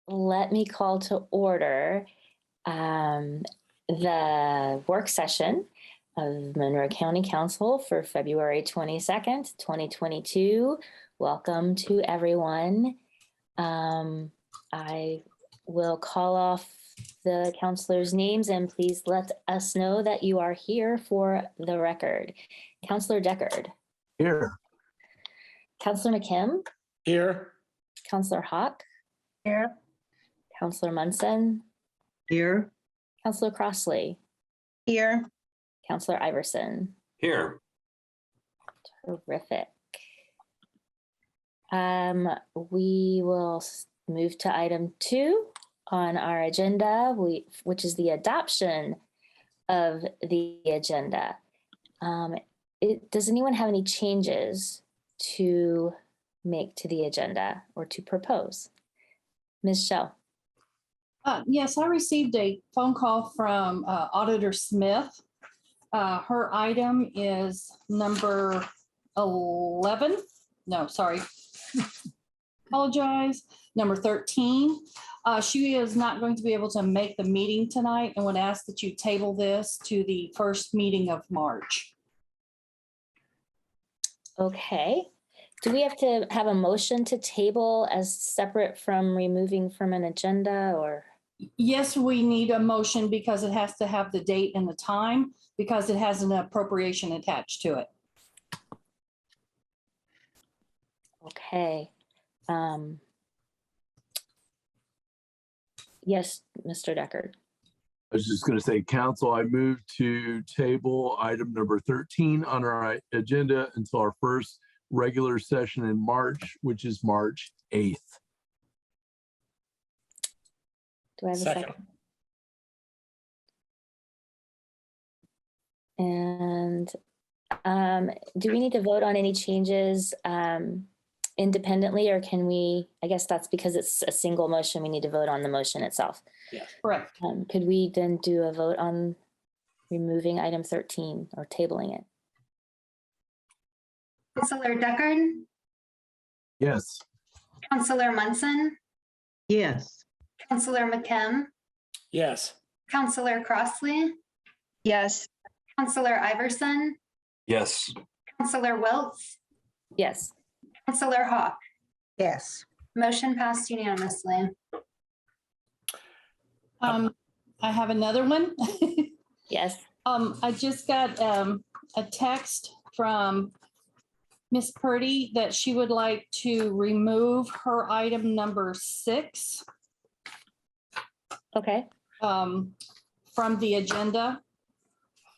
let me call to order the work session of Monroe County Council for February 22nd, 2022. Welcome to everyone. I will call off the counselors' names and please let us know that you are here for the record. Counselor Deckard. Here. Counselor McKim. Here. Counselor Hawk. Here. Counselor Munson. Here. Counselor Crossley. Here. Counselor Iverson. Here. Terrific. We will move to item 2 on our agenda, which is the adoption of the agenda. Does anyone have any changes to make to the agenda or to propose? Ms. Shell. Yes, I received a phone call from Auditor Smith. Her item is number 11. No, sorry. Apologize. Number 13. She is not going to be able to make the meeting tonight and would ask that you table this to the first meeting of March. Okay. Do we have to have a motion to table as separate from removing from an agenda or? Yes, we need a motion because it has to have the date and the time because it has an appropriation attached to it. Okay. Yes, Mr. Deckard. I was just going to say, Council, I move to table item number 13 on our agenda until our first regular session in March, which is March 8th. Do I have a second? And do we need to vote on any changes independently, or can we, I guess that's because it's a single motion, we need to vote on the motion itself. Yeah, correct. Could we then do a vote on removing item 13 or tabling it? Counselor Deckard? Yes. Counselor Munson? Yes. Counselor McKim? Yes. Counselor Crossley? Yes. Counselor Iverson? Yes. Counselor Wiltz? Yes. Counselor Hawk? Yes. Motion passed unanimously. I have another one. Yes. I just got a text from Miss Purdy that she would like to remove her item number 6 Okay. from the agenda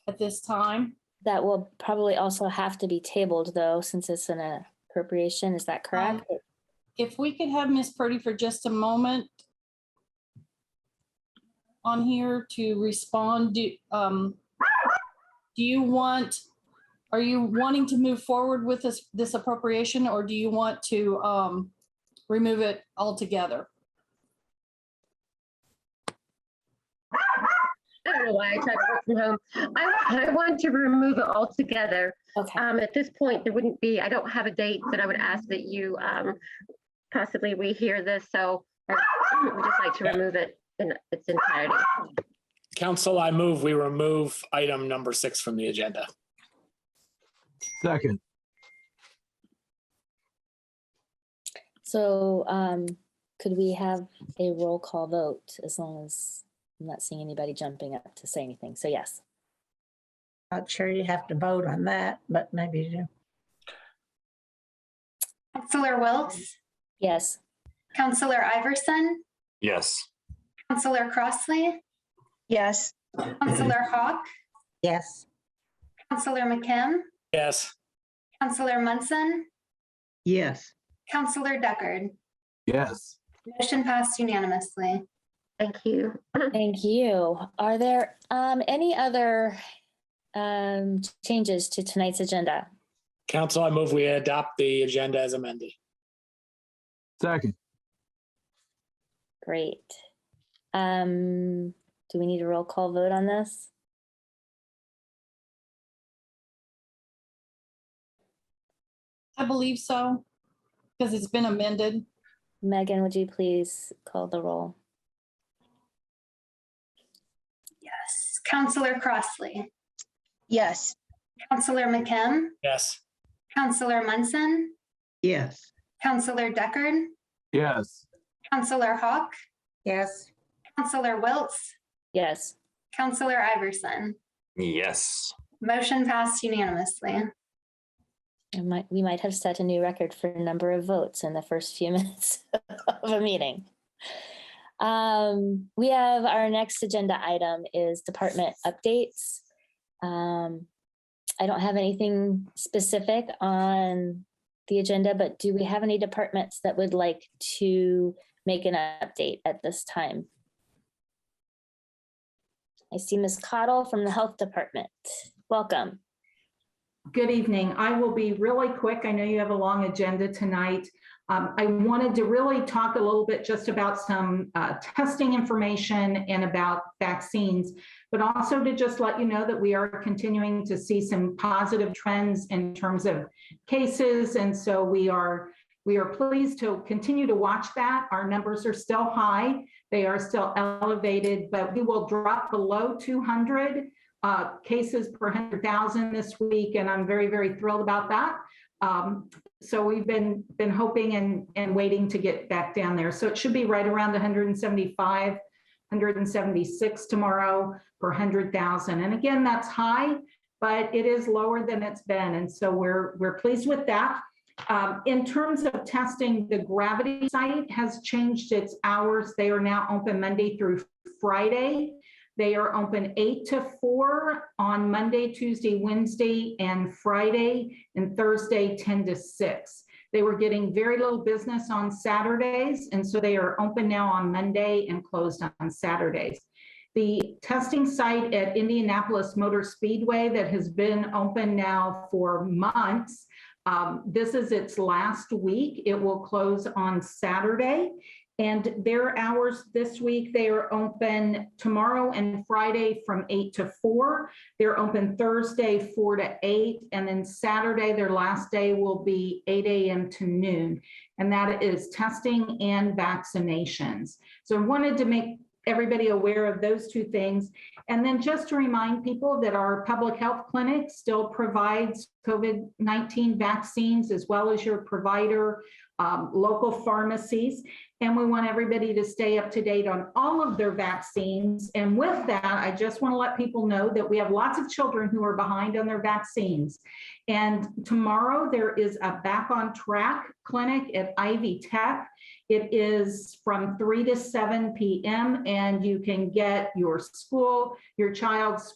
at this time. That will probably also have to be tabled though, since it's an appropriation. Is that correct? If we could have Miss Purdy for just a moment on here to respond. Are you wanting to move forward with this appropriation, or do you want to remove it altogether? I don't know why I tried to work from home. I want to remove it altogether. Okay. At this point, there wouldn't be, I don't have a date that I would ask that you possibly rehear this. So I would just like to remove it in its entirety. Council, I move we remove item number 6 from the agenda. Second. So could we have a roll call vote, as long as I'm not seeing anybody jumping up to say anything? So yes. Not sure you have to vote on that, but maybe you do. Counselor Wiltz? Yes. Counselor Iverson? Yes. Counselor Crossley? Yes. Counselor Hawk? Yes. Counselor McKim? Yes. Counselor Munson? Yes. Counselor Deckard? Yes. Motion passed unanimously. Thank you. Thank you. Are there any other changes to tonight's agenda? Council, I move we adopt the agenda as amended. Second. Great. Do we need a roll call vote on this? I believe so, because it's been amended. Megan, would you please call the roll? Yes. Counselor Crossley, Yes. Counselor McKim, Yes. Counselor Munson, Yes. Counselor Deckard, Yes. Counselor Hawk, Yes. Counselor Wiltz, Yes. Counselor Iverson. Yes. Motion passed unanimously. We might have set a new record for number of votes in the first few minutes of a meeting. We have our next agenda item is department updates. I don't have anything specific on the agenda, but do we have any departments that would like to make an update at this time? I see Ms. Cottle from the Health Department. Welcome. Good evening. I will be really quick. I know you have a long agenda tonight. I wanted to really talk a little bit just about some testing information and about vaccines, but also to just let you know that we are continuing to see some positive trends in terms of cases. And so we are pleased to continue to watch that. Our numbers are still high. They are still elevated, but we will drop below 200 cases per 100,000 this week, and I'm very, very thrilled about that. So we've been hoping and waiting to get back down there. So it should be right around 175, 176 tomorrow per 100,000. And again, that's high, but it is lower than it's been, and so we're pleased with that. In terms of testing, the Gravity site has changed its hours. They are now open Monday through Friday. They are open 8 to 4 on Monday, Tuesday, Wednesday, and Friday, and Thursday 10 to 6. They were getting very little business on Saturdays, and so they are open now on Monday and closed on Saturdays. The testing site at Indianapolis Motor Speedway that has been open now for months, this is its last week. It will close on Saturday. And their hours this week, they are open tomorrow and Friday from 8 to 4. They're open Thursday 4 to 8. And then Saturday, their last day will be 8 a.m. to noon. And that is testing and vaccinations. So I wanted to make everybody aware of those two things. And then just to remind people that our public health clinic still provides COVID-19 vaccines, as well as your provider, local pharmacies. And we want everybody to stay up to date on all of their vaccines. And with that, I just want to let people know that we have lots of children who are behind on their vaccines. And tomorrow there is a Back on Track clinic at Ivy Tech. It is from 3 to 7 p.m. and you can get your child's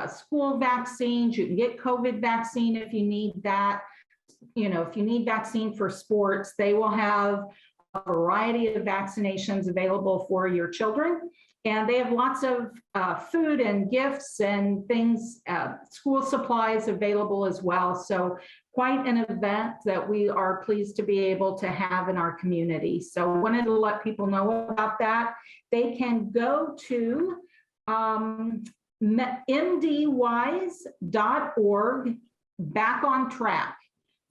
school vaccines. You can get COVID vaccine if you need that. You know, if you need vaccine for sports, they will have a variety of vaccinations available for your children. And they have lots of food and gifts and things, school supplies available as well. So quite an event that we are pleased to be able to have in our community. So I wanted to let people know about that. They can go to mdwise.org Back on Track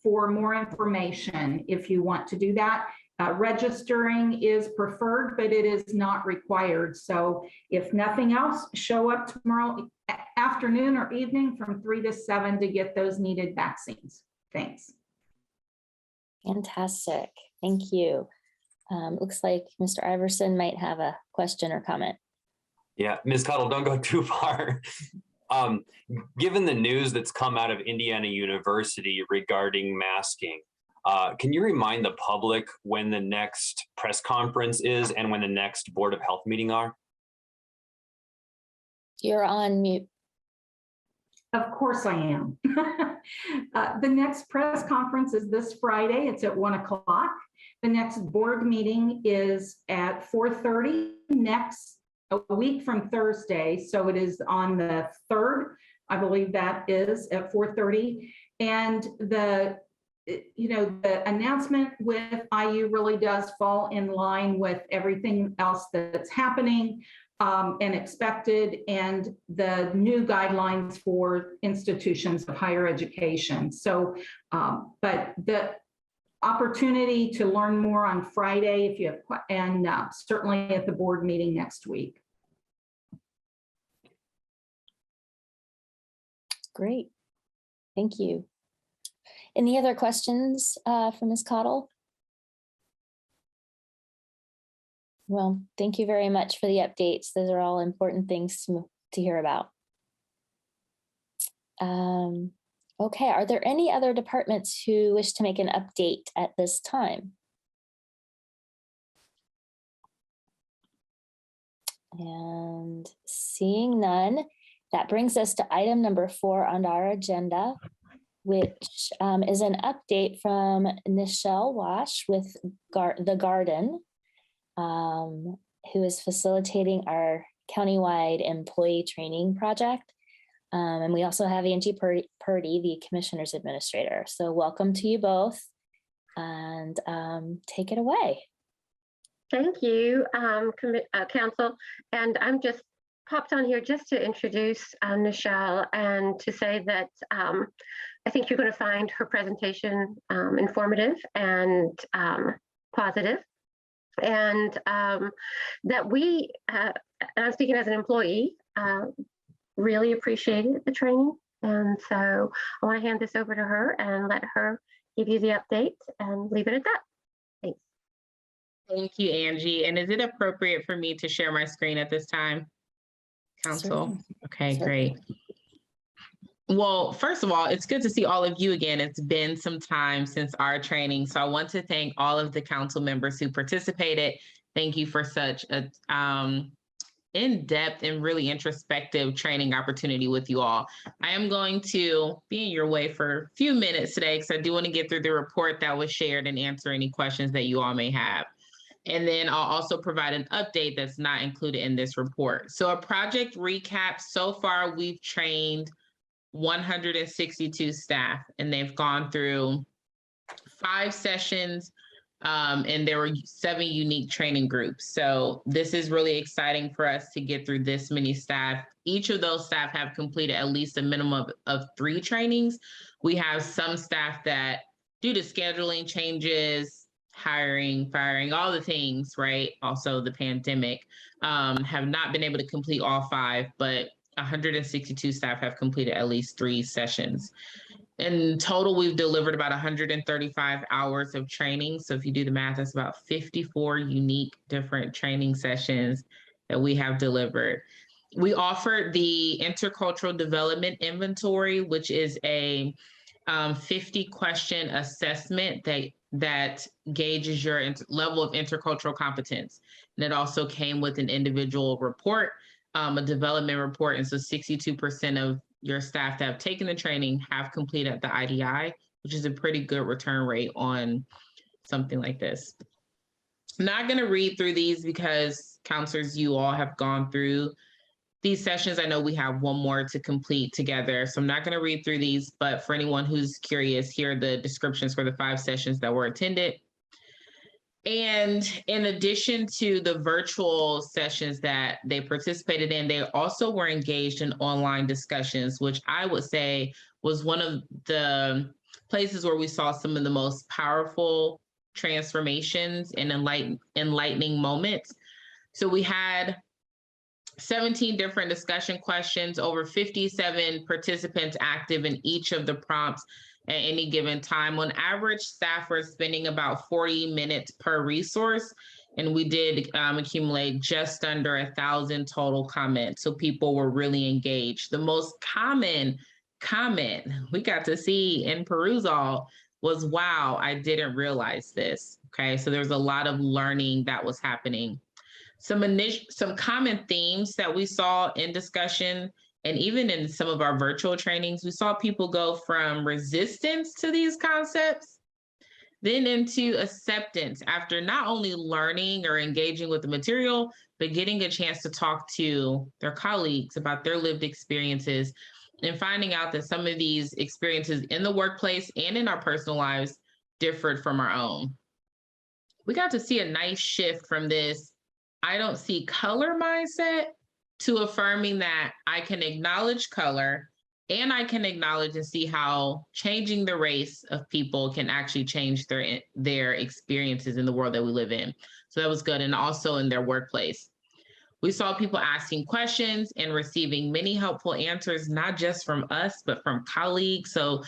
for more information if you want to do that. Registering is preferred, but it is not required. So if nothing else, show up tomorrow afternoon or evening from 3 to 7 to get those needed vaccines. Thanks. Fantastic. Thank you. Looks like Mr. Iverson might have a question or comment. Yeah, Ms. Cottle, don't go too far. Given the news that's come out of Indiana University regarding masking, can you remind the public when the next press conference is and when the next Board of Health meeting are? You're on mute. Of course I am. The next press conference is this Friday. It's at 1 o'clock. The next board meeting is at 4:30 a week from Thursday. So it is on the 3rd, I believe that is at 4:30. And the announcement with IU really does fall in line with everything else that's happening and expected, and the new guidelines for institutions of higher education. So, but opportunity to learn more on Friday if you have, and certainly at the board meeting next week. Great. Thank you. Any other questions for Ms. Cottle? Well, thank you very much for the updates. Those are all important things to hear about. Okay, are there any other departments who wish to make an update at this time? And seeing none, that brings us to item number 4 on our agenda, which is an update from Nichelle Wash with the Garden, who is facilitating our countywide employee training project. And we also have Angie Purdy, the Commissioner's Administrator. So welcome to you both, and take it away. Thank you, Council. And I'm just popped on here just to introduce Nichelle and to say that I think you're going to find her presentation informative and positive. And that we, I'm speaking as an employee, really appreciated the training. And so I want to hand this over to her and let her give you the update and leave it at that. Thanks. Thank you, Angie. And is it appropriate for me to share my screen at this time, Council? Certainly. Okay, Certainly. great. Well, first of all, it's good to see all of you again. It's been some time since our training. So I want to thank all of the council members who participated. Thank you for such a in-depth and really introspective training opportunity with you all. I am going to be in your way for a few minutes today because I do want to get through the report that was shared and answer any questions that you all may have. And then I'll also provide an update that's not included in this report. So a project recap, so far we've trained 162 staff, and they've gone through 5 sessions, and there were 7 unique training groups. So this is really exciting for us to get through this many staff. Each of those staff have completed at least a minimum of 3 trainings. We have some staff that, due to scheduling changes, hiring, firing, all the things, right? Also the pandemic, have not been able to complete all 5, but 162 staff have completed at least 3 sessions. In total, we've delivered about 135 hours of training. So if you do the math, that's about 54 unique different training sessions that we have delivered. We offered the Intercultural Development Inventory, which is a 50-question assessment that gauges your level of intercultural competence. And it also came with an individual report, a development report. And so 62% of your staff that have taken the training have completed the IDI, which is a pretty good return rate on something like this. I'm not going to read through these because counselors, you all have gone through these sessions. I know we have one more to complete together, so I'm not going to read through these, but for anyone who's curious, here are the descriptions for the 5 sessions that were attended. And in addition to the virtual sessions that they participated in, they also were engaged in online discussions, which I would say was one of the places where we saw some of the most powerful transformations and enlightening moments. So we had 17 different discussion questions, over 57 participants active in each of the prompts at any given time. On average, staff were spending about 40 minutes per resource, and we did accumulate just under 1,000 total comments. So people were really engaged. The most common comment we got to see in perusal was, wow, I didn't realize this. Okay, so there's a lot of learning that was happening. Some common themes that we saw in discussion, and even in some of our virtual trainings, we saw people go from resistance to these concepts, then into acceptance after not only learning or engaging with the material, but getting a chance to talk to their colleagues about their lived experiences and finding out that some of these experiences in the workplace and in our personal lives differed from our own. We got to see a nice shift from this I don't see color mindset to affirming that I can acknowledge color, And I can acknowledge and see how changing the race of people can actually change their experiences in the world that we live in. So that was good. And also in their workplace. We saw people asking questions and receiving many helpful answers, not just from us, but from colleagues. So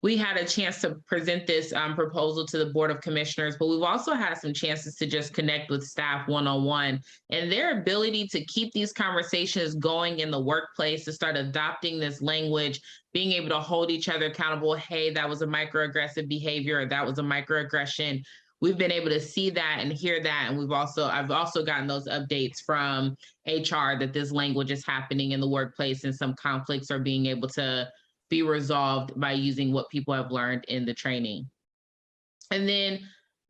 we had a chance to present this proposal to the Board of Commissioners, but we've also had some chances to just connect with staff one-on-one, and their ability to keep these conversations going in the workplace, to start adopting this language, being able to hold each other accountable. Hey, that was a microaggressive behavior, or that was a microaggression. We've been able to see that and hear that. And I've also gotten those updates from HR that this language is happening in the workplace and some conflicts are being able to be resolved by using what people have learned in the training. And then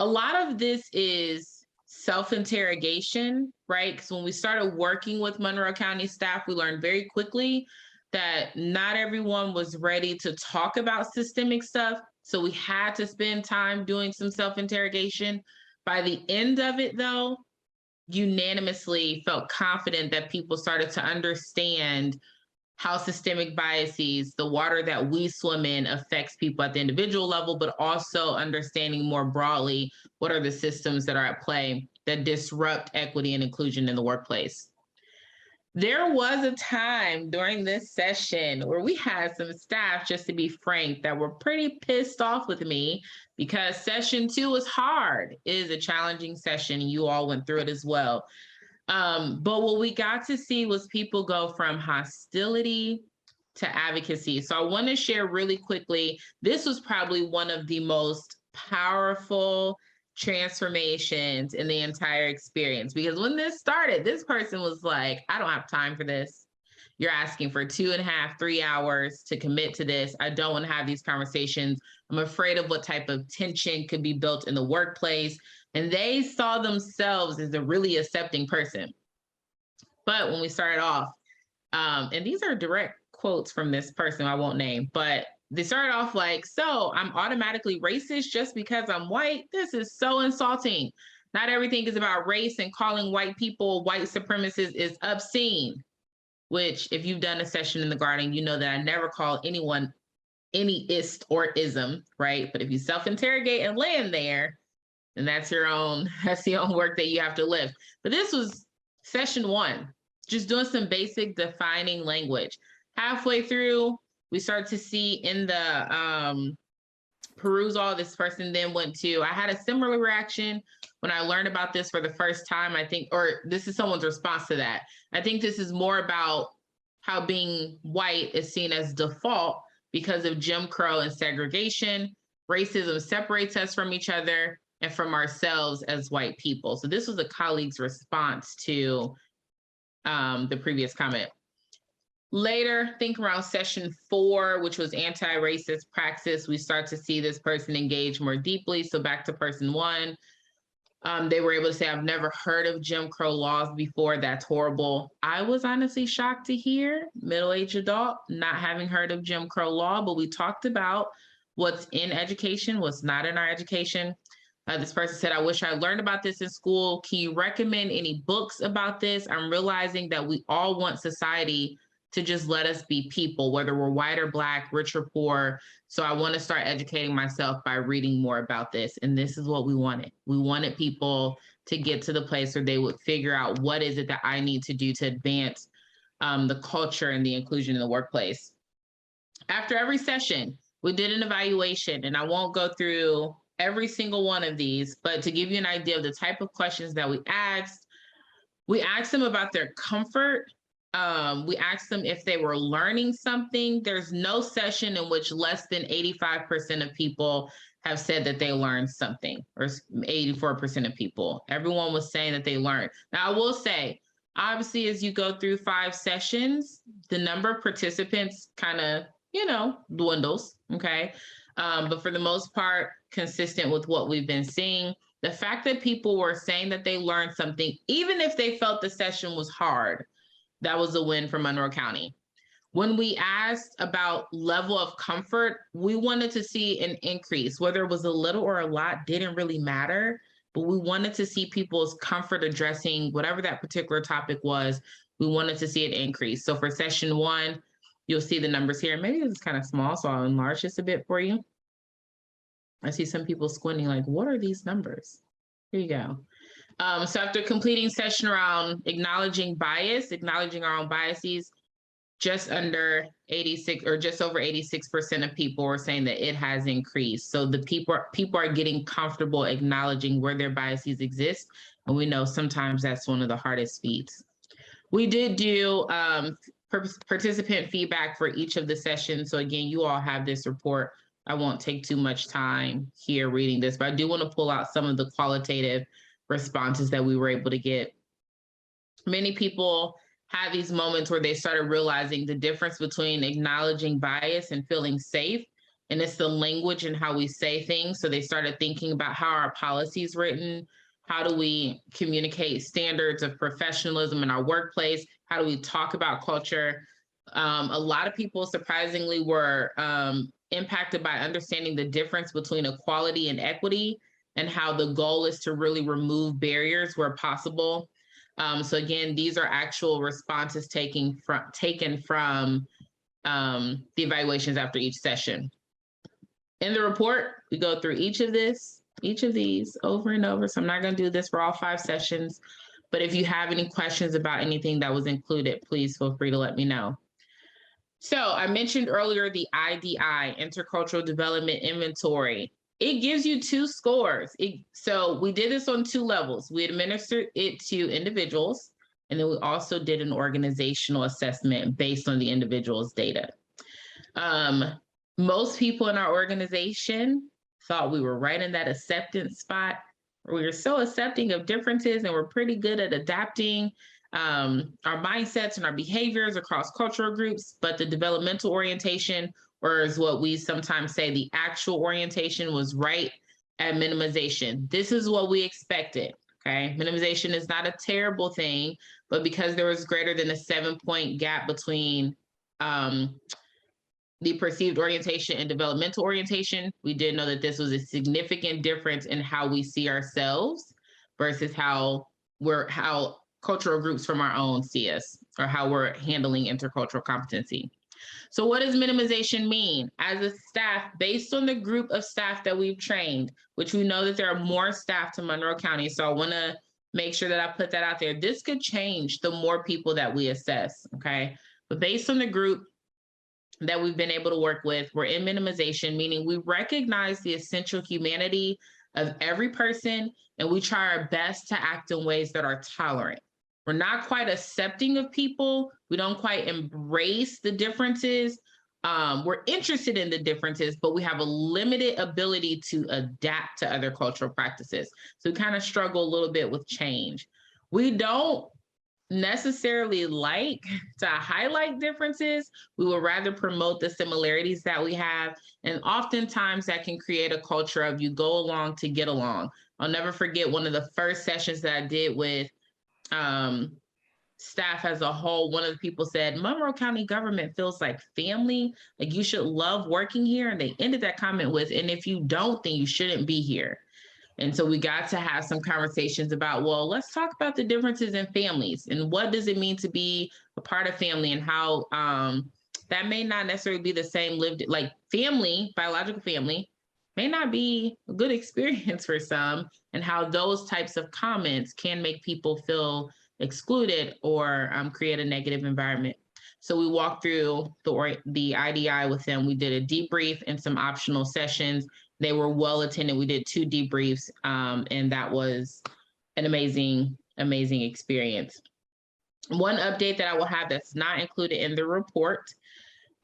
a lot of this is self-interrogation, right? Because when we started working with Monroe County staff, we learned very quickly that not everyone was ready to talk about systemic stuff. So we had to spend time doing some self-interrogation. By the end of it, though, unanimously felt confident that people started to understand how systemic biases, the water that we swim in, affects people at the individual level, but also understanding more broadly what are the systems that are at play that disrupt equity and inclusion in the workplace. There was a time during this session where we had some staff, just to be frank, that were pretty pissed off with me because session 2 was hard. It is a challenging session, and you all went through it as well. But what we got to see was people go from hostility to advocacy. So I want to share really quickly, this was probably one of the most powerful transformations in the entire experience, because when this started, this person was like, I don't have time for this. You're asking for 2.5, 3 hours to commit to this. I don't want to have these conversations. I'm afraid of what type of tension could be built in the workplace. And they saw themselves as a really accepting person. But when we started off, and these are direct quotes from this person I won't name, but they started off like, so I'm automatically racist just because I'm white? This is so insulting. Not everything is about race, and calling white people white supremacists is obscene. Which, if you've done a session in the garden, you know that I never call anyone any ist or ism, right? But if you self-interrogate and land there, and that's the own work that you have to live. But this was session 1, just doing some basic defining language. Halfway through, we start to see in the perusal, this person then went to, I had a similar reaction when I learned about this for the first time, I think, or this is someone's response to that. I think this is more about how being white is seen as default because of Jim Crow and segregation. Racism separates us from each other and from ourselves as white people. So this was a colleague's response to the previous comment. Later, think around session 4, which was anti-racist praxis, we start to see this person engage more deeply. So back to person 1, they were able to say, I've never heard of Jim Crow laws before. That's horrible. I was honestly shocked to hear, middle-aged adult, not having heard of Jim Crow law, but we talked about what's in education, what's not in our education. This person said, I wish I learned about this in school. Can you recommend any books about this? I'm realizing that we all want society to just let us be people, whether we're white or black, rich or poor. So I want to start educating myself by reading more about this. And this is what we wanted. We wanted people to get to the place where they would figure out what is it that I need to do to advance the culture and the inclusion in the workplace. After every session, we did an evaluation, and I won't go through every single one of these, but to give you an idea of the type of questions that we asked them about their comfort. We asked them if they were learning something. There's no session in which less than 85% of people have said that they learned something, or 84% of people. Everyone was saying that they learned. Now, I will say, obviously, as you go through 5 sessions, the number of participants kind of, dwindles, okay? But for the most part, consistent with what we've been seeing. The fact that people were saying that they learned something, even if they felt the session was hard, that was a win for Monroe County. When we asked about level of comfort, we wanted to see an increase. Whether it was a little or a lot didn't really matter, but we wanted to see people's comfort addressing whatever that particular topic was. We wanted to see it increase. So for session 1, you'll see the numbers here. Maybe this is kind of small, so I'll enlarge this a bit for you. I see some people squinting like, what are these numbers? Here you go. So after completing session around acknowledging bias, acknowledging our own biases, just under 86 or just over 86% of people were saying that it has increased. So the people are getting comfortable acknowledging where their biases exist. And we know sometimes that's one of the hardest feats. We did do participant feedback for each of the sessions. So again, you all have this report. I won't take too much time here reading this, but I do want to pull out some of the qualitative responses that we were able to get. Many people have these moments where they started realizing the difference between acknowledging bias and feeling safe. And it's the language and how we say things. So they started thinking about how our policy is written. How do we communicate standards of professionalism in our workplace? How do we talk about culture? A lot of people surprisingly were impacted by understanding the difference between equality and equity and how the goal is to really remove barriers where possible. So again, these are actual responses taken from the evaluations after each session. In the report, we go through each of these over and over. So I'm not going to do this for all 5 sessions, but if you have any questions about anything that was included, please feel free to let me know. So I mentioned earlier the IDI, Intercultural Development Inventory. It gives you 2 scores. So we did this on 2 levels. We administered it to individuals, and then we also did an organizational assessment based on the individual's data. Most people in our organization thought we were right in that acceptance spot. We were so accepting of differences, and we're pretty good at adapting our mindsets and our behaviors across cultural groups, but the developmental orientation, or as what we sometimes say, the actual orientation, was right at minimization. This is what we expected, okay? Minimization is not a terrible thing, but because there was greater than a 7-point gap between the perceived orientation and developmental orientation, we did know that this was a significant difference in how we see ourselves versus how cultural groups from our own see us, or how we're handling intercultural competency. So what does minimization mean? As a staff, based on the group of staff that we've trained, which we know that there are more staff to Monroe County, so I want to make sure that I put that out there. This could change the more people that we assess, okay? But based on the group that we've been able to work with, we're in minimization, meaning we recognize the essential humanity of every person, and we try our best to act in ways that are tolerant. We're not quite accepting of people. We don't quite embrace the differences. We're interested in the differences, but we have a limited ability to adapt to other cultural practices. So we kind of struggle a little bit with change. We don't necessarily like to highlight differences. We will rather promote the similarities that we have. And oftentimes that can create a culture of you go along to get along. I'll never forget one of the first sessions that I did with staff as a whole. One of the people said, Monroe County government feels like family, like you should love working here. And they ended that comment with, and if you don't, then you shouldn't be here. And so we got to have some conversations about, well, let's talk about the differences in families and what does it mean to be a part of family, and how that may not necessarily be the same lived, like family, biological family, may not be a good experience for some, and how those types of comments can make people feel excluded or create a negative environment. So we walked through the IDI with them. We did a debrief and some optional sessions. They were well attended. We did 2 debriefs, and that was an amazing, amazing experience. One update that I will have that's not included in the report,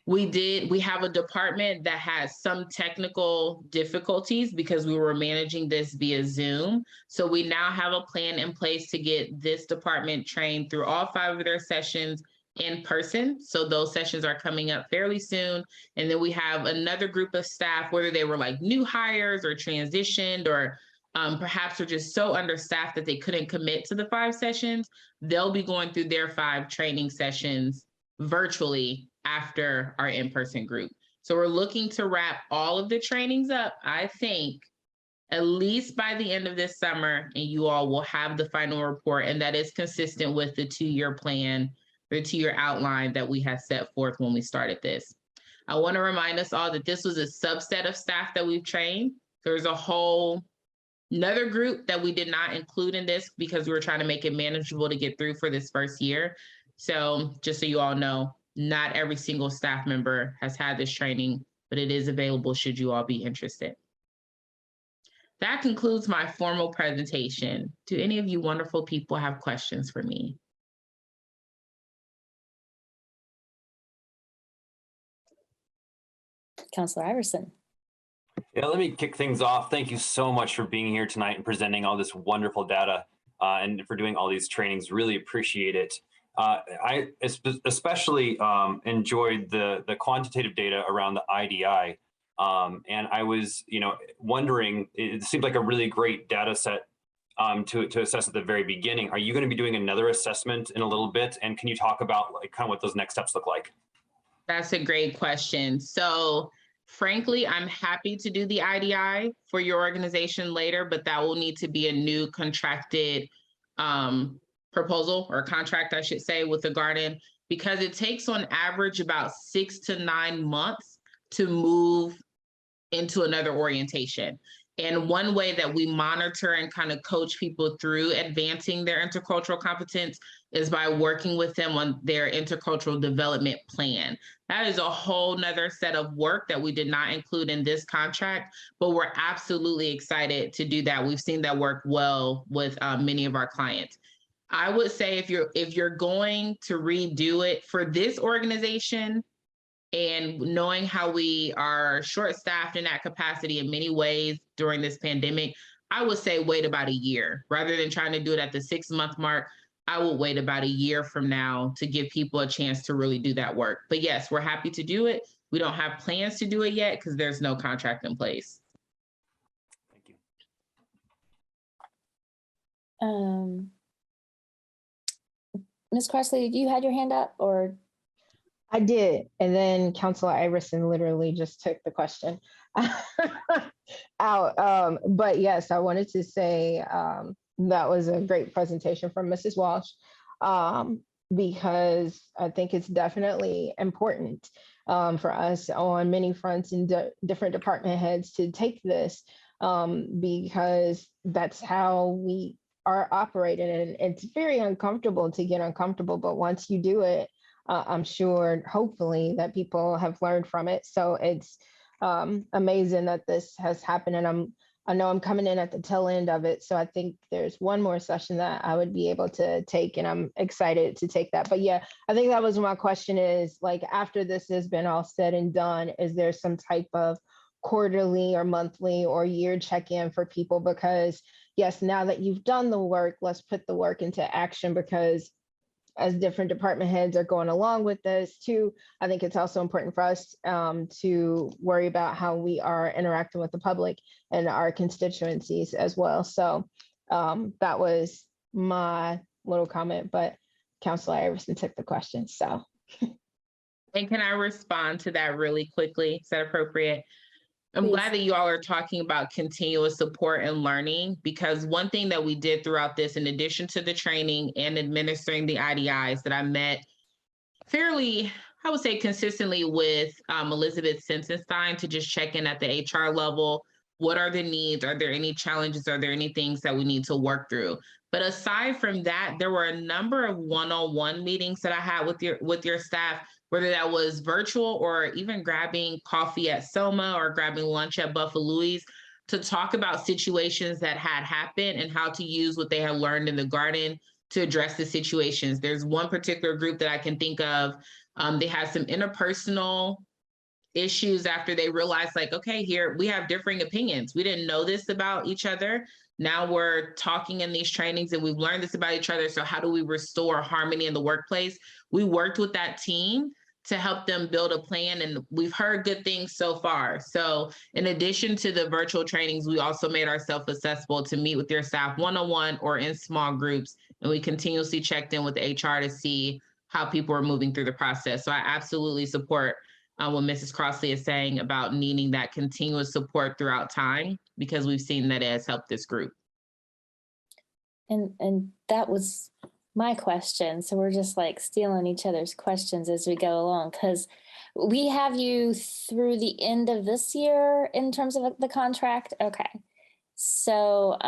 we have a department that has some technical difficulties because we were managing this via Zoom. So we now have a plan in place to get this department trained through all 5 of their sessions in person. So those sessions are coming up fairly soon. And then we have another group of staff, whether they were like new hires or transitioned, or perhaps are just so understaffed that they couldn't commit to the 5 sessions. They'll be going through their 5 training sessions virtually after our in-person group. So we're looking to wrap all of the trainings up, I think, at least by the end of this summer, and you all will have the final report, and that is consistent with the 2-year plan the 2-year outline that we had set forth when we started this. I want to remind us all that this was a subset of staff that we've trained. There's a whole another group that we did not include in this because we were trying to make it manageable to get through for this first year. So just so you all know, not every single staff member has had this training, but it is available should you all be interested. That concludes my formal presentation. Do any of you wonderful people have questions for me? Counselor Iverson. Yeah, let me kick things off. Thank you so much for being here tonight and presenting all this wonderful data and for doing all these trainings. Really appreciate it. I especially enjoyed the quantitative data around the IDI. And I was, wondering, it seems like a really great data set to assess at the very beginning. Are you going to be doing another assessment in a little bit? And can you talk about kind of what those next steps look like? That's a great question. So frankly, I'm happy to do the IDI for your organization later, but that will need to be a new contracted proposal or contract, I should say, with the garden, because it takes on average about 6 to 9 months to move into another orientation. And one way that we monitor and kind of coach people through advancing their intercultural competence is by working with them on their intercultural development plan. That is a whole nother set of work that we did not include in this contract, but we're absolutely excited to do that. We've seen that work well with many of our clients. I would say if you're going to redo it for this organization, and knowing how we are short-staffed in that capacity in many ways during this pandemic, I would say wait about a year. Rather than trying to do it at the 6-month mark, I will wait about a year from now to give people a chance to really do that work. But yes, we're happy to do it. We don't have plans to do it yet because there's no contract in place. Thank you. Ms. Crossley, you had your hand up, or? I did. And then Counselor Iverson literally just took the question out. But yes, I wanted to say that was a great presentation from Mrs. Walsh, because I think it's definitely important for us on many fronts and different department heads to take this, because that's how we are operating. And it's very uncomfortable to get uncomfortable, but once you do it, I'm sure, hopefully, that people have learned from it. So it's amazing that this has happened. And I know I'm coming in at the tail end of it. So I think there's one more session that I would be able to take, and I'm excited to take that. But yeah, I think that was my question is, like, after this has been all said and done, is there some type of quarterly or monthly or year check-in for people? Because yes, now that you've done the work, let's put the work into action, because as different department heads are going along with this too, I think it's also important for us to worry about how we are interacting with the public and our constituencies as well. So that was my little comment, but Counselor Iverson took the question, so. And can I respond to that really quickly? Is that appropriate? I'm glad that you all are talking about continuous support and learning, because one thing that we did throughout this, in addition to the training and administering the IDIs, that I met fairly, I would say, consistently with Elizabeth Sensenstein to just check in at the HR level. What are the needs? Are there any challenges? Are there any things that we need to work through? But aside from that, there were a number of one-on-one meetings that I had with your staff, whether that was virtual or even grabbing coffee at Soma or grabbing lunch at Buffalo's, to talk about situations that had happened and how to use what they had learned in the garden to address the situations. There's one particular group that I can think of. They had some interpersonal issues after they realized, like, okay, here we have differing opinions. We didn't know this about each other. Now we're talking in these trainings and we've learned this about each other. So how do we restore harmony in the workplace? We worked with that team to help them build a plan, and we've heard good things so far. So in addition to the virtual trainings, we also made ourselves accessible to meet with your staff one-on-one or in small groups. And we continuously checked in with HR to see how people are moving through the process. So I absolutely support what Mrs. Crossley is saying about needing that continuous support throughout time, because we've seen that it has helped this group. And that was my question. So we're just like stealing each other's questions as we go along, because we have you through the end of this year in terms of the contract. Okay. So,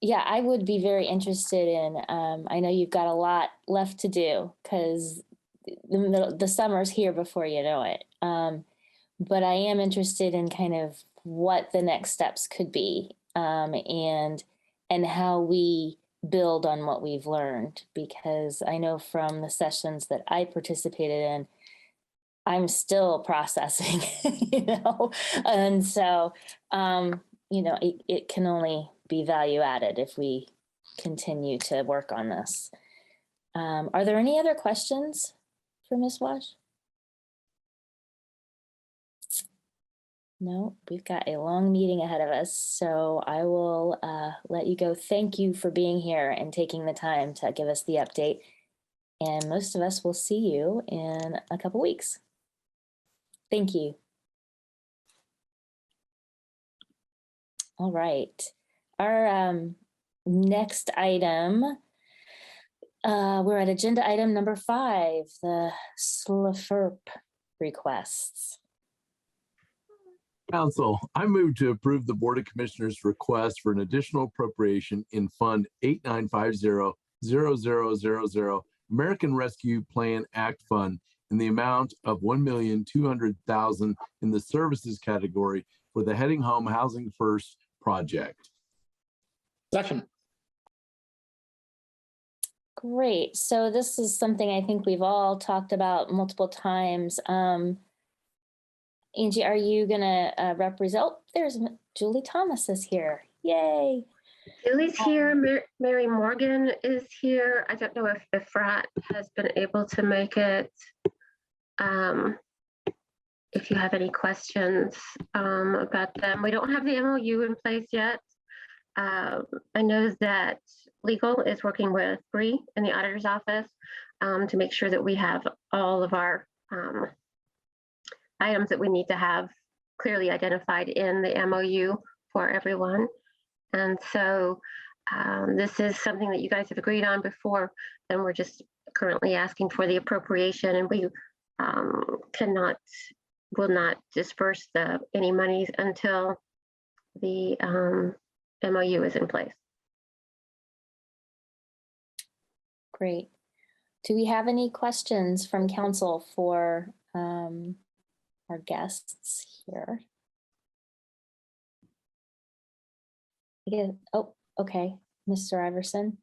yeah, I would be very interested in, I know you've got a lot left to do because the summer's here before you know it. But I am interested in kind of what the next steps could be, and how we build on what we've learned, because I know from the sessions that I participated in, I'm still processing, and so, it can only be value added if we continue to work on this. Are there any other questions for Ms. Wash? No, we've got a long meeting ahead of us, so I will let you go. Thank you for being here and taking the time to give us the update. And most of us will see you in a couple weeks. Thank you. All right. Our next item, we're at agenda item number 5, the SLFRP requests. Council, I move to approve the Board of Commissioners' request for an additional appropriation in Fund 8950-0000 American Rescue Plan Act Fund in the amount of $1,200,000 in the services category for the Heading Home Housing First project. Second. Great. So this is something I think we've all talked about multiple times. Angie, are you gonna represent? There's Julie Thomas is here. Yay. Julie's here. Mary Morgan is here. I don't know if Efrat has been able to make it. If you have any questions about them, we don't have the MOU in place yet. I know that legal is working with Bree in the auditor's office to make sure that we have all of our items that we need to have clearly identified in the MOU for everyone. And so this is something that you guys have agreed on before, and we're just currently asking for the appropriation, and we will not disperse any monies until the MOU is in place. Great. Do we have any questions from council for our guests here? Oh, okay. Mr. Iverson.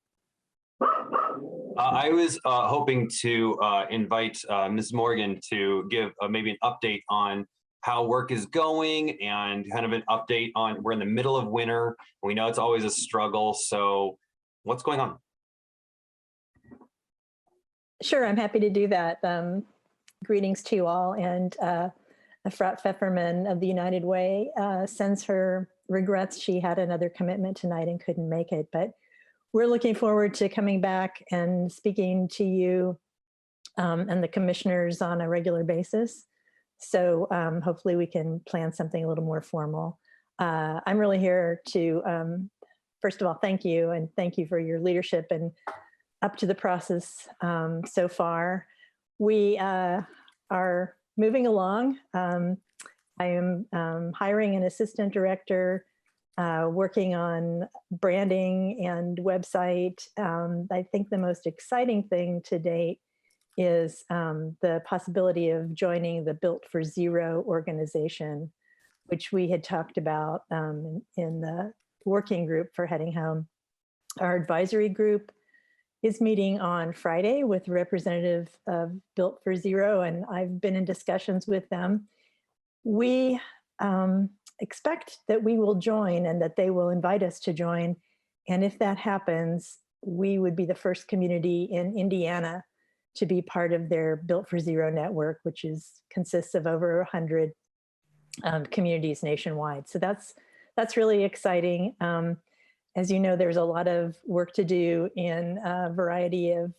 I was hoping to invite Ms. Morgan to give maybe an update on how work is going and kind of an update on, we're in the middle of winter. We know it's always a struggle. So what's going on? Sure, I'm happy to do that. Greetings to you all. And Efrat Pfefferman of the United Way sends her regrets. She had another commitment tonight and couldn't make it, but we're looking forward to coming back and speaking to you and the commissioners on a regular basis. So hopefully we can plan something a little more formal. I'm really here to, first of all, thank you, and thank you for your leadership and up to the process so far. We are moving along. I am hiring an assistant director, working on branding and website. I think the most exciting thing to date is the possibility of joining the Built for Zero organization, which we had talked about in the working group for Heading Home. Our advisory group is meeting on Friday with a representative of Built for Zero, and I've been in discussions with them. We expect that we will join and that they will invite us to join. And if that happens, we would be the first community in Indiana to be part of their Built for Zero network, which consists of over 100 communities nationwide. So that's really exciting. As you know, there's a lot of work to do in a variety of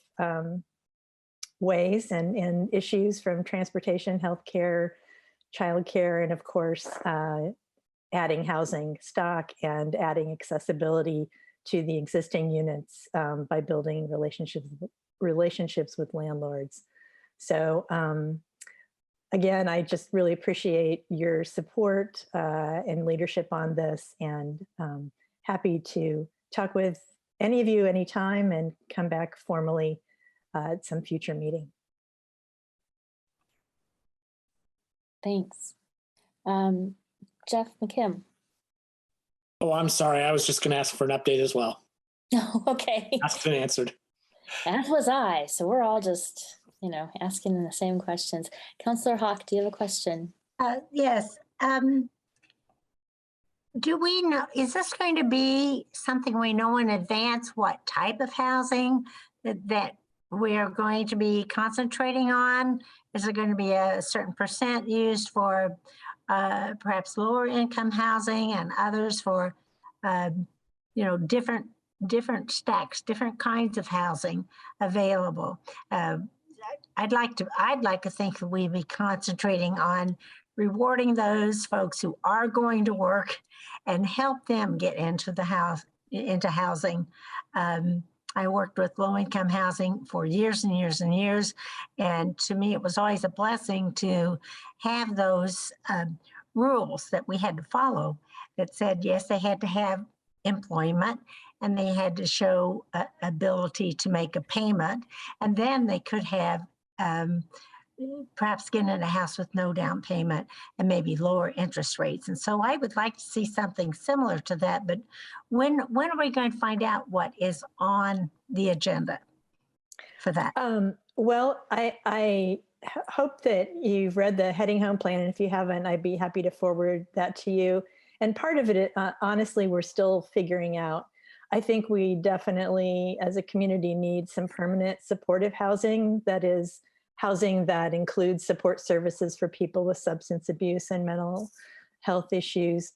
ways and issues, from transportation, healthcare, childcare, and of course, adding housing stock and adding accessibility to the existing units by building relationships with landlords. So again, I just really appreciate your support and leadership on this, and happy to talk with any of you anytime and come back formally at some future meeting. Thanks. Jeff McKim. Oh, I'm sorry. I was just going to ask for an update as well. Oh, okay. Asked and answered. As was I. So we're all just, asking the same questions. Counselor Hawk, do you have a question? Yes. Do we know, is this going to be something we know in advance, what type of housing that we are going to be concentrating on? Is it going to be a certain percent used for perhaps lower income housing and others for, different stacks, different kinds of housing available? I'd like to think that we'd be concentrating on rewarding those folks who are going to work and help them get into housing. I worked with low-income housing for years and years and years, and to me, it was always a blessing to have those rules that we had to follow that said, yes, they had to have employment and they had to show ability to make a payment, and then they could have perhaps get in a house with no down payment and maybe lower interest rates. And so I would like to see something similar to that, but when are we going to find out what is on the agenda for that? Well, I hope that you've read the Heading Home plan, and if you haven't, I'd be happy to forward that to you. And part of it, honestly, we're still figuring out. I think we definitely, as a community, need some permanent supportive housing that is housing that includes support services for people with substance abuse and mental health issues.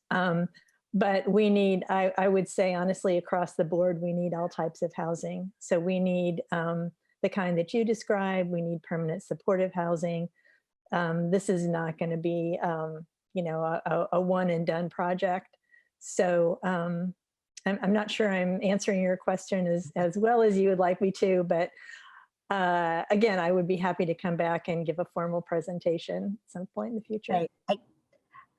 But we need, I would say, honestly, across the board, we need all types of housing. So we need the kind that you described. We need permanent supportive housing. This is not going to be, a one and done project. So I'm not sure I'm answering your question as well as you would like me to, but again, I would be happy to come back and give a formal presentation at some point in the future. Right.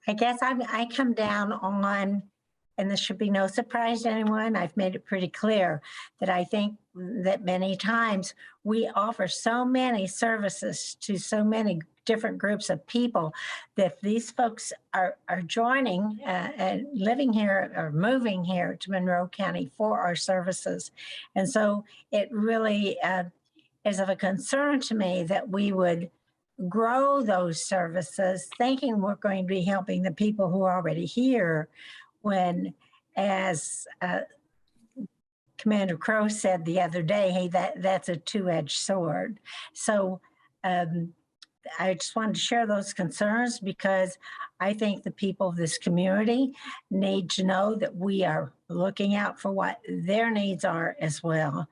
I guess I come down on, and this should be no surprise to anyone, I've made it pretty clear that I think that many times we offer so many services to so many different groups of people that if these folks are joining and living here or moving here to Monroe County for our services. And so it really is of a concern to me that we would grow those services thinking we're going to be helping the people who are already here, when, as Commander Crow said the other day, hey, that's a two-edged sword. So I just wanted to share those concerns because I think the people of this community need to know that we are looking out for what their needs are as well.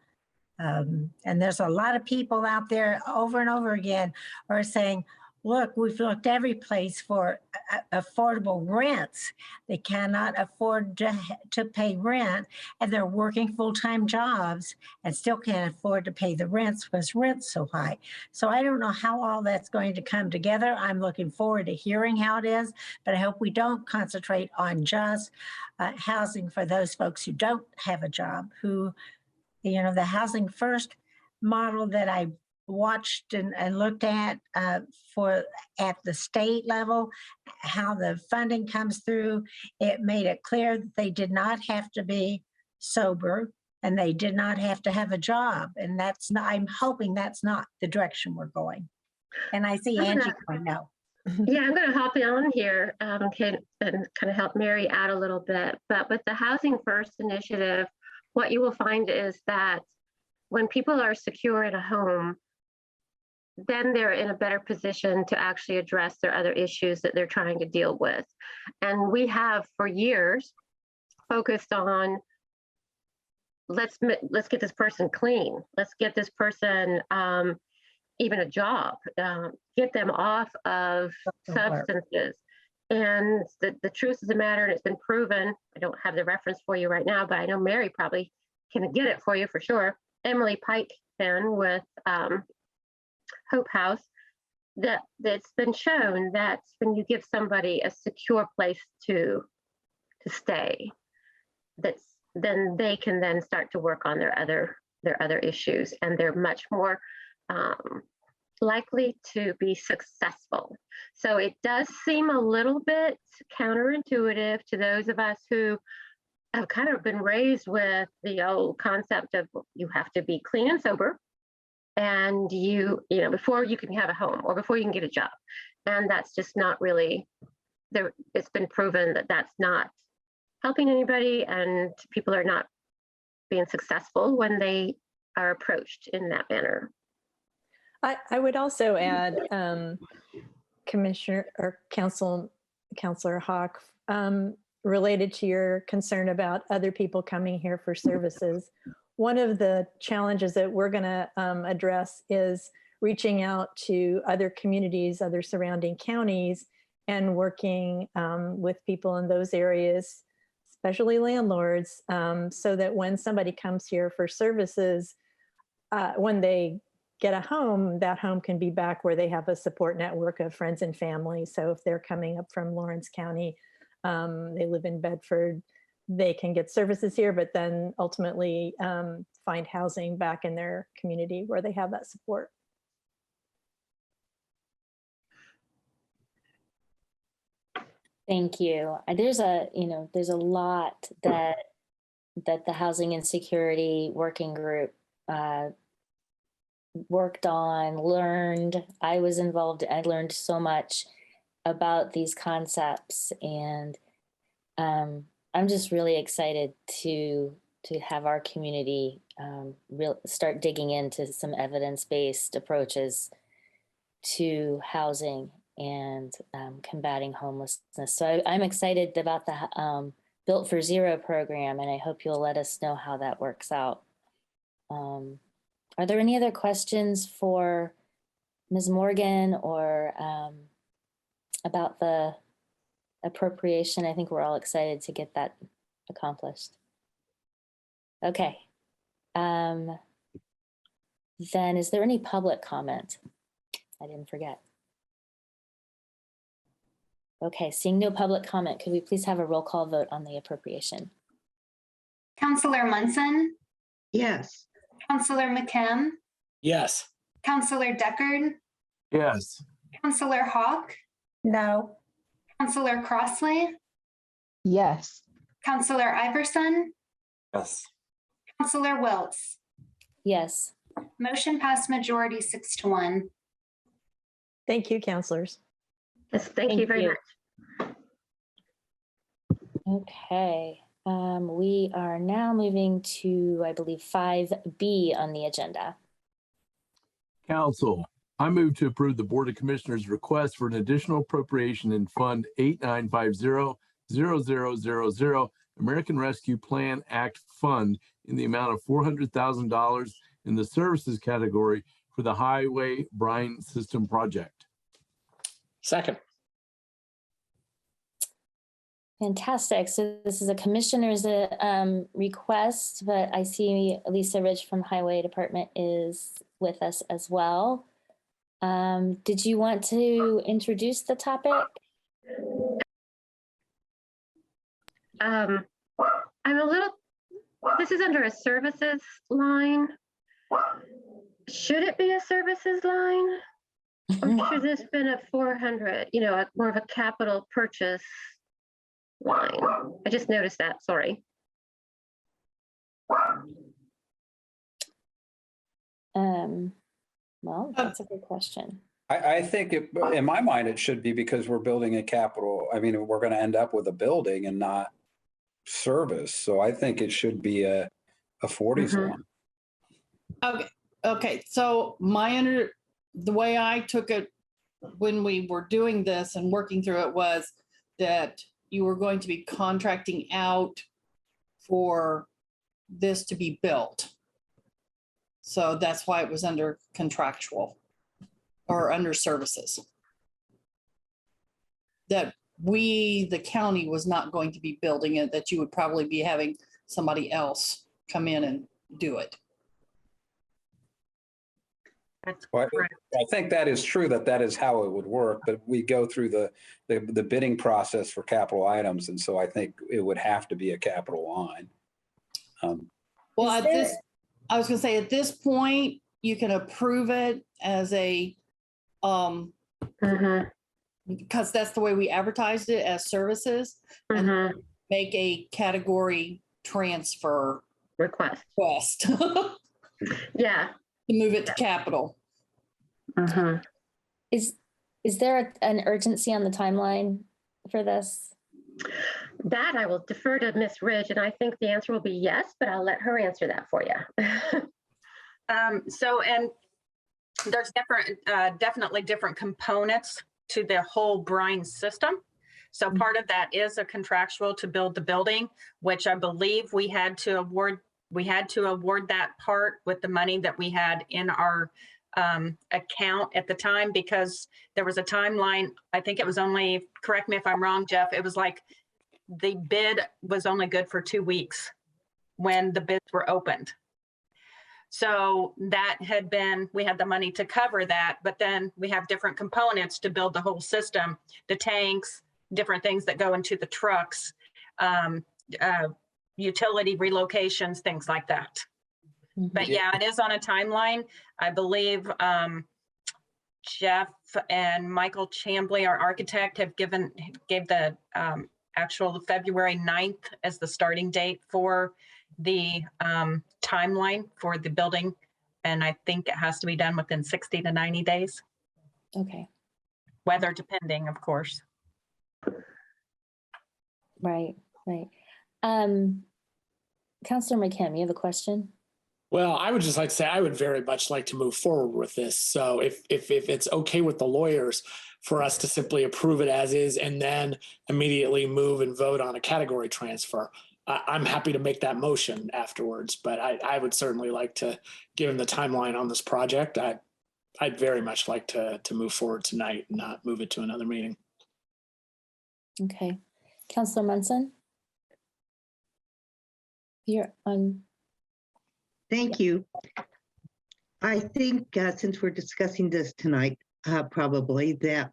And there's a lot of people out there over and over again are saying, look, we've looked every place for affordable rents. They cannot afford to pay rent, and they're working full-time jobs and still can't afford to pay the rents because rent's so high. So I don't know how all that's going to come together. I'm looking forward to hearing how it is, but I hope we don't concentrate on just housing for those folks who don't have a job, who, the Housing First model that I watched and looked at at the state level, how the funding comes through, it made it clear that they did not have to be sober and they did not have to have a job. And I'm hoping that's not the direction we're going. And I see Angie going, no. Yeah, I'm going to hop in here and kind of help Mary out a little bit. But with the Housing First initiative, what you will find is that when people are secure in a home, then they're in a better position to actually address their other issues that they're trying to deal with. And we have for years focused on, let's get this person clean. Let's get this person even a job, get them off of substances, And the truth of the matter, and it's been proven, I don't have the reference for you right now, but I know Mary probably can get it for you for sure. Emily Pike can with Hope House, that it's been shown that when you give somebody a secure place to stay, then they can then start to work on their other issues, and they're much more likely to be successful. So it does seem a little bit counterintuitive to those of us who have kind of been raised with the old concept of you have to be clean and sober, and you know, before you can have a home or before you can get a job. And that's just not really there. It's been proven that that's not helping anybody, and people are not being successful when they are approached in that manner. I would also add, Commissioner or Councilor Hawk, related to your concern about other people coming here for services. One of the challenges that we're going to address is reaching out to other communities, other surrounding counties, and working with people in those areas, especially landlords, so that when somebody comes here for services, when they get a home, that home can be back where they have a support network of friends and family. So if they're coming up from Lawrence County, they live in Bedford, they can get services here, but then ultimately find housing back in their community where they have that support. Thank you. There's a lot that the Housing Insecurity Working Group worked on, learned. I was involved. I learned so much about these concepts, and I'm just really excited to have our community start digging into some evidence-based approaches to housing and combating homelessness. So I'm excited about the Built for Zero program, and I hope you'll let us know how that works out. Are there any other questions for Ms. Morgan or about the appropriation? I think we're all excited to get that accomplished. Okay. Then is there any public comment? I didn't forget. Okay, seeing no public comment, could we please have a roll call vote on the appropriation? Councillor Munson, Yes. Councillor McKim, Yes. Councillor Deckard, Yes. Councillor Hawk, No. Councillor Crossley, Yes. Councillor Iverson, Yes. Councillor Wiltz. Yes. Motion passed majority 6-1. Thank you, counselors. Yes, thank you very much. Okay, we are now moving to, I believe, 5B on the agenda. Council, I move to approve the Board of Commissioners' request for an additional appropriation in Fund 8950-0000 American Rescue Plan Act Fund in the amount of $400,000 in the services category for the Highway Brine System Project. Second. Fantastic. So this is a commissioner's request, but I see Lisa Ridge from Highway Department is with us as well. Did you want to introduce the topic? I'm a little, this is under a services line. Should it be a services line? Or should this been a 400, more of a capital purchase line? I just noticed that, sorry. Well, that's a good question. I think in my mind, it should be because we're building a capital. I mean, we're going to end up with a building and not service. So I think it should be a 40s one. Okay. So the way I took it when we were doing this and working through it was that you were going to be contracting out for this to be built. So that's why it was under contractual or under services. That we, the county, was not going to be building it, that you would probably be having somebody else come in and do it. That's Well, correct. I think that is true, that is how it would work, but we go through the bidding process for capital items. And so I think it would have to be a capital line. Well, Is at this, I was gonna say, at this point, you can approve it as a, because that's the way we advertised it, as services, and make a category transfer Request. to Yeah. move it to capital. Is there an urgency on the timeline for this? That I will defer to Ms. Ridge, and I think the answer will be yes, but I'll let her answer that for you. And there's definitely different components to the whole brine system. So part of that is a contractual to build the building, which I believe we had to award that part with the money that we had in our account at the time, because there was a timeline. I think it was only, correct me if I'm wrong, Jeff, it was like the bid was only good for 2 weeks when the bids were opened. So that had been, we had the money to cover that, but then we have different components to build the whole system, the tanks, different things that go into the trucks, utility relocations, things like that. But yeah, it is on a timeline. I believe Jeff and Michael Chambly, our architect, gave the actual February 9th as the starting date for the timeline for the building. And I think it has to be done within 60 to 90 days. Okay. Weather depending, of course. Right. Councilor McKim, you have a question? Well, I would just like to say I would very much like to move forward with this. So if it's okay with the lawyers for us to simply approve it as is and then immediately move and vote on a category transfer, I'm happy to make that motion afterwards. But I would certainly like to, given the timeline on this project, I'd very much like to move forward tonight and not move it to another meeting. Okay. Councilor Munson? You're on. Thank you. I think since we're discussing this tonight, probably that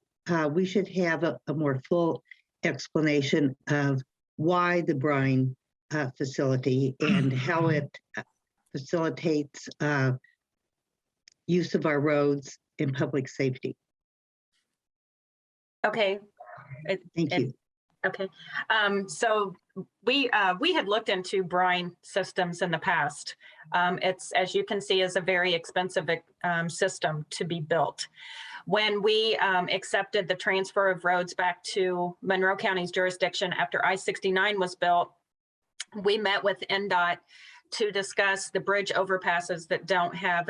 we should have a more full explanation of why the brine facility and how it facilitates use of our roads and public safety. Okay. Thank you. Okay. So we had looked into brine systems in the past. It's, as you can see, is a very expensive system to be built. When we accepted the transfer of roads back to Monroe County's jurisdiction after I-69 was built, we met with NDOT to discuss the bridge overpasses that don't have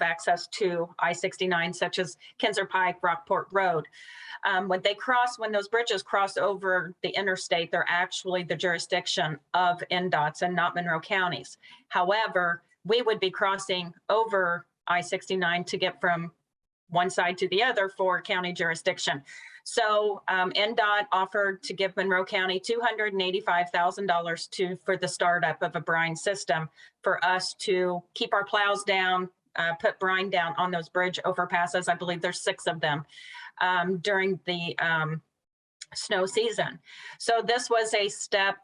access to I-69, such as Kinzer Pike, Rockport Road. When those bridges cross over the interstate, they're actually the jurisdiction of NDOT's and not Monroe County's. However, we would be crossing over I-69 to get from one side to the other for county jurisdiction. So NDOT offered to give Monroe County $285,000 for the startup of a brine system for us to keep our plows down, put brine down on those bridge overpasses. I believe there's 6 of them during the snow season. So this was a step,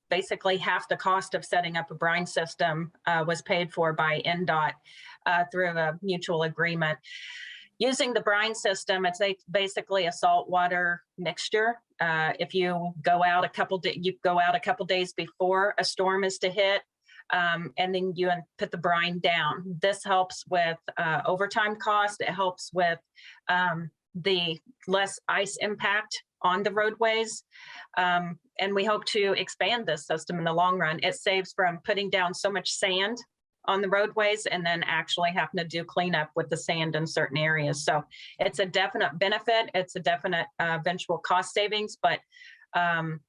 basically half the cost of setting up a brine system was paid for by NDOT through a mutual agreement. Using the brine system, it's basically a saltwater mixture. If you go out a couple days before a storm is to hit, and then you put the brine down. This helps with overtime cost. It helps with the less ice impact on the roadways. And we hope to expand this system in the long run. It saves from putting down so much sand on the roadways and then actually having to do cleanup with the sand in certain areas. So it's a definite benefit. It's a definite eventual cost savings. But but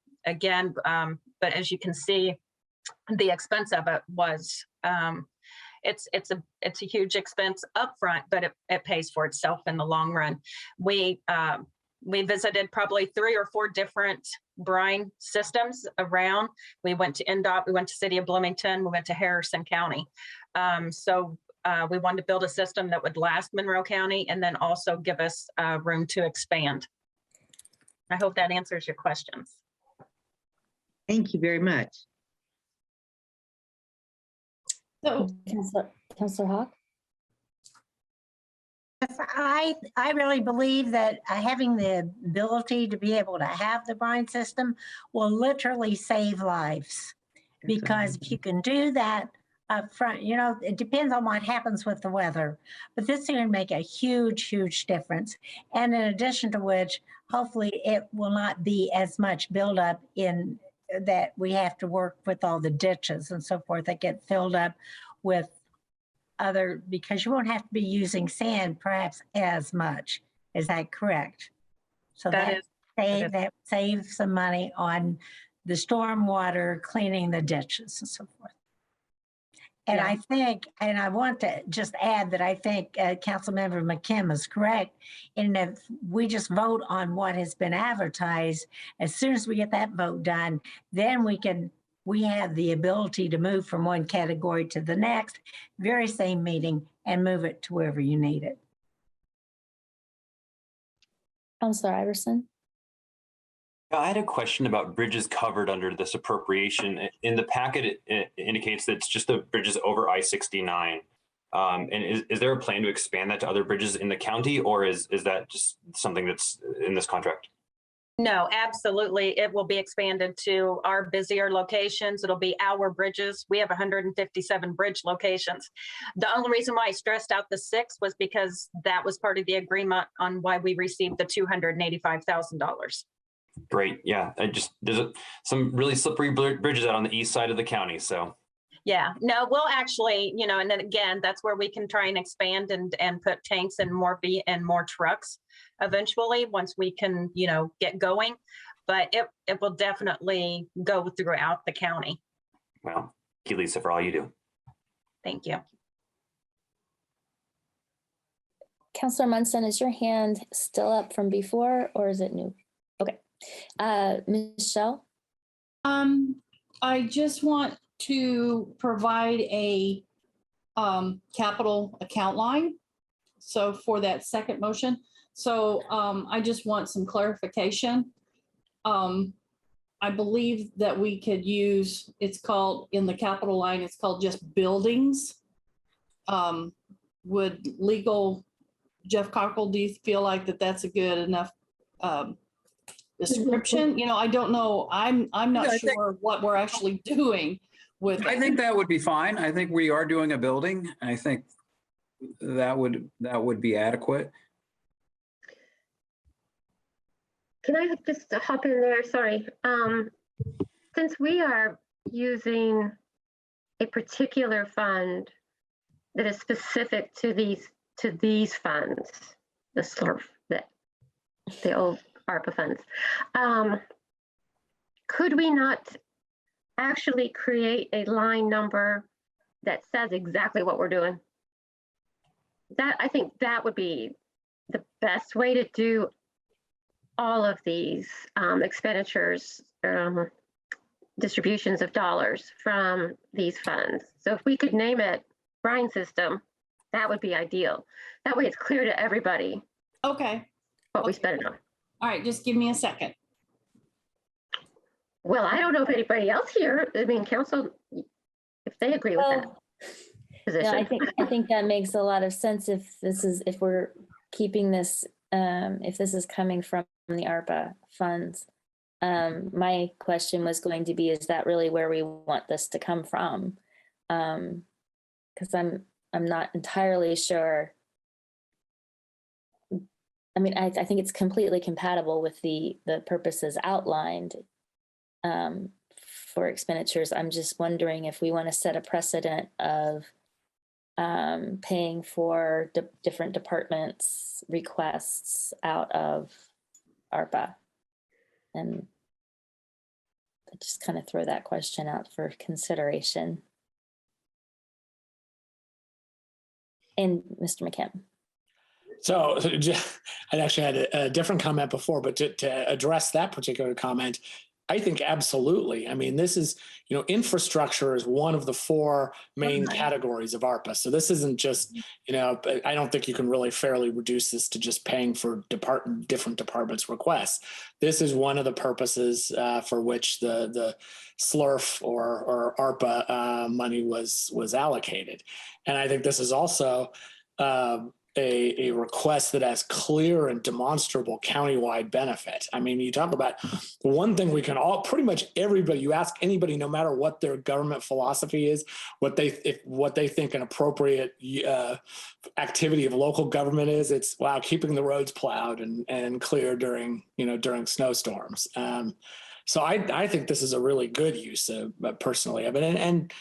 as you can see, the expense of it was, it's a huge expense upfront, but it pays for itself in the long run. We We visited probably 3 or 4 different brine systems around. We went to NDOT, we went to City of Bloomington, we went to Harrison County. We wanted to build a system that would last Monroe County and then also give us room to expand. I hope that answers your questions. Thank you very much. So, Councillor Hawk? Yes, I really believe that having the ability to be able to have the brine system will literally save lives. Because if you can do that up front, you know, it depends on what happens with the weather, but this is going to make a huge, huge difference. And in addition to which, hopefully it will not be as much buildup in that we have to work with all the ditches and so forth that get filled up with other, because you won't have to be using sand perhaps as much. Is that correct? So that saves some money on the stormwater, cleaning the ditches and so forth. And Yeah. I think, and I want to just add that I think Councilmember McKim is correct in that we just vote on what has been advertised. As soon as we get that vote done, then we have the ability to move from one category to the next, very same meeting, and move it to wherever you need it. Councillor Iverson? I had a question about bridges covered under this appropriation. In the packet, it indicates that it's just the bridges over I-69. And is there a plan to expand that to other bridges in the county, or is that just something that's in this contract? No, absolutely. It will be expanded to our busier locations. It'll be our bridges. We have 157 bridge locations. The only reason why I stressed out the 6 was because that was part of the agreement on why we received the $285,000. Great. Yeah. There's some really slippery bridges out on the east side of the county. So. Yeah, no, we'll actually, you know, and then again, that's where we can try and expand and put tanks and more trucks eventually once we can, you know, get going. But it will definitely go throughout the county. Well, thank you, Lisa, for all you do. Thank you. Councillor Munson, is your hand still up from before or is it new? Okay. Michelle? I just want to provide a capital account line. So for that second motion. So I just want some clarification. I believe that we could use, it's called in the capital line, it's called just buildings. Would legal, Jeff Cockle, do you feel like that's a good enough description? You know, I don't know. I'm not sure what we're actually doing with it. I think that would be fine. I think we are doing a building. I think that would be adequate. Can I just hop in there? Sorry. Since we are using a particular fund that is specific to these funds, the SLRF, the old ARPA funds, could we not actually create a line number that says exactly what we're doing? I think that would be the best way to do all of these expenditures, distributions of dollars from these funds. So if we could name it brine system, that would be ideal. That way it's clear to everybody. Okay. What we spend it on. All right, just give me a second. Well, I don't know if anybody else here, I mean, council, if they agree with that position. No, I think that makes a lot of sense if we're keeping this, if this is coming from the ARPA funds. My question was going to be, is that really where we want this to come from? Because I'm not entirely sure. I mean, I think it's completely compatible with the purposes outlined for expenditures. I'm just wondering if we want to set a precedent of paying for different departments' requests out of ARPA. And I just kind of throw that question out for consideration. And Mr. McKim. So I actually had a different comment before, but to address that particular comment, I think absolutely. I mean, this is, infrastructure is one of the four main categories of ARPA. So this isn't just, I don't think you can really fairly reduce this to just paying for different departments' requests. This is one of the purposes for which the SLRF or ARPA money was allocated. And I think this is also a request that has clear and demonstrable countywide benefit. I mean, you talk about one thing we can all, pretty much everybody, you ask anybody, no matter what their government philosophy is, what they think an appropriate activity of local government is, it's, wow, keeping the roads plowed and clear during snowstorms. So I think this is a really good use personally of it.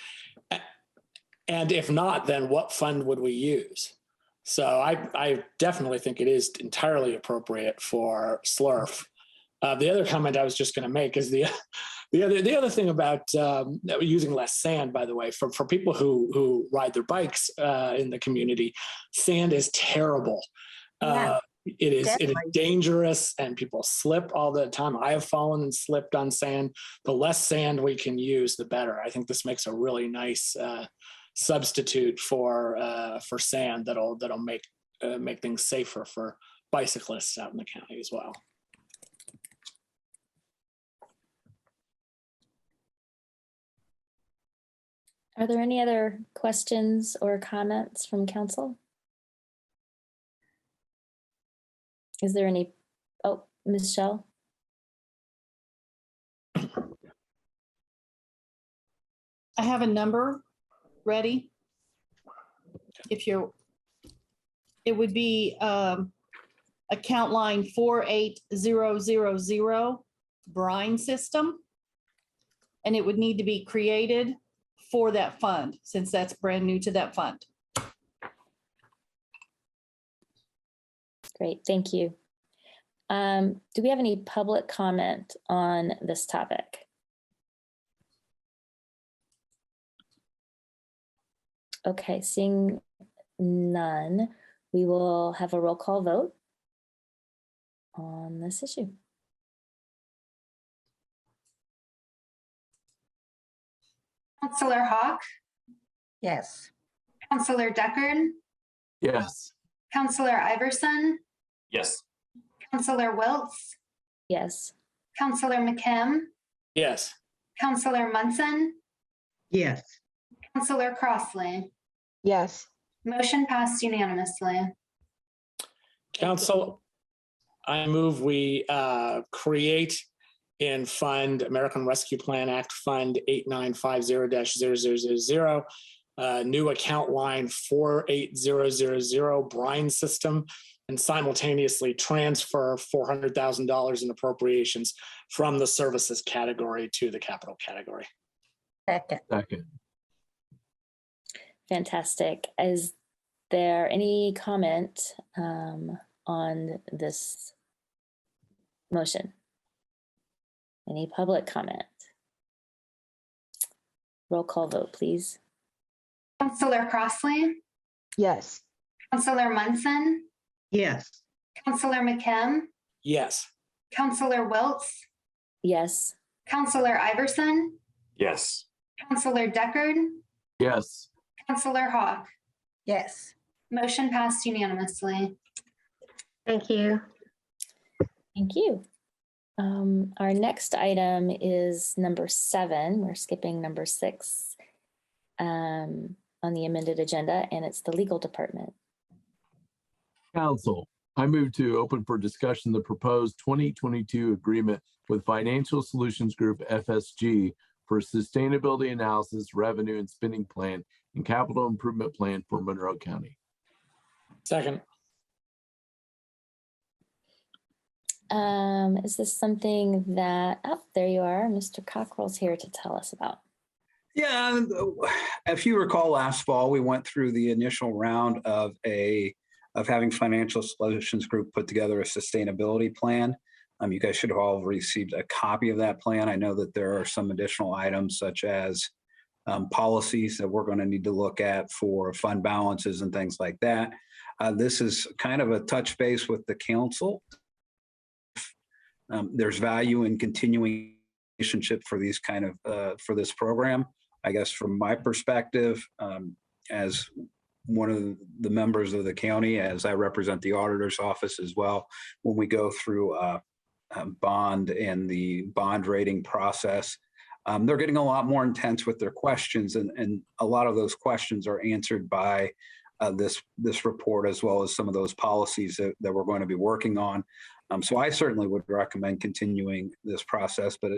And if not, then what fund would we use? So I definitely think it is entirely appropriate for SLRF. The other comment I was just going to make is the other thing about using less sand, by the way, for people who ride their bikes in the community, sand is terrible. Yeah, it is dangerous and people slip all the time. I have fallen and slipped on sand. The less sand we can use, the better. I think this makes a really nice substitute for sand that'll make things safer for bicyclists out in the county as well. Are there any other questions or comments from council? Is there any? Oh, Michelle. I have a number ready. It would be account line 48000 brine system. And it would need to be created for that fund, since that's brand new to that fund. Great, thank you. Do we have any public comment on this topic? Okay, seeing none, we will have a roll call vote on this issue. Counselor Hawk, Yes. Counselor Deckard, Yes. Counselor Iverson, Yes. Counselor Wiltz, Yes. Counselor McKim, Yes. Counselor Munson, Yes. Counselor Crossley. Yes. Motion passed unanimously. Council, I move we create in Fund American Rescue Plan Act Fund 8950-0000, new account line 48000 brine system, and simultaneously transfer $400,000 in appropriations from the services category to the capital category. Second. Fantastic. Is there any comment on this motion? Any public comment? Roll call vote, please. Counselor Crossley, Yes. Counselor Munson, Yes. Counselor McKim, Yes. Counselor Wiltz, Yes. Counselor Iverson, Yes. Counselor Deckard, Yes. Counselor Hawk. Yes. Motion passed unanimously. Thank you. Thank you. Our next item is number 7. We're skipping number 6 on the amended agenda, and it's the legal department. Council, I move to open for discussion the proposed 2022 agreement with Financial Solutions Group FSG for sustainability analysis, revenue and spending plan and capital improvement plan for Monroe County. Second. Is this something that, oh, there you are, Mr. Cockrell's here to tell us about? Yeah, if you recall last fall, we went through the initial round of having Financial Solutions Group put together a sustainability plan. You guys should have all received a copy of that plan. I know that there are some additional items such as policies that we're going to need to look at for fund balances and things like that. This is kind of a touch base with the council. There's value in continuing relationship for these kind of for this program. I guess from my perspective, as one of the members of the county, as I represent the auditor's office as well, when we go through bond and the bond rating process, they're getting a lot more intense with their questions, and a lot of those questions are answered by this report, as well as some of those policies that we're going to be working on. So I certainly would recommend continuing this process, but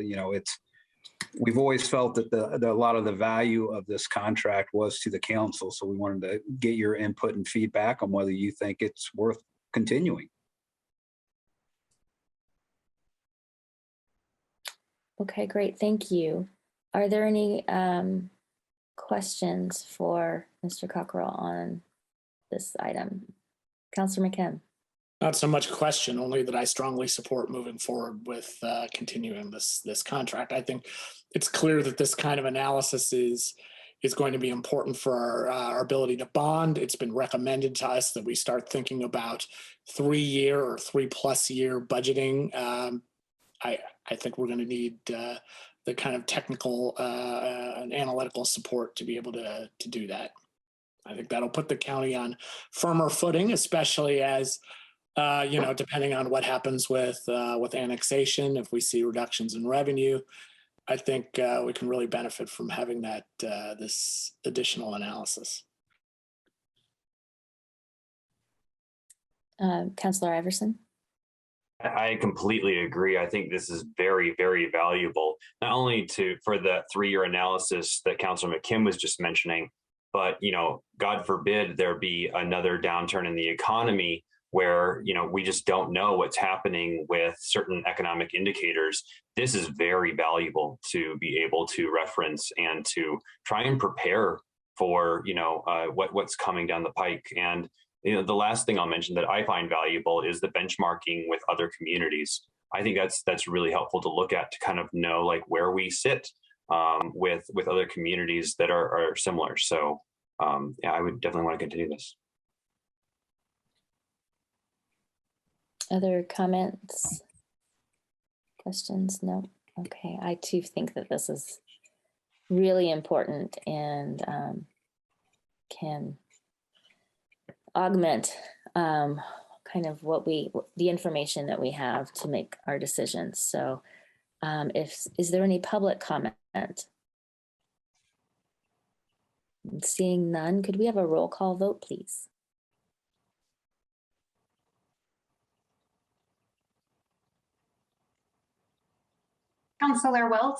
we've always felt that a lot of the value of this contract was to the council. So we wanted to get your input and feedback on whether you think it's worth continuing. Okay, great. Thank you. Are there any questions for Mr. Cockrell on this item? Councilor McKim. Not so much a question, only that I strongly support moving forward with continuing this contract. I think it's clear that this kind of analysis is going to be important for our ability to bond. It's been recommended to us that we start thinking about 3-year or 3+ year budgeting. I think we're going to need the kind of technical and analytical support to be able to do that. I think that'll put the county on firmer footing, especially as depending on what happens with annexation. If we see reductions in revenue, I think we can really benefit from having that this additional analysis. Councilor Iverson. I completely agree. I think this is very, very valuable, not only for the 3-year analysis that Councilor McKim was just mentioning, but, God forbid there be another downturn in the economy where, we just don't know what's happening with certain economic indicators. This is very valuable to be able to reference and to try and prepare for, what's coming down the pike. And the last thing I'll mention that I find valuable is the benchmarking with other communities. I think that's really helpful to look at, to kind of know like where we sit with other communities that are similar. So yeah, I would definitely want to continue this. Other comments? Questions? No? Okay, I too think that this is really important and can augment kind of the information that we have to make our decisions. So is there any public comment? Seeing none, could we have a roll call vote, please? Councilor Wiltz,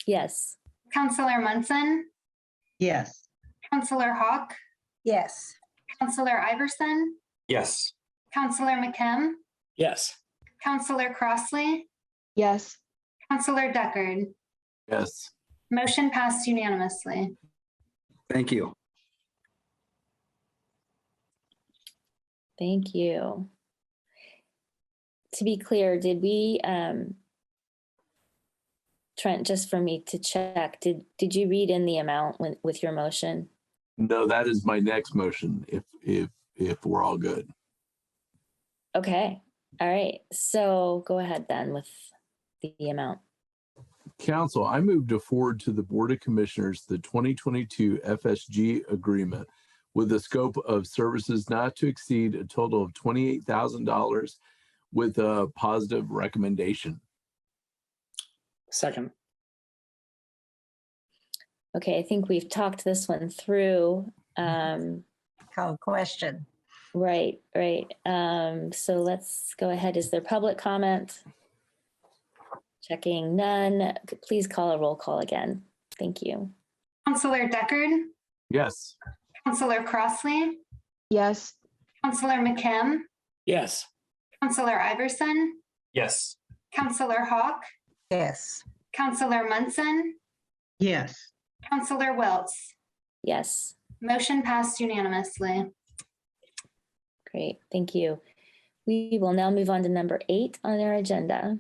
Yes. Councilor Munson, Yes. Councilor Hawk, Yes. Councilor Iverson, Yes. Councilor McKim, Yes. Councilor Crossley, Yes. Councilor Deckard. Yes. Motion passed unanimously. Thank you. Thank you. To be clear, did we, Trent, just for me to check, did you read in the amount with your motion? No, that is my next motion, if we're all good. Okay. All right. So go ahead then with the amount. Council, I move to forward to the Board of Commissioners the 2022 FSG agreement with a scope of services not to exceed a total of $28,000 with a positive recommendation. Second. Okay, I think we've talked this one through. Call question. Right. So let's go ahead. Is there public comment? Checking none. Please call a roll call again. Thank you. Councilor Deckard, Yes. Councilor Crossley, Yes. Councilor McKim, Yes. Councilor Iverson, Yes. Councilor Hawk, Yes. Councilor Munson, Yes. Councilor Wiltz. Yes. Motion passed unanimously. Great. Thank you. We will now move on to number 8 on our agenda.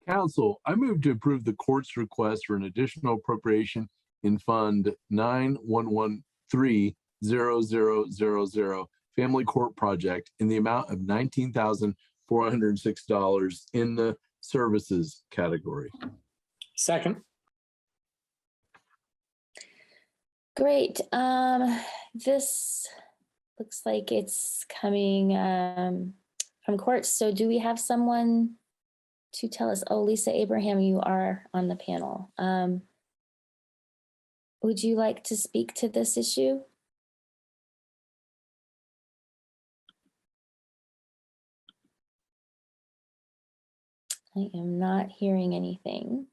Council, I move to approve the court's request for an additional appropriation in Fund 91130000 Family Court Project in the amount of $19,406 in the services category. Second. Great. This looks like it's coming from court. So do we have someone to tell us? Oh, Lisa Abraham, you are on the panel. Would you like to speak to this issue? I am not hearing anything.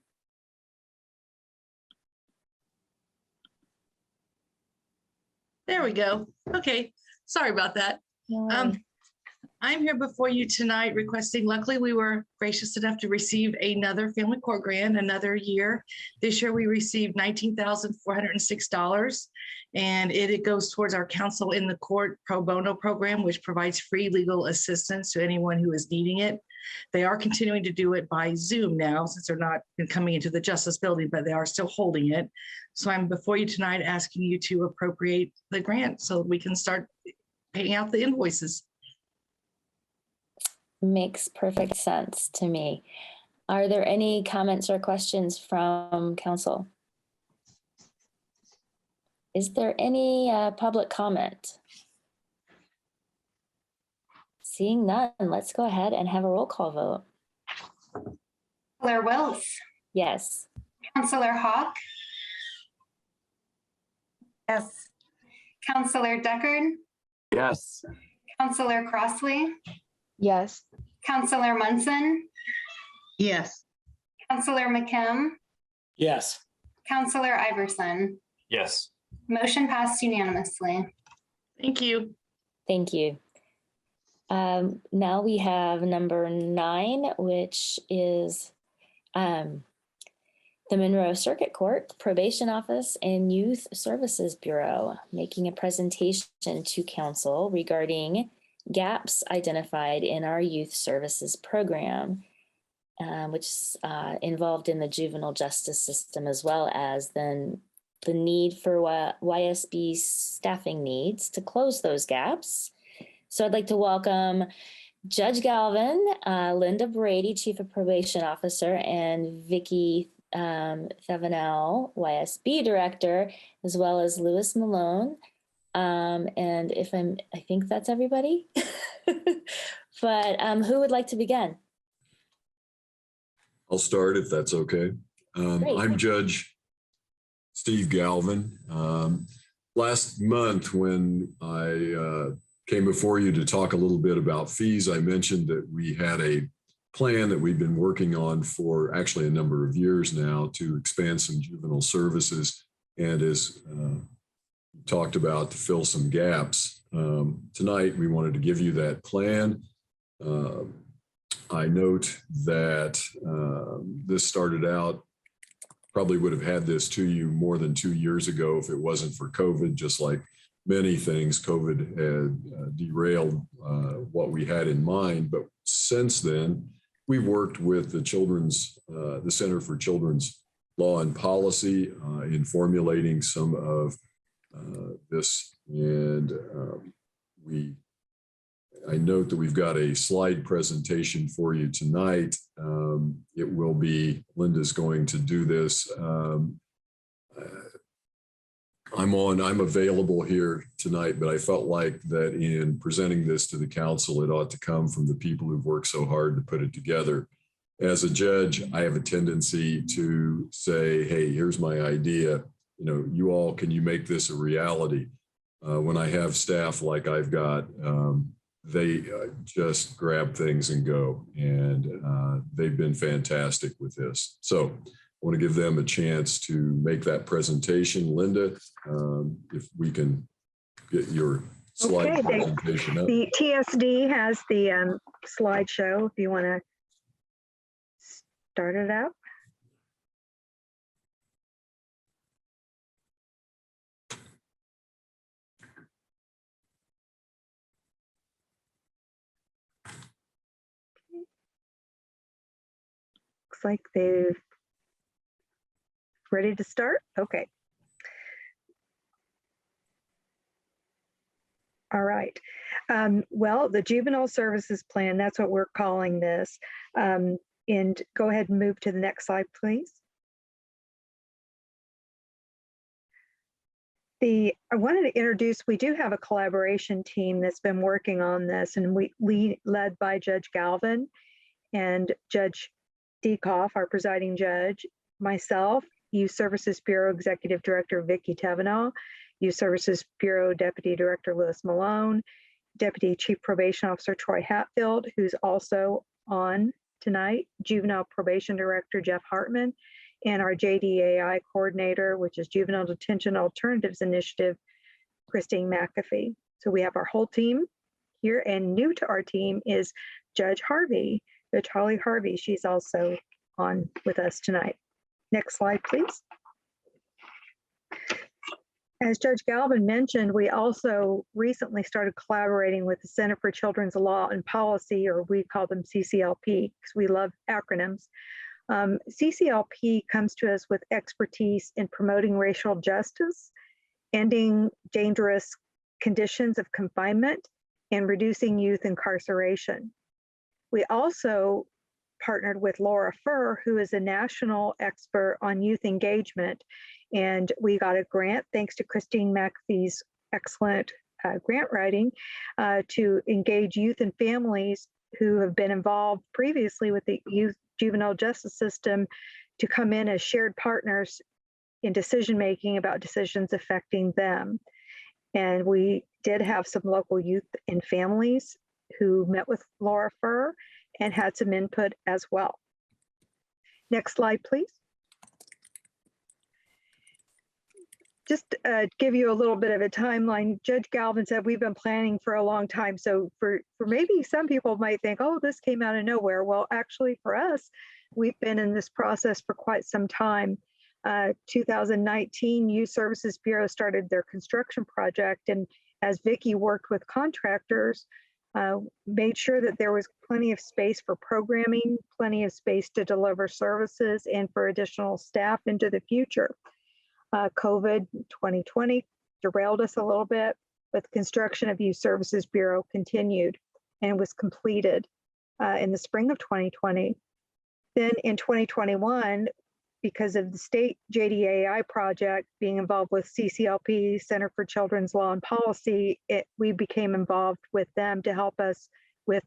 There we go. Okay, sorry about that. No worries. I'm here before you tonight requesting, luckily we were gracious enough to receive another family court grant, another year. This year we received $19,406 and it goes towards our counsel in the court pro bono program, which provides free legal assistance to anyone who is needing it. They are continuing to do it by Zoom now since they're not coming into the Justice Building, but they are still holding it. So I'm before you tonight asking you to appropriate the grant so we can start paying out the invoices. Makes perfect sense to me. Are there any comments or questions from council? Is there any public comment? Seeing none, let's go ahead and have a roll call vote. Counselor Wiltz, Yes. Counselor Hawk, Yes. Counselor Deckard, Yes. Counselor Crossley, Yes. Counselor Munson, Yes. Counselor McKim, Yes. Counselor Iverson. Yes. Motion passed unanimously. Thank you. Thank you. Now we have number 9, which is the Monroe Circuit Court, Probation Office, and Youth Services Bureau, making a presentation to council regarding gaps identified in our youth services program, which is involved in the juvenile justice system, as well as then the need for YSB staffing needs to close those gaps. So I'd like to welcome Judge Galvin, Linda Brady, Chief of Probation Officer, and Vicki Thavanel, YSB Director, as well as Louis Malone. And I think that's everybody. But who would like to begin? I'll start if that's okay. I'm Judge Steve Galvin. Last month when I came before you to talk a little bit about fees, I mentioned that we had a plan that we've been working on for actually a number of years now to expand some juvenile services, and as talked about, to fill some gaps. Tonight we wanted to give you that plan. I note that this started out, probably would have had this to you more than 2 years ago if it wasn't for COVID. Just like many things, COVID had derailed what we had in mind. But since then, we've worked with the Center for Children's Law and Policy in formulating some of this. And I note that we've got a slide presentation for you tonight. It will be, Linda's going to do this. I'm available here tonight, but I felt like that in presenting this to the council, it ought to come from the people who've worked so hard to put it together. As a judge, I have a tendency to say, hey, here's my idea. You all, can you make this a reality? When I have staff like I've got, they just grab things and go, and they've been fantastic with this. So I want to give them a chance to make that presentation. Linda, if we can get your slide presentation up. The TSD has the slideshow if you want to start it up. Looks like they're ready to start. Okay. All right. Well, the Juvenile Services Plan, that's what we're calling this. And go ahead and move to the next slide, please. I wanted to introduce, we do have a collaboration team that's been working on this, and we led by Judge Galvin and Judge Dekoff, our presiding judge, myself, Youth Services Bureau Executive Director Vicki Tevenall, Youth Services Bureau Deputy Director Lewis Malone, Deputy Chief Probation Officer Troy Hatfield, who's also on tonight, Juvenile Probation Director Jeff Hartman, and our JDAI coordinator, which is Juvenile Detention Alternatives Initiative, Christine McAfee. So we have our whole team here, and new to our team is Judge Harvey, Judge Holly Harvey. She's also on with us tonight. Next slide, please. As Judge Galvin mentioned, we also recently started collaborating with the Center for Children's Law and Policy, or we call them CCLP, because we love acronyms. CCLP comes to us with expertise in promoting racial justice, ending dangerous conditions of confinement, and reducing youth incarceration. We also partnered with Laura Furr, who is a national expert on youth engagement, and we got a grant, thanks to Christine McAfee's excellent grant writing, to engage youth and families who have been involved previously with the youth juvenile justice system to come in as shared partners in decision-making about decisions affecting them. And we did have some local youth and families who met with Laura Furr and had some input as well. Next slide, please. Just give you a little bit of a timeline. Judge Galvin said we've been planning for a long time. So for maybe some people might think, oh, this came out of nowhere. Well, actually for us, we've been in this process for quite some time. 2019, Youth Services Bureau started their construction project. And as Vicki worked with contractors, made sure that there was plenty of space for programming, plenty of space to deliver services, and for additional staff into the future. COVID 2020 derailed us a little bit, but the construction of Youth Services Bureau continued and was completed in the spring of 2020. Then in 2021, because of the state JDAI project being involved with CCLP, Center for Children's Law and Policy, we became involved with them to help us with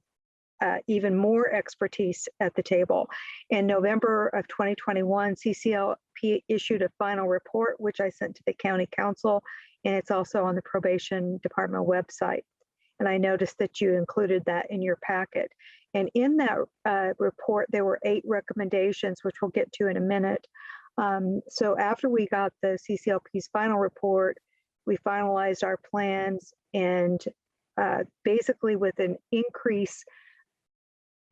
even more expertise at the table. In November of 2021, CCLP issued a final report, which I sent to the county council, and it's also on the probation department website. And I noticed that you included that in your packet. And in that report, there were 8 recommendations, which we'll get to in a minute. So after we got the CCLP's final report, we finalized our plans, and basically with an increase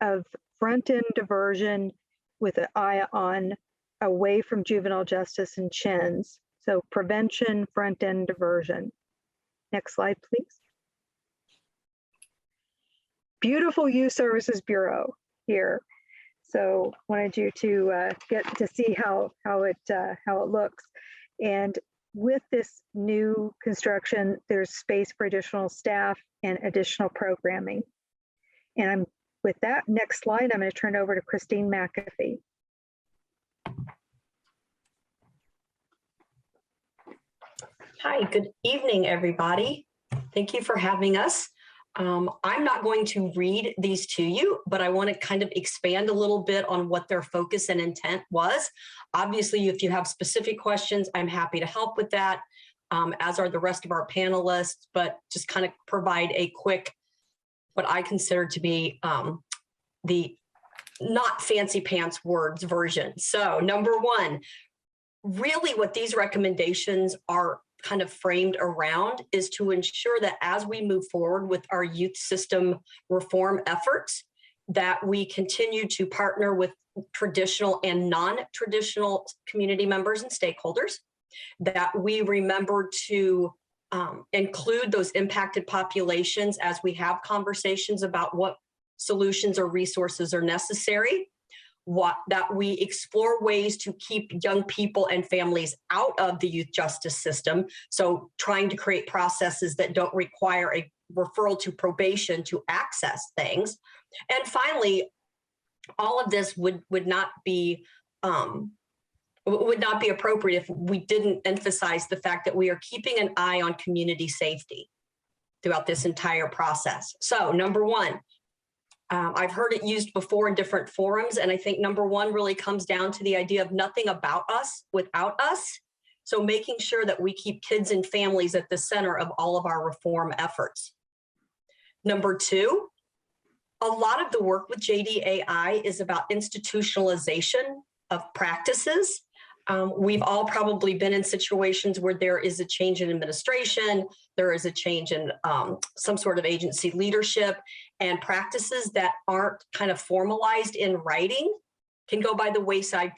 of front-end diversion with an eye on away from juvenile justice and CHINs. So prevention, front-end diversion. Next slide, please. Beautiful Youth Services Bureau here. So wanted you to get to see how it looks. And with this new construction, there's space for additional staff and additional programming. And with that, next slide, I'm going to turn over to Christine McAfee. Hi, good evening, everybody. Thank you for having us. I'm not going to read these to you, but I want to kind of expand a little bit on what their focus and intent was. Obviously, if you have specific questions, I'm happy to help with that, as are the rest of our panelists, but just kind of provide a quick, what I consider to be the not fancy pants words version. So number 1, really what these recommendations are kind of framed around is to ensure that as we move forward with our youth system reform efforts, that we continue to partner with traditional and non-traditional community members and stakeholders, that we remember to include those impacted populations as we have conversations about what solutions or resources are necessary. that we explore ways to keep young people and families out of the youth justice system. So trying to create processes that don't require a referral to probation to access things. And finally, all of this would not be appropriate if we didn't emphasize the fact that we are keeping an eye on community safety throughout this entire process. So number one, I've heard it used before in different forums, and I think number one really comes down to the idea of nothing about us without us. So making sure that we keep kids and families at the center of all of our reform efforts. Number two, a lot of the work with JDAI is about institutionalization of practices. We've all probably been in situations where there is a change in administration, there is a change in some sort of agency leadership, and practices that aren't kind of formalized in writing can go by the wayside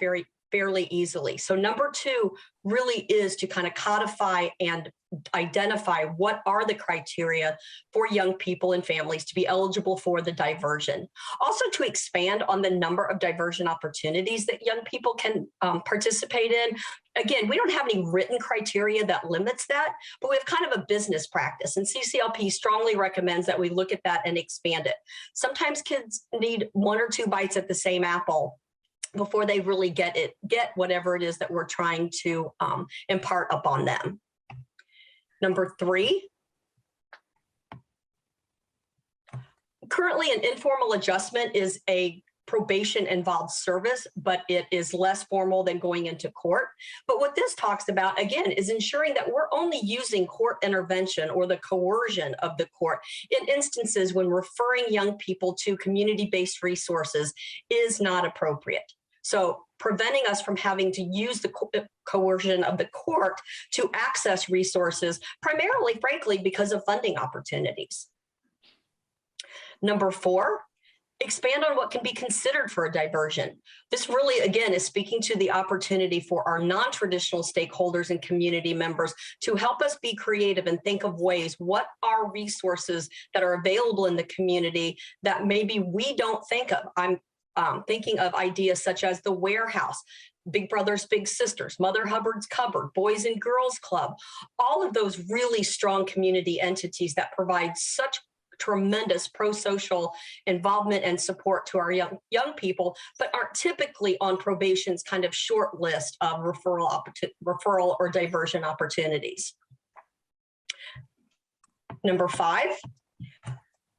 fairly easily. So number two really is to kind of codify and identify what are the criteria for young people and families to be eligible for the diversion. Also to expand on the number of diversion opportunities that young people can participate in. Again, we don't have any written criteria that limits that, but we have kind of a business practice, and CCLP strongly recommends that we look at that and expand it. Sometimes kids need 1 or 2 bites at the same apple before they really get whatever it is that we're trying to impart upon them. Number three, currently an informal adjustment is a probation involved service, but it is less formal than going into court. But what this talks about, again, is ensuring that we're only using court intervention or the coercion of the court in instances when referring young people to community-based resources is not appropriate. So preventing us from having to use the coercion of the court to access resources, primarily, frankly, because of funding opportunities. Number four, expand on what can be considered for a diversion. This really, again, is speaking to the opportunity for our non-traditional stakeholders and community members to help us be creative and think of ways, what are resources that are available in the community that maybe we don't think of. I'm thinking of ideas such as the warehouse, Big Brothers Big Sisters, Mother Hubbard's Cupboard, Boys and Girls Club, all of those really strong community entities that provide such tremendous pro-social involvement and support to our young people, but aren't typically on probation's kind of short list of referral or diversion opportunities. Number five,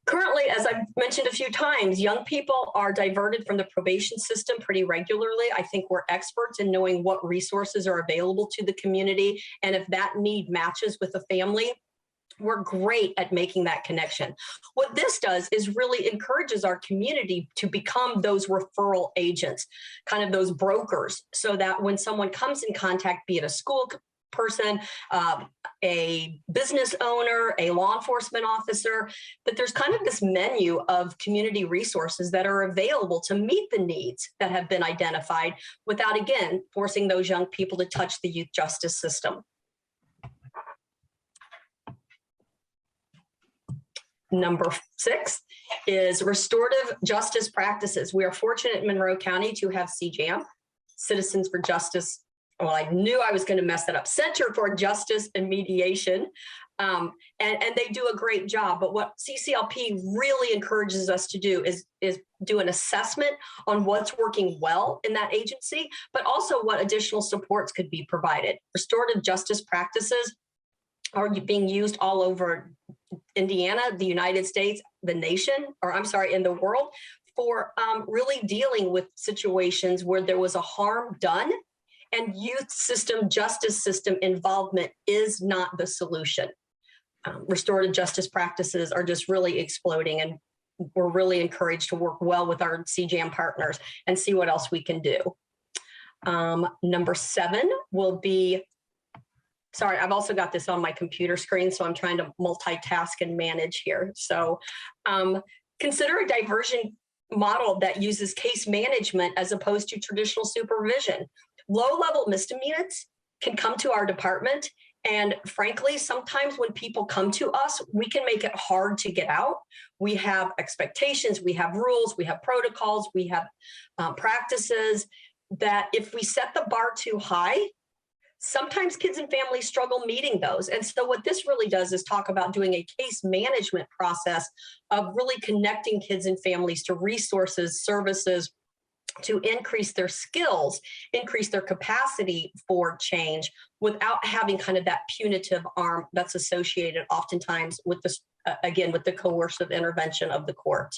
currently, as I've mentioned a few times, young people are diverted from the probation system pretty regularly. I think we're experts in knowing what resources are available to the community, and if that need matches with the family, we're great at making that connection. What this does is really encourages our community to become those referral agents, kind of those brokers, so that when someone comes in contact, be it a school person, a business owner, a law enforcement officer, that there's kind of this menu of community resources that are available to meet the needs that have been identified without, again, forcing those young people to touch the youth justice system. Number six is restorative justice practices. We are fortunate in Monroe County to have CJAM, Citizens for Justice. Well, I knew I was going to mess that up. Center for Justice and Mediation. And they do a great job. But what CCLP really encourages us to do is do an assessment on what's working well in that agency, but also what additional supports could be provided. Restorative justice practices are being used all over Indiana, the United States, the nation, or I'm sorry, in the world, for really dealing with situations where there was a harm done, and youth system, justice system involvement is not the solution. Restorative justice practices are just really exploding, and we're really encouraged to work well with our CJAM partners and see what else we can do. Number seven will be, sorry, I've also got this on my computer screen, so I'm trying to multitask and manage here. So consider a diversion model that uses case management as opposed to traditional supervision. Low-level misdemeanors can come to our department And frankly, sometimes when people come to us, we can make it hard to get out. We have expectations, we have rules, we have protocols, we have practices that if we set the bar too high, sometimes kids and families struggle meeting those. And so what this really does is talk about doing a case management process of really connecting kids and families to resources, services, to increase their skills, increase their capacity for change without having kind of that punitive arm that's associated oftentimes with this, again, with the coercive intervention of the court.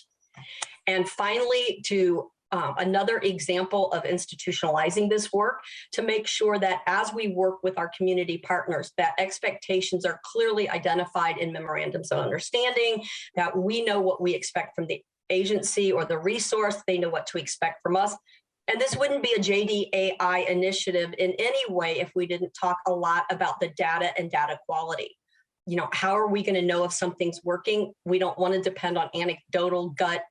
And finally, to another example of institutionalizing this work, to make sure that as we work with our community partners, that expectations are clearly identified in memorandums of understanding, that we know what we expect from the agency or the resource, they know what to expect from us. And this wouldn't be a JDAI initiative in any way if we didn't talk a lot about the data and data quality. You know, how are we going to know if something's working? We don't want to depend on anecdotal gut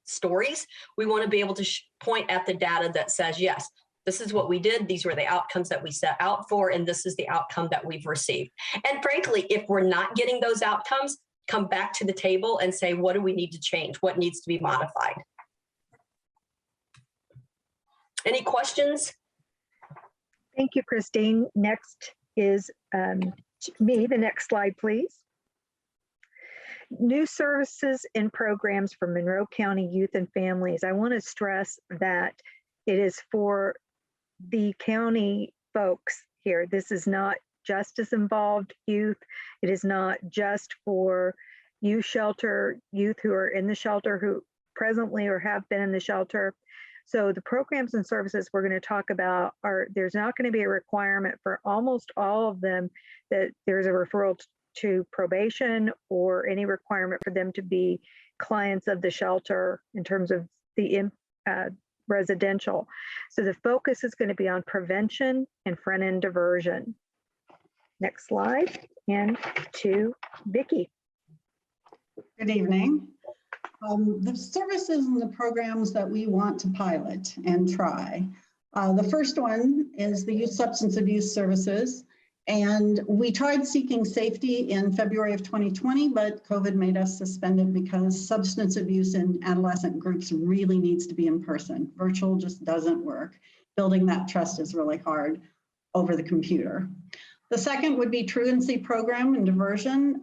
stories. We want to be able to point at the data that says, yes, this is what we did. These were the outcomes that we set out for, and this is the outcome that we've received. And frankly, if we're not getting those outcomes, come back to the table and say, what do we need to change? What needs to be modified? Any questions? Thank you, Christine. Next is me. The next slide, please. New services and programs for Monroe County youth and families. I want to stress that it is for the county folks here. This is not justice involved youth. It is not just for youth shelter, youth who are in the shelter, who presently or have been in the shelter. So the programs and services we're going to talk about are, there's not going to be a requirement for almost all of them that there's a referral to probation or any requirement for them to be clients of the shelter in terms of the residential. So the focus is going to be on prevention and front-end diversion. Next slide, and to Vicki. Good evening. The services and the programs that we want to pilot and try. The first one is the youth substance abuse services. And we tried seeking safety in February of 2020, but COVID made us suspend it because substance abuse in adolescent groups really needs to be in person. Virtual just doesn't work. Building that trust is really hard over the computer. The second would be Truancy program and diversion.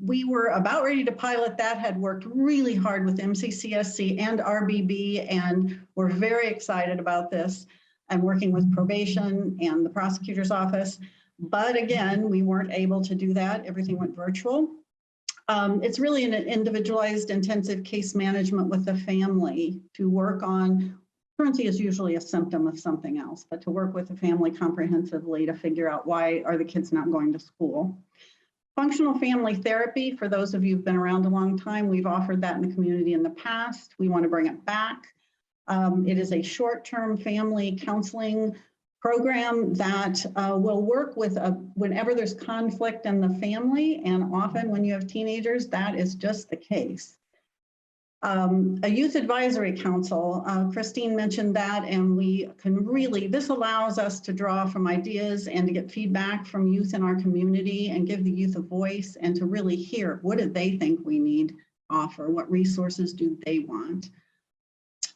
We were about ready to pilot that, had worked really hard with MCCSC and RBB, and we're very excited about this. I'm working with probation and the prosecutor's office. But again, we weren't able to do that. Everything went virtual. It's really an individualized intensive case management with the family to work on. Truancy is usually a symptom of something else, but to work with the family comprehensively to figure out why are the kids not going to school. Functional family therapy, for those of you who've been around a long time, we've offered that in the community in the past. We want to bring it back. It is a short-term family counseling program that will work with whenever there's conflict in the family, and often when you have teenagers, that is just the case. A youth advisory council, Christine mentioned that, and we can really, this allows us to draw from ideas and to get feedback from youth in our community and give the youth a voice and to really hear what do they think we need to offer, what resources do they want.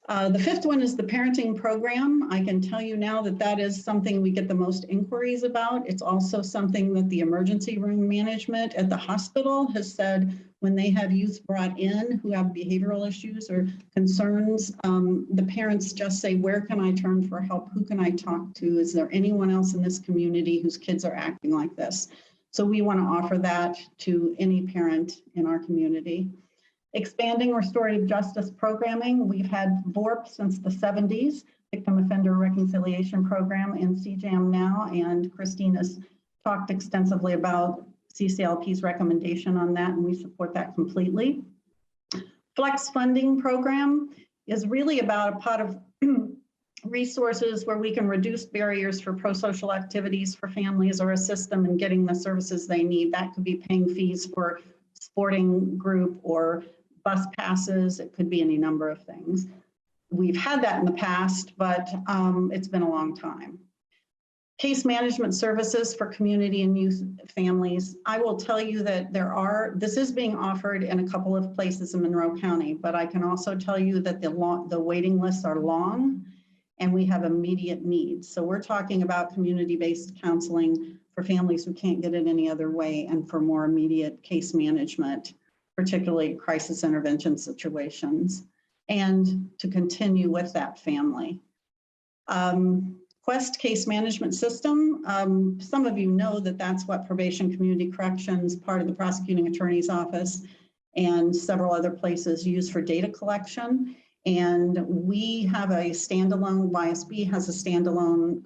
The fifth one is the parenting program. I can tell you now that that is something we get the most inquiries about. It's also something that the emergency room management at the hospital has said when they have youth brought in who have behavioral issues or concerns, the parents just say, where can I turn for help? Who can I talk to? Is there anyone else in this community whose kids are acting like this? So we want to offer that to any parent in our community. Expanding restorative justice programming. We've had VORP since the 70s, Victim Offender Reconciliation Program, in CJAM now, and Christine has talked extensively about CCLP's recommendation on that, and we support that completely. Flex funding program is really about a pot of resources where we can reduce barriers for pro-social activities for families or assist them in getting the services they need. That could be paying fees for sporting group or bus passes. It could be any number of things. We've had that in the past, but it's been a long time. Case management services for community and youth families. I will tell you that this is being offered in a couple of places in Monroe County, but I can also tell you that the waiting lists are long and we have immediate needs. So we're talking about community-based counseling for families who can't get it any other way and for more immediate case management, particularly crisis intervention situations, and to continue with that family. Quest Case Management System. Some of you know that that's what Probation Community Corrections, part of the Prosecuting Attorney's Office, and several other places use for data collection. And we have a standalone, YSB has a standalone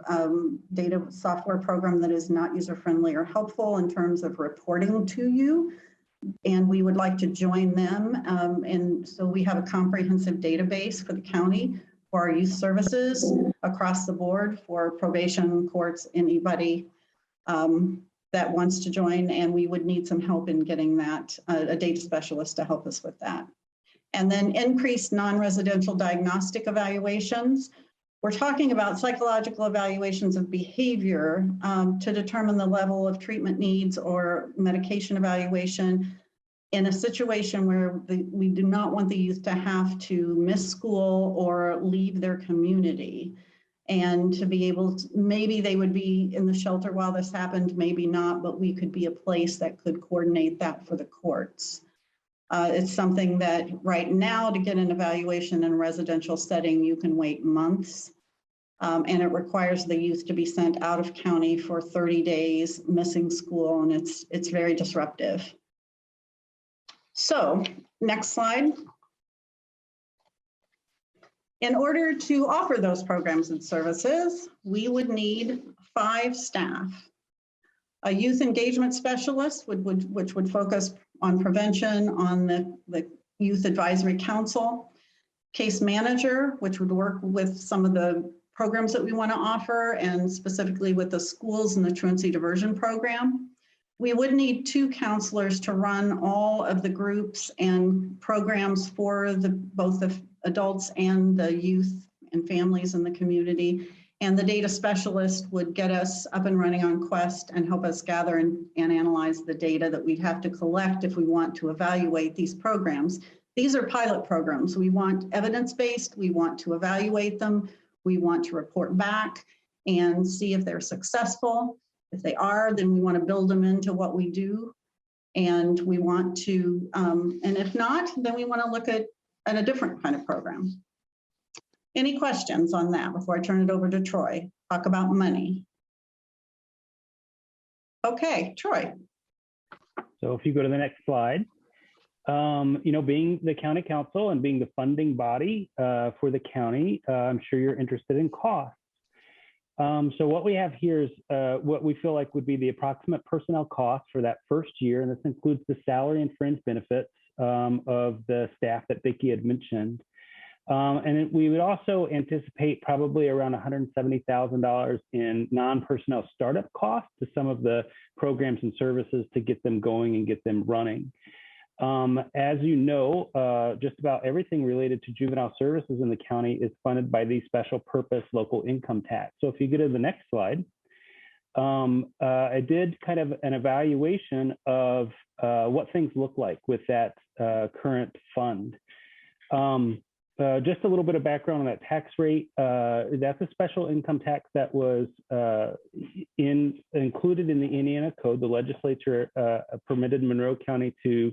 data software program that is not user-friendly or helpful in terms of reporting to you. And we would like to join them. And so we have a comprehensive database for the county for our youth services across the board for probation, courts, anybody that wants to join. And we would need some help in getting that, a data specialist to help us with that. And then increased non-residential diagnostic evaluations. We're talking about psychological evaluations of behavior to determine the level of treatment needs or medication evaluation in a situation where we do not want the youth to have to miss school or leave their community. And to be able to, maybe they would be in the shelter while this happened, maybe not, but we could be a place that could coordinate that for the courts. It's something that right now to get an evaluation in a residential setting, you can wait months. And it requires the youth to be sent out of county for 30 days, missing school, and it's very disruptive. So, next slide. In order to offer those programs and services, we would need 5 staff. A youth engagement specialist, which would focus on prevention, on the youth advisory council. Case manager, which would work with some of the programs that we want to offer, and specifically with the schools and the Truancy Diversion program. We would need 2 counselors to run all of the groups and programs for both the adults and the youth and families in the community. And the data specialist would get us up and running on Quest and help us gather and analyze the data that we'd have to collect if we want to evaluate these programs. These are pilot programs. We want evidence-based, we want to evaluate them, we want to report back and see if they're successful. If they are, then we want to build them into what we do. And we want to, and if not, then we want to look at a different kind of program. Any questions on that before I turn it over to Troy? Talk about money. Okay, Troy. So if you go to the next slide, you know, being the county council and being the funding body for the county, I'm sure you're interested in costs. So what we have here is what we feel like would be the approximate personnel costs for that first year, and this includes the salary and fringe benefits of the staff that Vicki had mentioned. And we would also anticipate probably around $170,000 in non-personnel startup costs to some of the programs and services to get them going and get them running. As you know, just about everything related to juvenile services in the county is funded by the special purpose local income tax. So if you go to the next slide, I did kind of an evaluation of what things look like with that current fund. Just a little bit of background on that tax rate. That's a special income tax that was included in the Indiana Code. The legislature permitted Monroe County to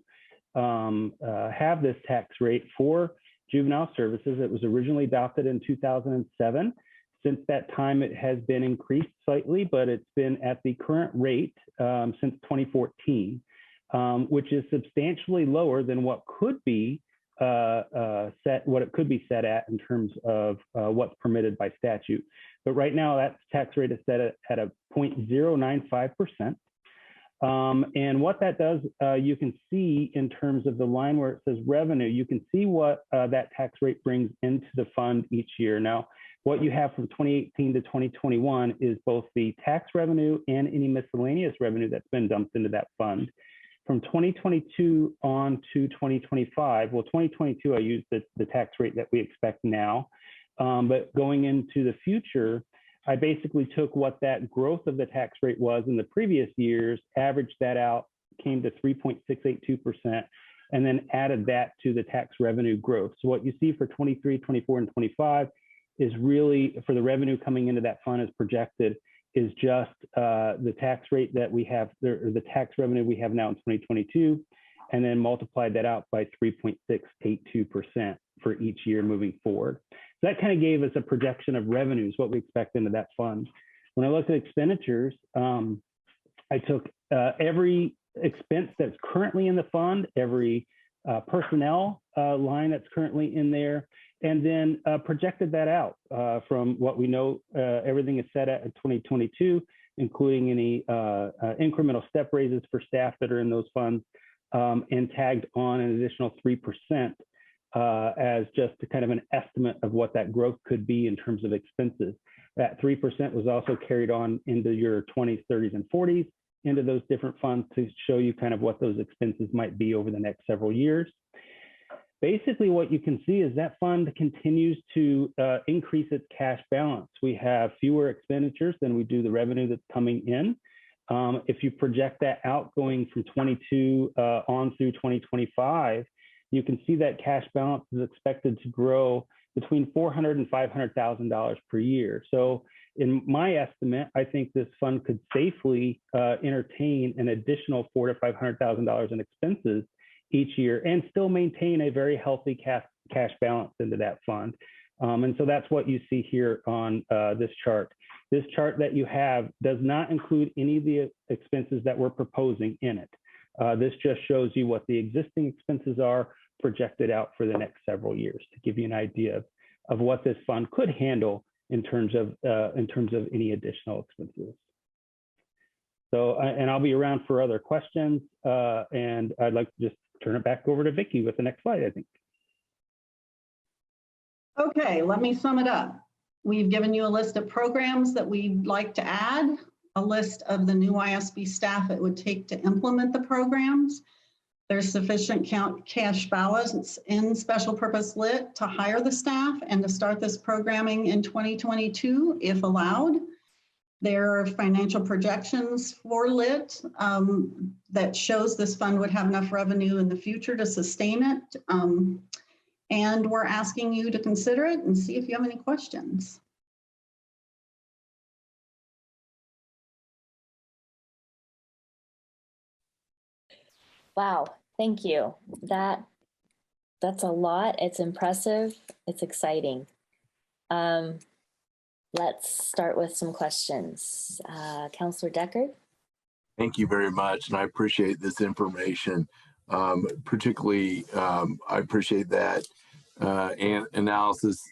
have this tax rate for juvenile services. It was originally adopted in 2007. Since that time, it has been increased slightly, but it's been at the current rate since 2014, which is substantially lower than what could be what it could be set at in terms of what's permitted by statute. But right now, that tax rate is set at a 0.095%. And what that does, you can see in terms of the line where it says revenue, you can see what that tax rate brings into the fund each year. Now, what you have from 2018 to 2021 is both the tax revenue and any miscellaneous revenue that's been dumped into that fund. From 2022 on to 2025, well, 2022, I used the tax rate that we expect now. But going into the future, I basically took what that growth of the tax rate was in the previous years, averaged that out, came to 3.682%, and then added that to the tax revenue growth. So what you see for 23, 24, and 25 is really, for the revenue coming into that fund is projected, is just the tax rate that we have, or the tax revenue we have now in 2022, and then multiplied that out by 3.682% for each year moving forward. So that kind of gave us a projection of revenues, what we expect into that fund. When I looked at expenditures, I took every expense that's currently in the fund, every personnel line that's currently in there, and then projected that out from what we know everything is set at in 2022, including any incremental step raises for staff that are in those funds, and tagged on an additional 3% as just a kind of an estimate of what that growth could be in terms of expenses. That 3% was also carried on into your 20s, 30s, and 40s into those different funds to show you kind of what those expenses might be over the next several years. Basically, what you can see is that fund continues to increase its cash balance. We have fewer expenditures than we do the revenue that's coming in. If you project that out going from 22 on through 2025, you can see that cash balance is expected to grow between $400,000 and $500,000 per year. So in my estimate, I think this fund could safely entertain an additional $400,000 to $500,000 in expenses each year and still maintain a very healthy cash balance into that fund. And so that's what you see here on this chart. This chart that you have does not include any of the expenses that we're proposing in it. This just shows you what the existing expenses are projected out for the next several years to give you an idea of what this fund could handle in terms of any additional expenses. So, and I'll be around for other questions, and I'd like to just turn it back over to Vicki with the next slide, I think. Okay, let me sum it up. We've given you a list of programs that we'd like to add, a list of the new ISB staff it would take to implement the programs. There's sufficient cash balance in special purpose lit to hire the staff and to start this programming in 2022, if allowed. There are financial projections for lit that shows this fund would have enough revenue in the future to sustain it. And we're asking you to consider it and see if you have any questions. Wow, thank you. That's a lot. It's impressive. It's exciting. Let's start with some questions. Councilor Deckard. Thank you very much, and I appreciate this information. Particularly, I appreciate that analysis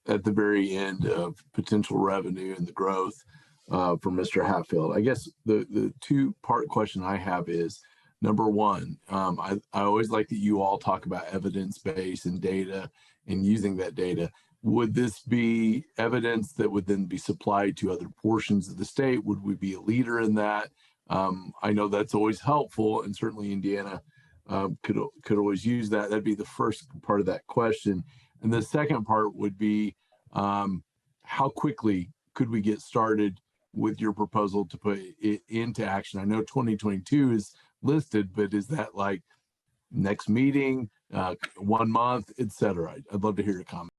at the very end of potential revenue and the growth for Mr. Hatfield. I guess the two-part question I have is, number one, I always like that you all talk about evidence-based and data and using that data. Would this be evidence that would then be supplied to other portions of the state? Would we be a leader in that? I know that's always helpful, and certainly Indiana could always use that. That'd be the first part of that question. And the second part would be, how quickly could we get started with your proposal to put it into action? I know 2022 is listed, but is that like next meeting, 1 month, et cetera? I'd love to hear your comment.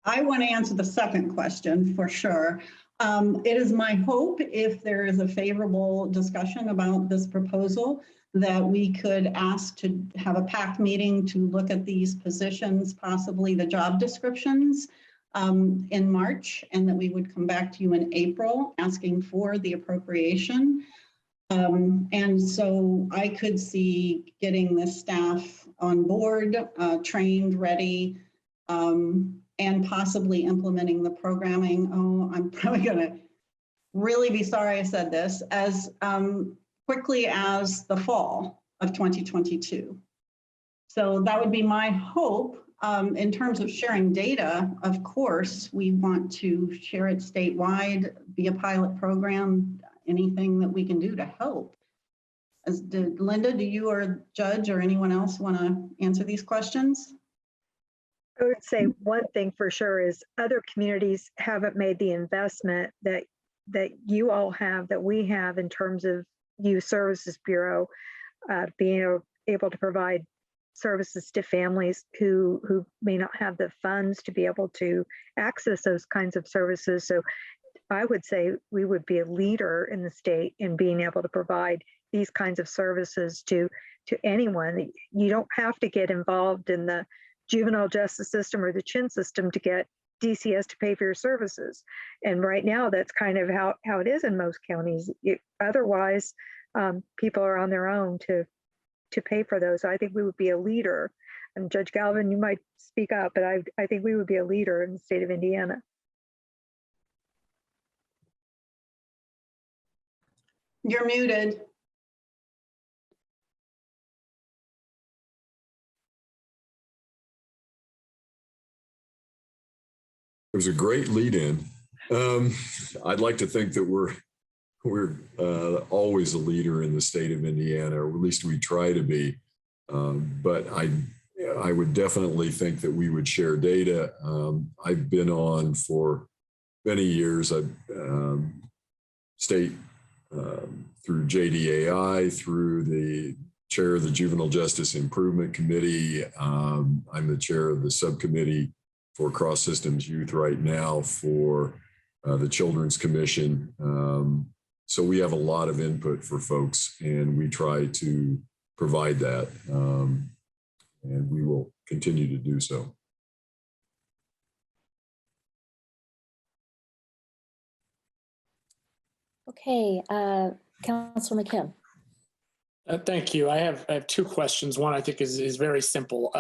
I want to answer the second question for sure. It is my hope, if there is a favorable discussion about this proposal, that we could ask to have a PAC meeting to look at these positions, possibly the job descriptions in March, and that we would come back to you in April asking for the appropriation. And so I could see getting the staff on board, trained, ready, and possibly implementing the programming. Oh, I'm probably gonna really be sorry I said this, as quickly as the fall of 2022. So that would be my hope. In terms of sharing data, of course, we want to share it statewide, be a pilot program, anything that we can do to help. Linda, do you or Judge or anyone else want to answer these questions? I would say one thing for sure is other communities haven't made the investment that you all have, that we have in terms of Youth Services Bureau, being able to provide services to families who may not have the funds to be able to access those kinds of services. So I would say we would be a leader in the state in being able to provide these kinds of services to anyone. You don't have to get involved in the juvenile justice system or the CHIN system to get DCS to pay for your services. And right now, that's kind of how it is in most counties. Otherwise, people are on their own to pay for those. So I think we would be a leader. And Judge Galvin, you might speak up, but I think we would be a leader in the state of Indiana. You're muted. It was a great lead in. I'd like to think that we're always a leader in the state of Indiana, or at least we try to be. But I would definitely think that we would share data. I've been on for many years. I've state through JDAI, through the chair of the Juvenile Justice Improvement Committee. I'm the chair of the subcommittee for Cross Systems Youth right now for the Children's Commission. So we have a lot of input for folks, and we try to provide that, and we will continue to do so. Okay, Councilor McKim. Thank you. I have two questions. One I think is very simple.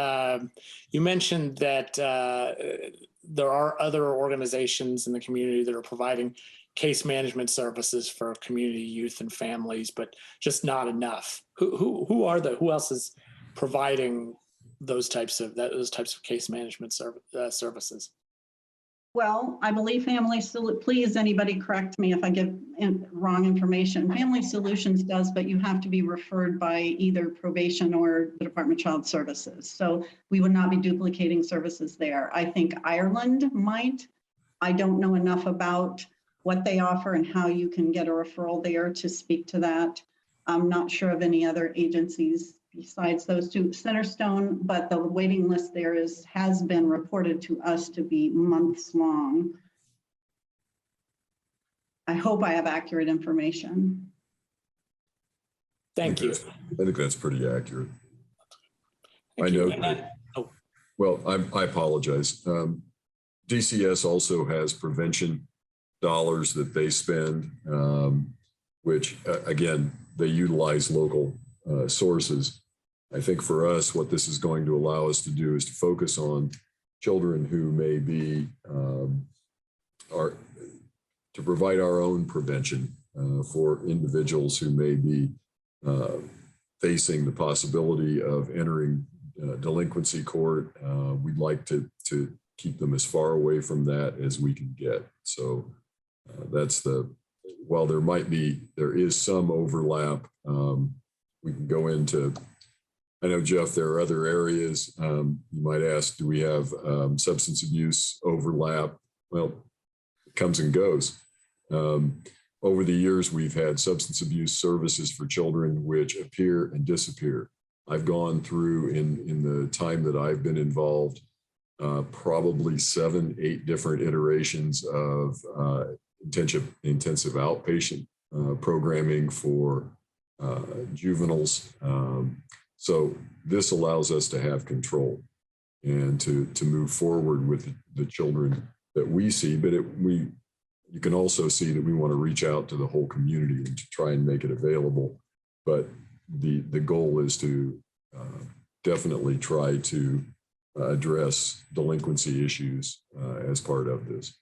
You mentioned that there are other organizations in the community that are providing case management services for community youth and families, but just not enough. Who else is providing those types of case management services? Well, I believe please anybody correct me if I give wrong information. Family Solutions does, but you have to be referred by either probation or the Department of Child Services. So we would not be duplicating services there. I think Ireland might. I don't know enough about what they offer and how you can get a referral there to speak to that. I'm not sure of any other agencies besides those two. Centerstone, but the waiting list there has been reported to us to be months long. I hope I have accurate information. Thank you. I think that's pretty accurate. Thank you. Well, I apologize. DCS also has prevention dollars that they spend, which again, they utilize local sources. I think for us, what this is going to allow us to do is to focus on children who may be, to provide our own prevention for individuals who may be facing the possibility of entering delinquency court. We'd like to keep them as far away from that as we can get. So while there is some overlap, we can go into, I know, Jeff, there are other areas. You might ask, do we have substance abuse overlap? Well, it comes and goes. Over the years, we've had substance abuse services for children which appear and disappear. I've gone through in the time that I've been involved, probably 7-8 different iterations of intensive outpatient programming for juveniles. So this allows us to have control and to move forward with the children that we see, but you can also see that we want to reach out to the whole community and to try and make it available. But the goal is to definitely try to address delinquency issues as part of this.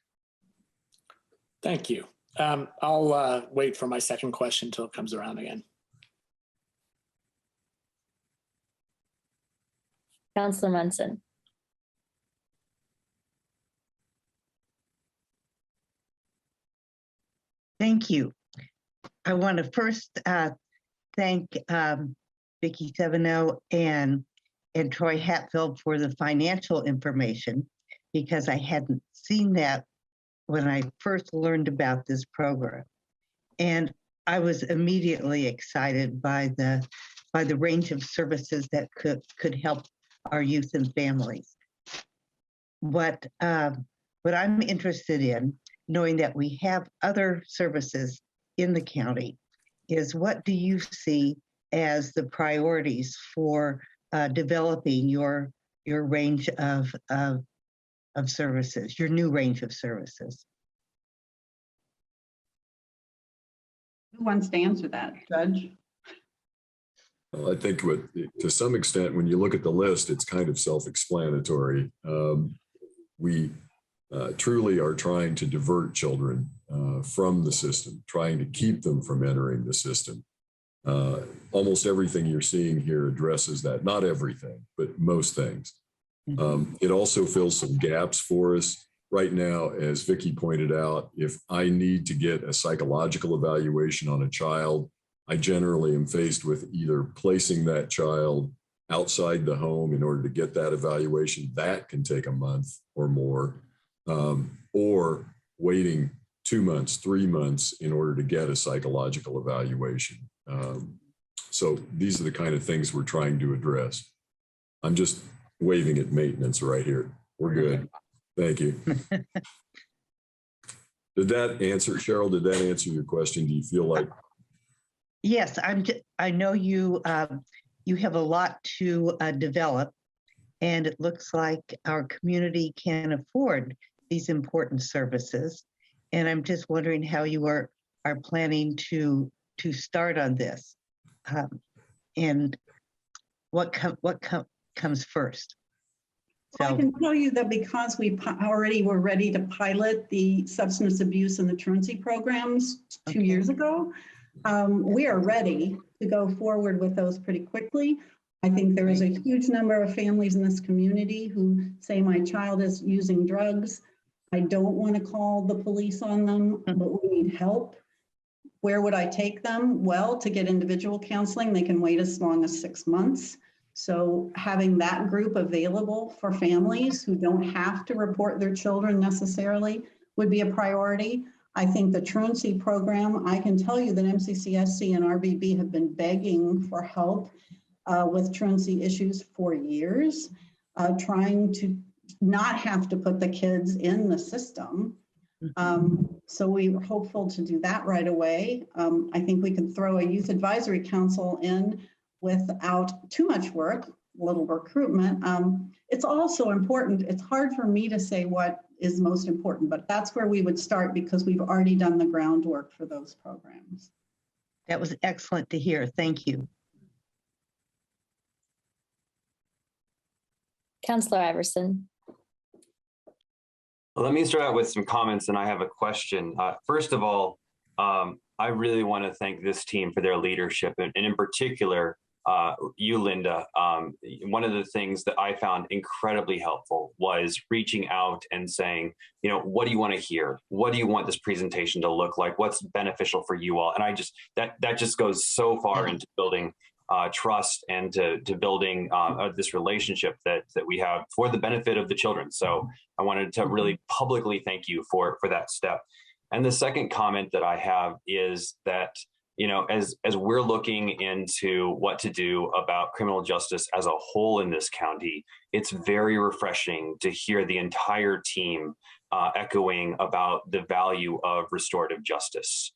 Thank you. I'll wait for my second question until it comes around again. Councilor Munson. Thank you. I want to first thank Vicki Seveno and and Troy Hatfield for the financial information, because I hadn't seen that when I first learned about this program. And I was immediately excited by the range of services that could help our youth and families. What I'm interested in, knowing that we have other services in the county, is what do you see as the priorities for developing your range of services, your new range of services? Who wants to answer that, Judge? Well, I think to some extent, when you look at the list, it's kind of self-explanatory. We truly are trying to divert children from the system, trying to keep them from entering the system. Almost everything you're seeing here addresses that. Not everything, but most things. It also fills some gaps for us. Right now, as Vicki pointed out, if I need to get a psychological evaluation on a child, I generally am faced with either placing that child outside the home in order to get that evaluation. That can take a month or more, or waiting 2 months, 3 months in order to get a psychological evaluation. So these are the kind of things we're trying to address. I'm just waving at maintenance right here. We're good. Thank you. Did that answer, Cheryl, did that answer your question? Do you feel like? Yes, I know you you have a lot to develop, and it looks like our community can afford these important services. And I'm just wondering how you are planning to start on this, and what comes first. So I can tell you that because we already were ready to pilot the substance abuse and the truancy programs 2 years ago, we are ready to go forward with those pretty quickly. I think there is a huge number of families in this community who say my child is using drugs. I don't want to call the police on them, but we need help. Where would I take them? Well, to get individual counseling, they can wait as long as 6 months. So having that group available for families who don't have to report their children necessarily would be a priority. I think the truancy program, I can tell you that MCCSC and RBB have been begging for help with truancy issues for years, trying to not have to put the kids in the system. So we were hopeful to do that right away. I think we could throw a youth advisory council in without too much work, a little recruitment. It's also important. It's hard for me to say what is most important, but that's where we would start because we've already done the groundwork for those programs. that was excellent to hear. Thank you. Counselor Iverson. Well, let me start out with some comments, and I have a question. First of all, I really want to thank this team for their leadership, and in particular, you, Linda. One of the things that I found incredibly helpful was reaching out and saying, you know, what do you want to hear? What do you want this presentation to look like? What's beneficial for you all? And I just, that just goes so far into building trust and to building this relationship that we have for the benefit of the children. So I wanted to really publicly thank you for that step. And the second comment that I have is that, you know, as we're looking into what to do about criminal justice as a whole in this county, it's very refreshing to hear the entire team echoing about the value of restorative justice.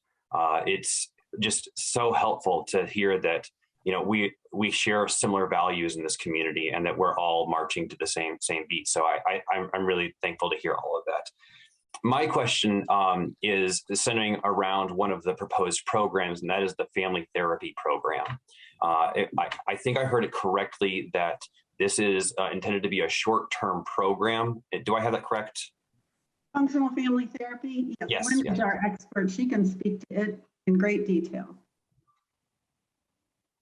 It's just so helpful to hear that, you know, we share similar values in this community and that we're all marching to the same beat. So I'm really thankful to hear all of that. My question is centering around one of the proposed programs, and that is the family therapy program. I think I heard it correctly that this is intended to be a short-term program. Do I have that correct? Functional family therapy. Yes. Linda's our expert. She can speak to it in great detail.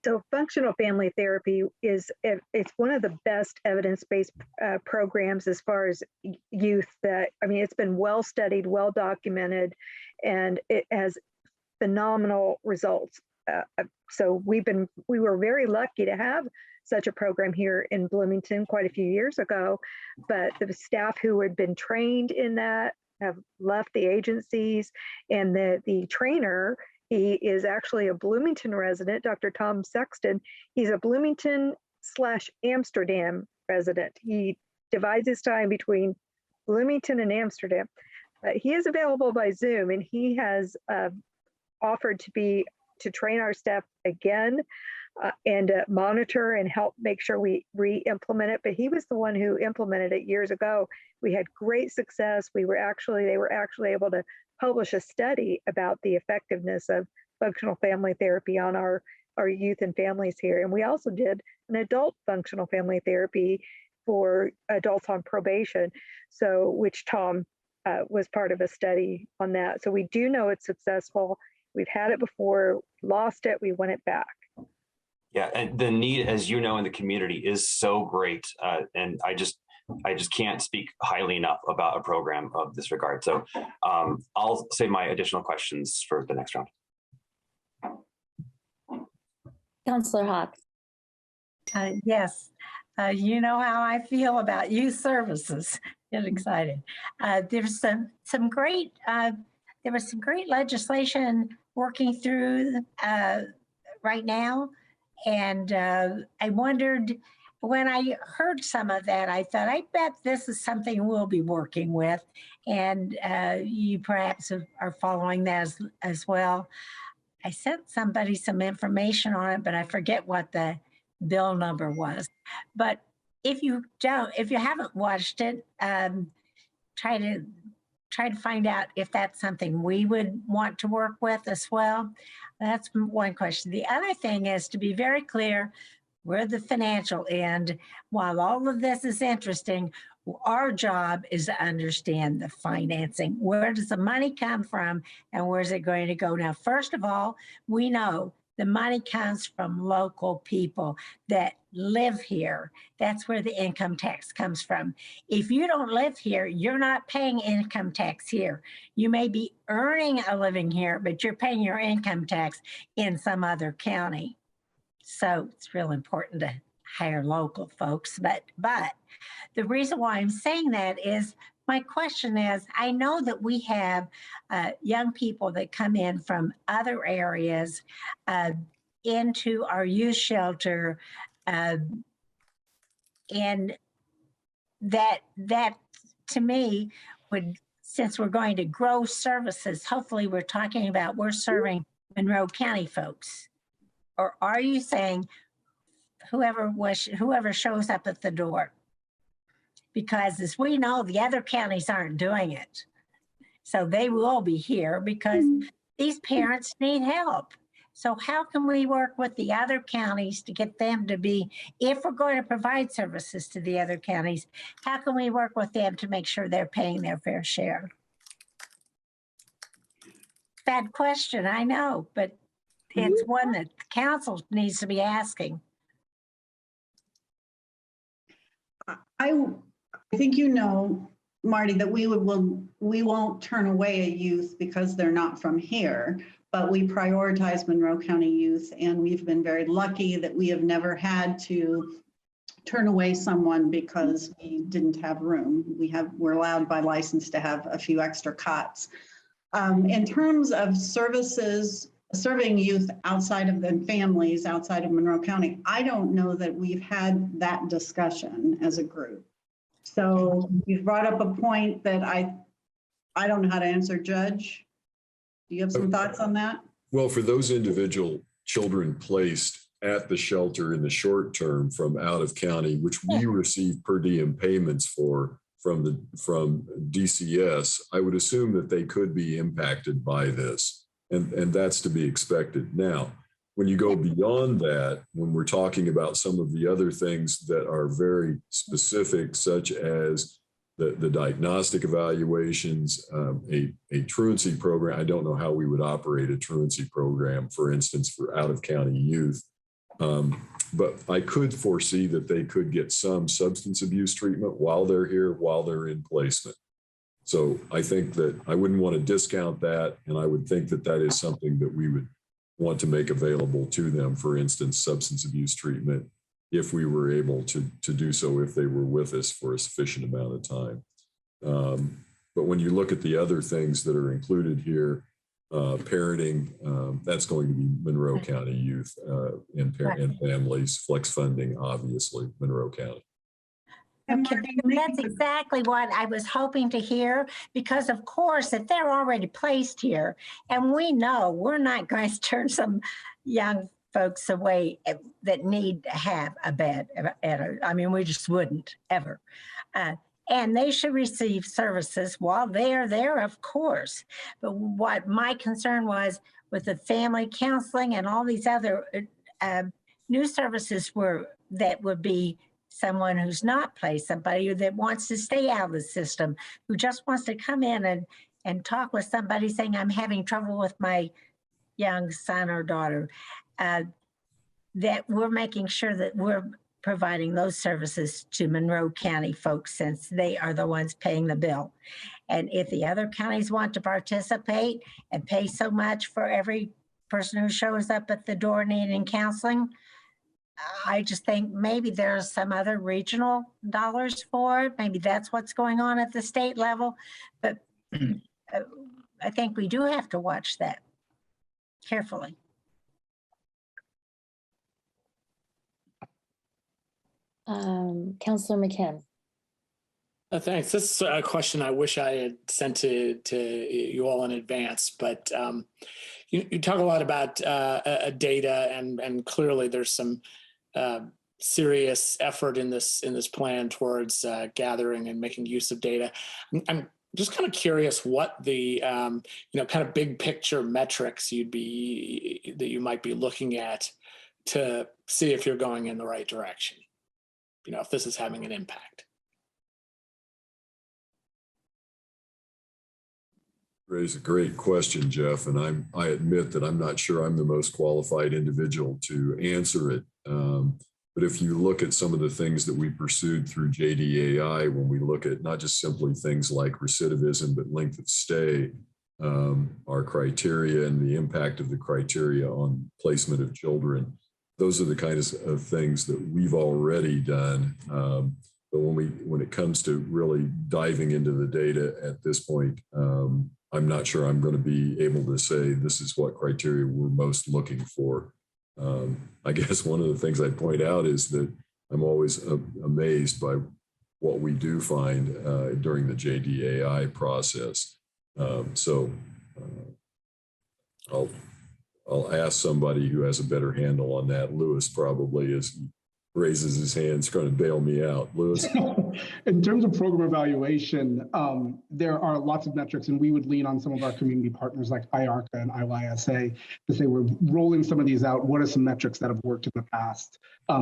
So functional family therapy it's one of the best evidence-based programs as far as youth that, I mean, it's been well studied, well documented, and it has phenomenal results. So we were very lucky to have such a program here in Bloomington quite a few years ago, but the staff who had been trained in that have left the agencies, and the trainer, he is actually a Bloomington resident, Dr. Tom Sexton. He's a Bloomington/Amsterdam resident. He divides his time between Bloomington and Amsterdam. He is available by Zoom, and he has offered to train our staff again and monitor and help make sure we re-implement it. But he was the one who implemented it years ago. We had great success. They were actually able to publish a study about the effectiveness of functional family therapy on our youth and families here. And we also did an adult functional family therapy for adults on probation, which Tom was part of a study on that. So we do know it's successful. We've had it before, lost it, we won it back. Yeah, and the need, as you know, in the community is so great. And I just can't speak highly enough about a program of this regard. So I'll save my additional questions for the next round. Councillor Hawk. Yes, you know how I feel about youth services. Get excited. There's some great there was some great legislation working through right now, and I wondered when I heard some of that, I thought, I bet this is something we'll be working with, and you perhaps are following that as well. I sent somebody some information on it, but I forget what the bill number was. But if you haven't watched it, try to find out if that's something we would want to work with as well. That's one question. The other thing is to be very clear, we're the financial end. While all of this is interesting, our job is to understand the financing. Where does the money come from and where's it going to go? Now, first of all, we know the money comes from local people that live here. That's where the income tax comes from. If you don't live here, you're not paying income tax here. You may be earning a living here, but you're paying your income tax in some other county. So it's real important to hire local folks. But the reason why I'm saying that is, my question is, I know that we have young people that come in from other areas into our youth shelter, and that to me would, since we're going to grow services, hopefully we're talking about we're serving Monroe County folks. Or are you saying whoever shows up at the door? Because as we know, the other counties aren't doing it. So they will be here because these parents need help. So how can we work with the other counties to get them to be, if we're going to provide services to the other counties, how can we work with them to make sure they're paying their fair share? Bad question, I know, but it's one that the council needs to be asking. I think you know, Marty, that we won't turn away a youth because they're not from here, but we prioritize Monroe County youth, and we've been very lucky that we have never had to turn away someone because we didn't have room. We're allowed by license to have a few extra cots. In terms of services, serving youth outside of the families, outside of Monroe County, I don't know that we've had that discussion as a group. So you've brought up a point that I don't know how to answer. Judge, do you have some thoughts on that? Well, for those individual children placed at the shelter in the short term from out of county, which we receive per diem payments for from DCS, I would assume that they could be impacted by this, and that's to be expected. Now, when you go beyond that, when we're talking about some of the other things that are very specific, such as the diagnostic evaluations, a truancy program, I don't know how we would operate a truancy program, for instance, for out-of-county youth. But I could foresee that they could get some substance abuse treatment while they're here, while they're in placement. So I think that I wouldn't want to discount that, and I would think that that is something that we would want to make available to them, for instance, substance abuse treatment if we were able to do so, if they were with us for a sufficient amount of time. But when you look at the other things that are included here, parenting, that's going to be Monroe County Youth and Families, flex funding, obviously, Monroe County. Okay, that's exactly what I was hoping to hear, because of course, if they're already placed here, and we know we're not going to turn some young folks away that need to have a bed. I mean, we just wouldn't ever. And they should receive services while they're there, of course. But what my concern was with the family counseling and all these other new services that would be someone who's not placed, somebody that wants to stay out of the system, who just wants to come in and talk with somebody saying, I'm having trouble with my young son or daughter, that we're making sure that we're providing those services to Monroe County folks, since they are the ones paying the bill. And if the other counties want to participate and pay so much for every person who shows up at the door needing counseling, I just think maybe there's some other regional dollars for it. Maybe that's what's going on at the state level. But I think we do have to watch that carefully. Councillor McKim. Thanks. This is a question I wish I had sent to you all in advance, but you talk a lot about data, and clearly there's some serious effort in this plan towards gathering and making use of data. I'm just kind of curious what the kind of big picture metrics that you might be looking at to see if you're going in the right direction. If this is having an impact. Raise a great question, Jeff, and I admit that I'm not sure I'm the most qualified individual to answer it. But if you look at some of the things that we pursued through JDAI, when we look at not just simply things like recidivism, but length of stay, our criteria and the impact of the criteria on placement of children, those are the kinds of things that we've already done. But when it comes to really diving into the data at this point, I'm not sure I'm going to be able to say this is what criteria we're most looking for. I guess one of the things I point out is that I'm always amazed by what we do find during the JDAI process. I'll ask somebody who has a better handle on that. Lewis probably raises his hand, trying to bail me out. Lewis? In terms of program evaluation, there are lots of metrics, and we would lean on some of our community partners like IARCA and IYSA to say we're rolling some of these out. What are some metrics that have worked in the past?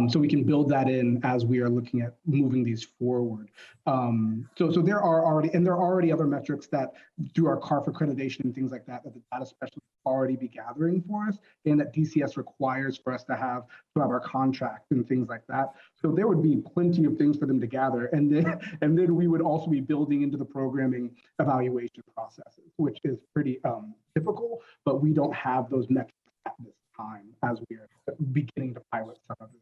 So we can build that in as we are looking at moving these forward. So there are already other metrics that through our CARF accreditation and things like that the data specialists already be gathering for us, and that DCS requires for us to have our contract and things like that. So there would be plenty of things for them to gather, and then we would also be building into the programming evaluation processes, which is pretty typical, but we don't have those metrics at this time as we are beginning to pilot some of this.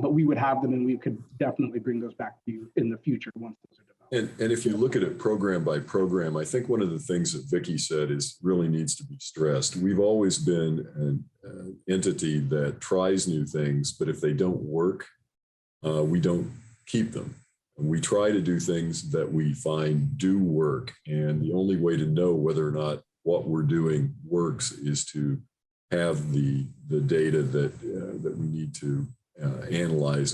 But we would have them, and we could definitely bring those back to you in the future once those are developed. And if you look at it program by program, I think one of the things that Vicki said really needs to be stressed. We've always been an entity that tries new things, but if they don't work, we don't keep them. And we try to do things that we find do work. And the only way to know whether or not what we're doing works is to have the data that we need to analyze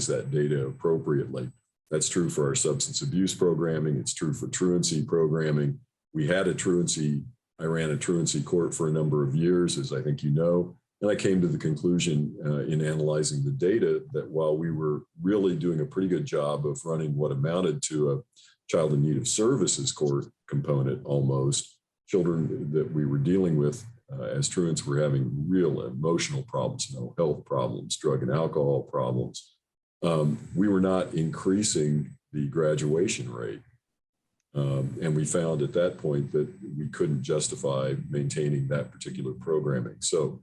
that data appropriately. That's true for our substance abuse programming. It's true for truancy programming. I ran a truancy court for a number of years, as I think you know, and I came to the conclusion in analyzing the data that while we were really doing a pretty good job of running what amounted to a child in need of services court component, almost, children that we were dealing with as truants were having real emotional problems, mental health problems, drug and alcohol problems. We were not increasing the graduation rate. And we found at that point that we couldn't justify maintaining that particular programming. So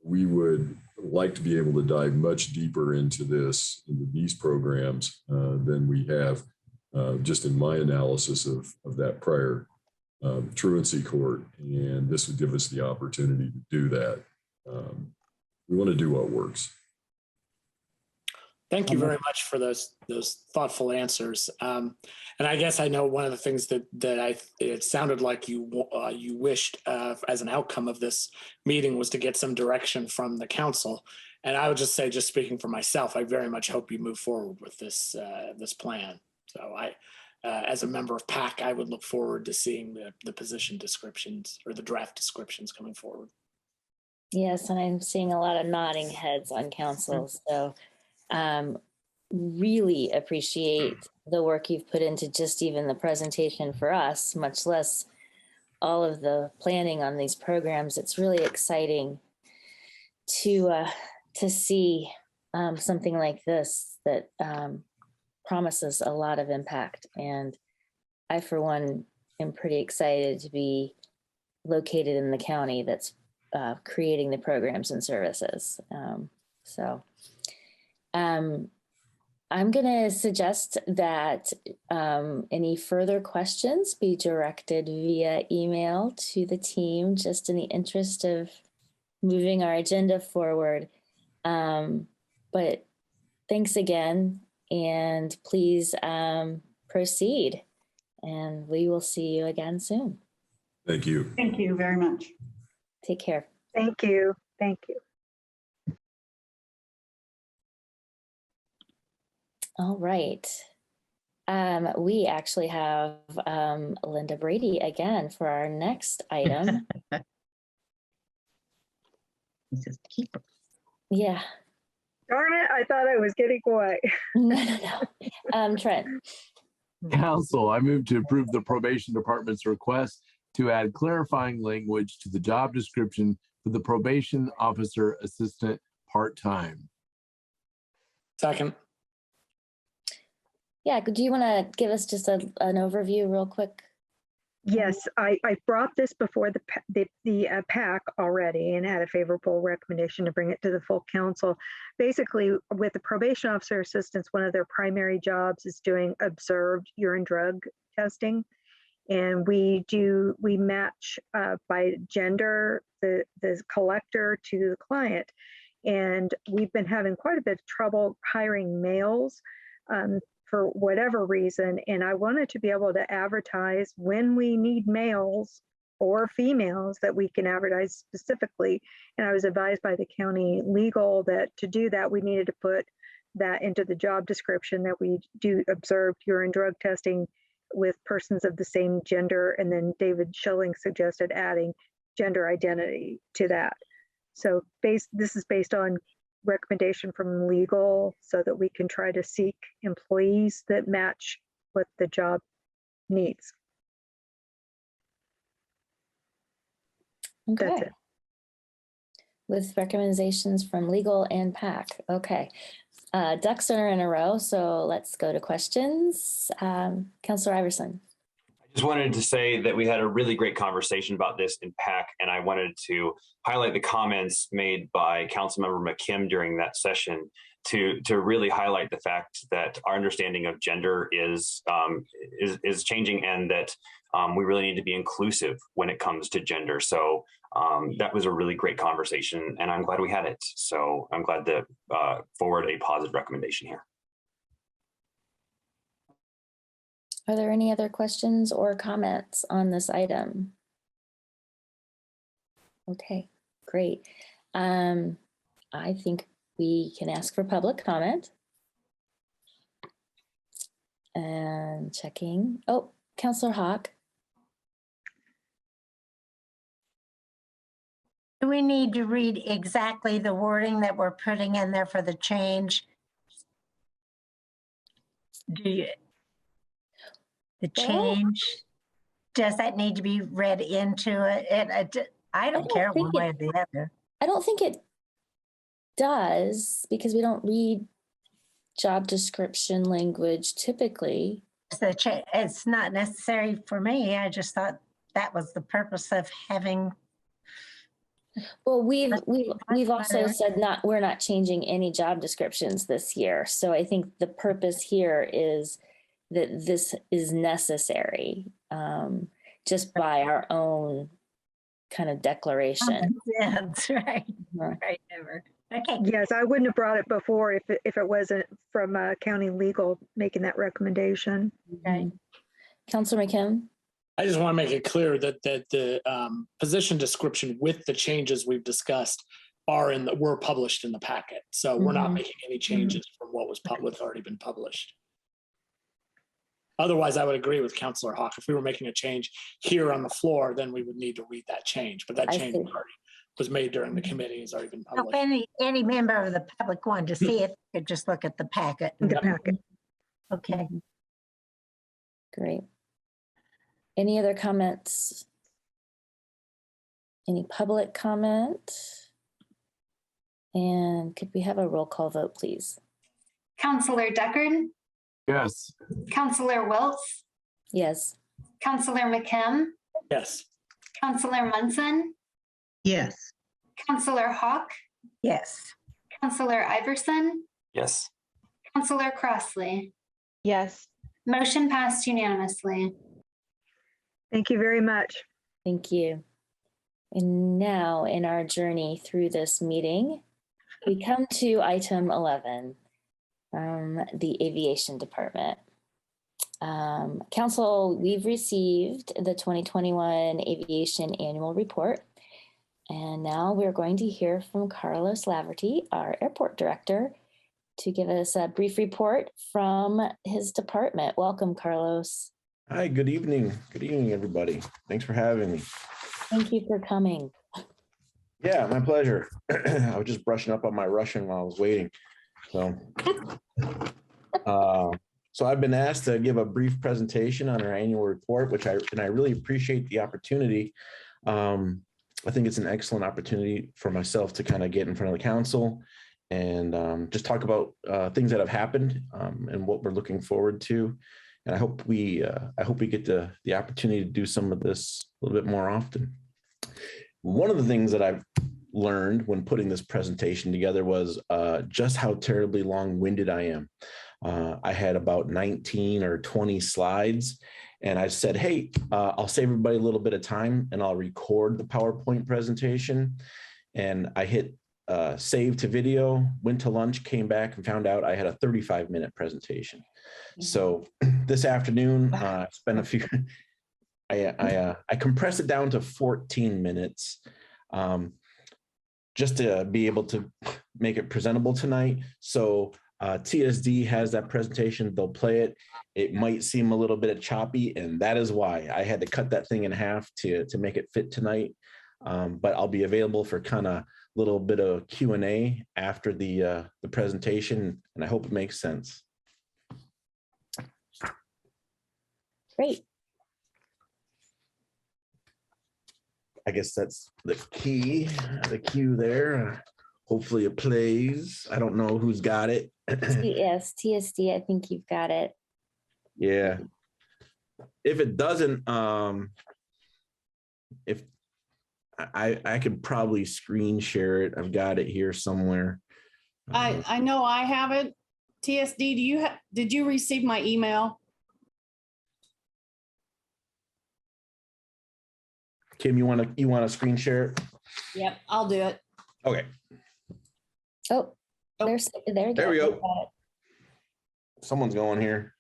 we would like to be able to dive much deeper into these programs than we have just in my analysis of that prior truancy court. And this would give us the opportunity to do that. We want to do what works. Thank you very much for those thoughtful answers. And I guess I know one of the things that it sounded like you wished as an outcome of this meeting was to get some direction from the council. And I would just say, just speaking for myself, I very much hope you move forward with this plan. So as a member of PAC, I would look forward to seeing the position descriptions or the draft descriptions coming forward. Yes, and I'm seeing a lot of nodding heads on council. So really appreciate the work you've put into just even the presentation for us, much less all of the planning on these programs. It's really exciting to see something like this that promises a lot of impact. And I, for one, am pretty excited to be located in the county that's creating the programs and services. I'm going to suggest that any further questions be directed via email to the team, just in the interest of moving our agenda forward. But thanks again, and please proceed, and we will see you again soon. Thank you. Thank you very much. Take care. Thank you. Thank you. All right. We actually have Linda Brady again for our next item. Yeah. Darn it, I thought I was getting quiet. No. Trent. Council, I move to approve the probation department's request to add clarifying language to the job description for the probation officer assistant part-time. Second. Yeah, do you want to give us just an overview real quick? Yes, I brought this before the PAC already and had a favorable recommendation to bring it to the full council. Basically, with the probation officer assistants, one of their primary jobs is doing observed urine drug testing. And we match by gender, the collector to the client. And we've been having quite a bit of trouble hiring males for whatever reason. And I wanted to be able to advertise when we need males or females that we can advertise specifically. And I was advised by the county legal that to do that, we needed to put that into the job description, that we do observed urine drug testing with persons of the same gender. And then David Schilling suggested adding gender identity to that. So this is based on recommendation from legal, so that we can try to seek employees that match what the job needs. Okay. That's it. With recommendations from legal and PAC. Okay. Ducks are in a row, so let's go to questions. Councilor Iverson. I just wanted to say that we had a really great conversation about this in PAC, and I wanted to highlight the comments made by Councilmember McKim during that session to really highlight the fact that our understanding of gender is changing, and that we really need to be inclusive when it comes to gender. So that was a really great conversation, and I'm glad we had it. So I'm glad to forward a positive recommendation here. Are there any other questions or comments on this item? Okay, great. I think we can ask for public comment. And checking. Oh, Councilor Hawk. Do we need to read exactly the wording that we're putting in there for the change? The change, does that need to be read into it? I don't care one way or the other. I don't think it does, because we don't read job description language typically. It's not necessary for me. I just thought that was the purpose of having Well, we've also said we're not changing any job descriptions this year. So I think the purpose here is that this is necessary, just by our own kind of declaration. Yeah, that's right. Uh-huh. Right, never. Okay. Yes, I wouldn't have brought it before if it wasn't from county legal making that recommendation. Okay. Councilor McKim? I just want to make it clear that the position description with the changes we've discussed were published in the packet. So we're not making any changes from what's already been published. Otherwise, I would agree with Councilor Hawk. If we were making a change here on the floor, then we would need to read that change. But that change was made during the committee, has already been published. If any member of the public wanted to see it, could just look at the packet. The packet. Okay. Great. Any other comments? Any public comment? And could we have a roll call vote, please? Counselor Deckard, Yes. Counselor Wiltz, Yes. Counselor McKim, Yes. Counselor Munson, Yes. Counselor Hawk, Yes. Counselor Iverson, Yes. Counselor Crossley. Yes. Motion passed unanimously. Thank you very much. Thank you. And now in our journey through this meeting, we come to item 11, the Aviation Department. Council, we've received the 2021 Aviation Annual Report. And now we're going to hear from Carlos Laverty, our Airport Director, to give us a brief report from his department. Welcome, Carlos. Hi, good evening. Good evening, everybody. Thanks for having me. Thank you for coming. Yeah, my pleasure. I was just brushing up on my Russian while I was waiting. So, so I've been asked to give a brief presentation on our annual report, and I really appreciate the opportunity. I think it's an excellent opportunity for myself to kind of get in front of the council and just talk about things that have happened and what we're looking forward to. And I hope we get the opportunity to do some of this a little bit more often. One of the things that I've learned when putting this presentation together was just how terribly long-winded I am. I had about 19 or 20 slides, and I said, hey, I'll save everybody a little bit of time and I'll record the PowerPoint presentation. And I hit save to video, went to lunch, came back and found out I had a 35-minute presentation. So this afternoon, I spent a few, I compressed it down to 14 minutes just to be able to make it presentable tonight. So TSD has that presentation, they'll play it. It might seem a little bit choppy, and that is why I had to cut that thing in half to make it fit tonight. But I'll be available for kind of a little bit of Q&A after the presentation, and I hope it makes sense. Great. I guess that's the key, the cue there. Hopefully it plays. I don't know who's got it. Yes, TSD, I think you've got it. Yeah. If it doesn't, if I could probably screen share it. I've got it here somewhere. I know I have it. TSD, did you receive my email? Kim, you want to screen share it? Yep, I'll do it. Okay. Oh, there we go. Someone's going here.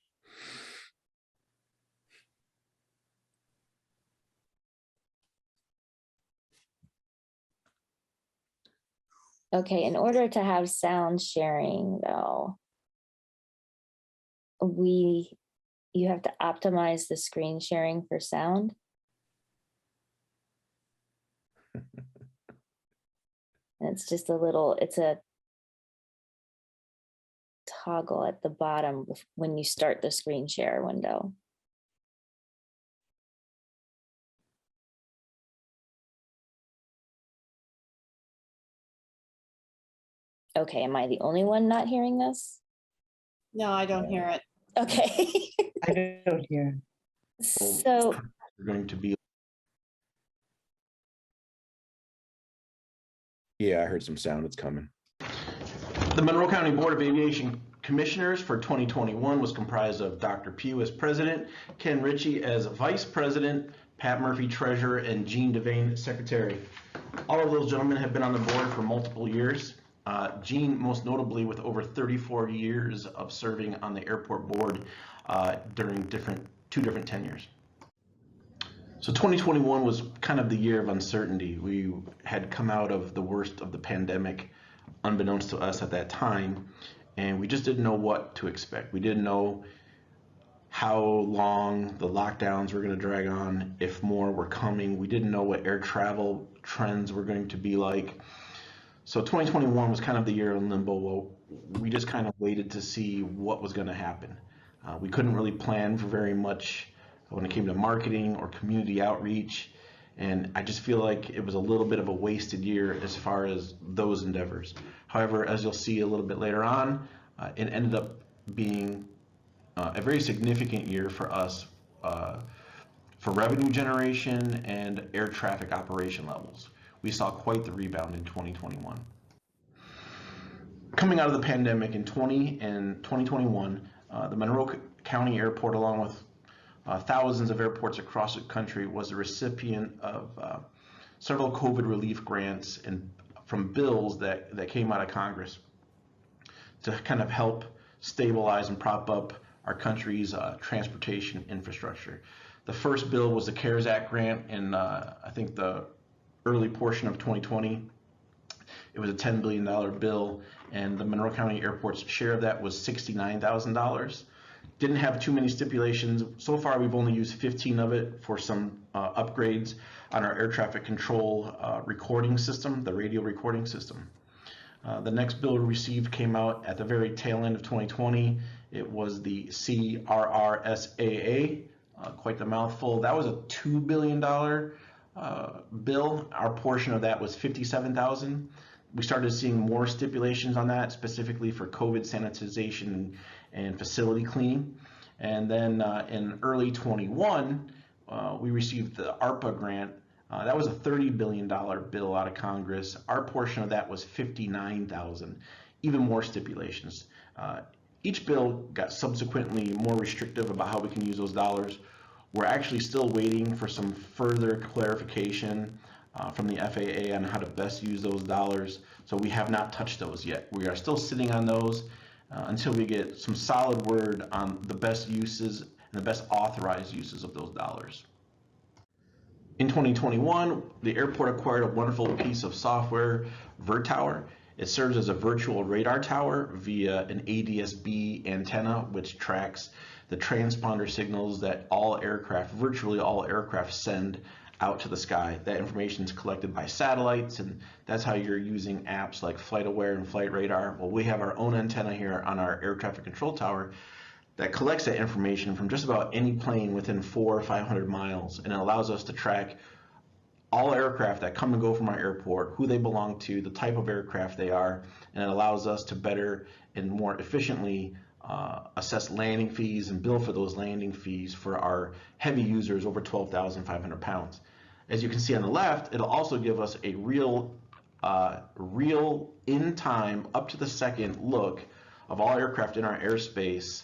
Okay, in order to have sound sharing though, you have to optimize the screen sharing for sound. And it's just it's a toggle at the bottom when you start the screen share window. Okay, am I the only one not hearing this? No, I don't hear it. Okay. I don't hear. So we're going to be Yeah, I heard some sound. It's coming. The Monroe County Board of Aviation Commissioners for 2021 was comprised of Dr. Pugh as president, Ken Ritchie as vice president, Pat Murphy treasurer, and Gene Devane secretary. All of those gentlemen have been on the board for multiple years. Gene, most notably, with over 34 years of serving on the airport board during two different tenures. So 2021 was kind of the year of uncertainty. We had come out of the worst of the pandemic, unbeknownst to us at that time, and we just didn't know what to expect. We didn't know how long the lockdowns were going to drag on, if more were coming. We didn't know what air travel trends were going to be like. So 2021 was kind of the year in limbo. Well, we just kind of waited to see what was going to happen. We couldn't really plan for very much when it came to marketing or community outreach. And I just feel like it was a little bit of a wasted year as far as those endeavors. However, as you'll see a little bit later on, it ended up being a very significant year for us for revenue generation and air traffic operation levels. We saw quite the rebound in 2021. Coming out of the pandemic in 2021, the Monroe County Airport, along with thousands of airports across the country, was the recipient of several COVID relief grants and from bills that came out of Congress to kind of help stabilize and prop up our country's transportation infrastructure. The first bill was the CARES Act grant in I think the early portion of 2020. It was a $10 billion bill, and the Monroe County Airport's share of that was $69,000. Didn't have too many stipulations. So far, we've only used 15 of it for some upgrades on our air traffic control recording system, the radio recording system. The next bill we received came out at the very tail end of 2020. It was the CRRSAA, quite the mouthful. That was a $2 billion bill. Our portion of that was $57,000. We started seeing more stipulations on that, specifically for COVID sanitization and facility cleaning. And then in early 21, we received the ARPA grant. That was a $30 billion bill out of Congress. Our portion of that was $59,000, even more stipulations. Each bill got subsequently more restrictive about how we can use those dollars. We're actually still waiting for some further clarification from the FAA on how to best use those dollars. So we have not touched those yet. We are still sitting on those until we get some solid word on the best uses and the best authorized uses of those dollars. In 2021, the airport acquired a wonderful piece of software, VirTower. It serves as a virtual radar tower via an ADS-B antenna, which tracks the transponder signals that all aircraft, virtually all aircraft, send out to the sky. That information is collected by satellites, and that's how you're using apps like FlightAware and Flight Radar. Well, we have our own antenna here on our air traffic control tower that collects that information from just about any plane within 400 or 500 miles, and it allows us to track all aircraft that come and go from our airport, who they belong to, the type of aircraft they are, and it allows us to better and more efficiently assess landing fees and bill for those landing fees for our heavy users over 12,500 pounds. As you can see on the left, it'll also give us a real in time, up to the second look of all aircraft in our airspace,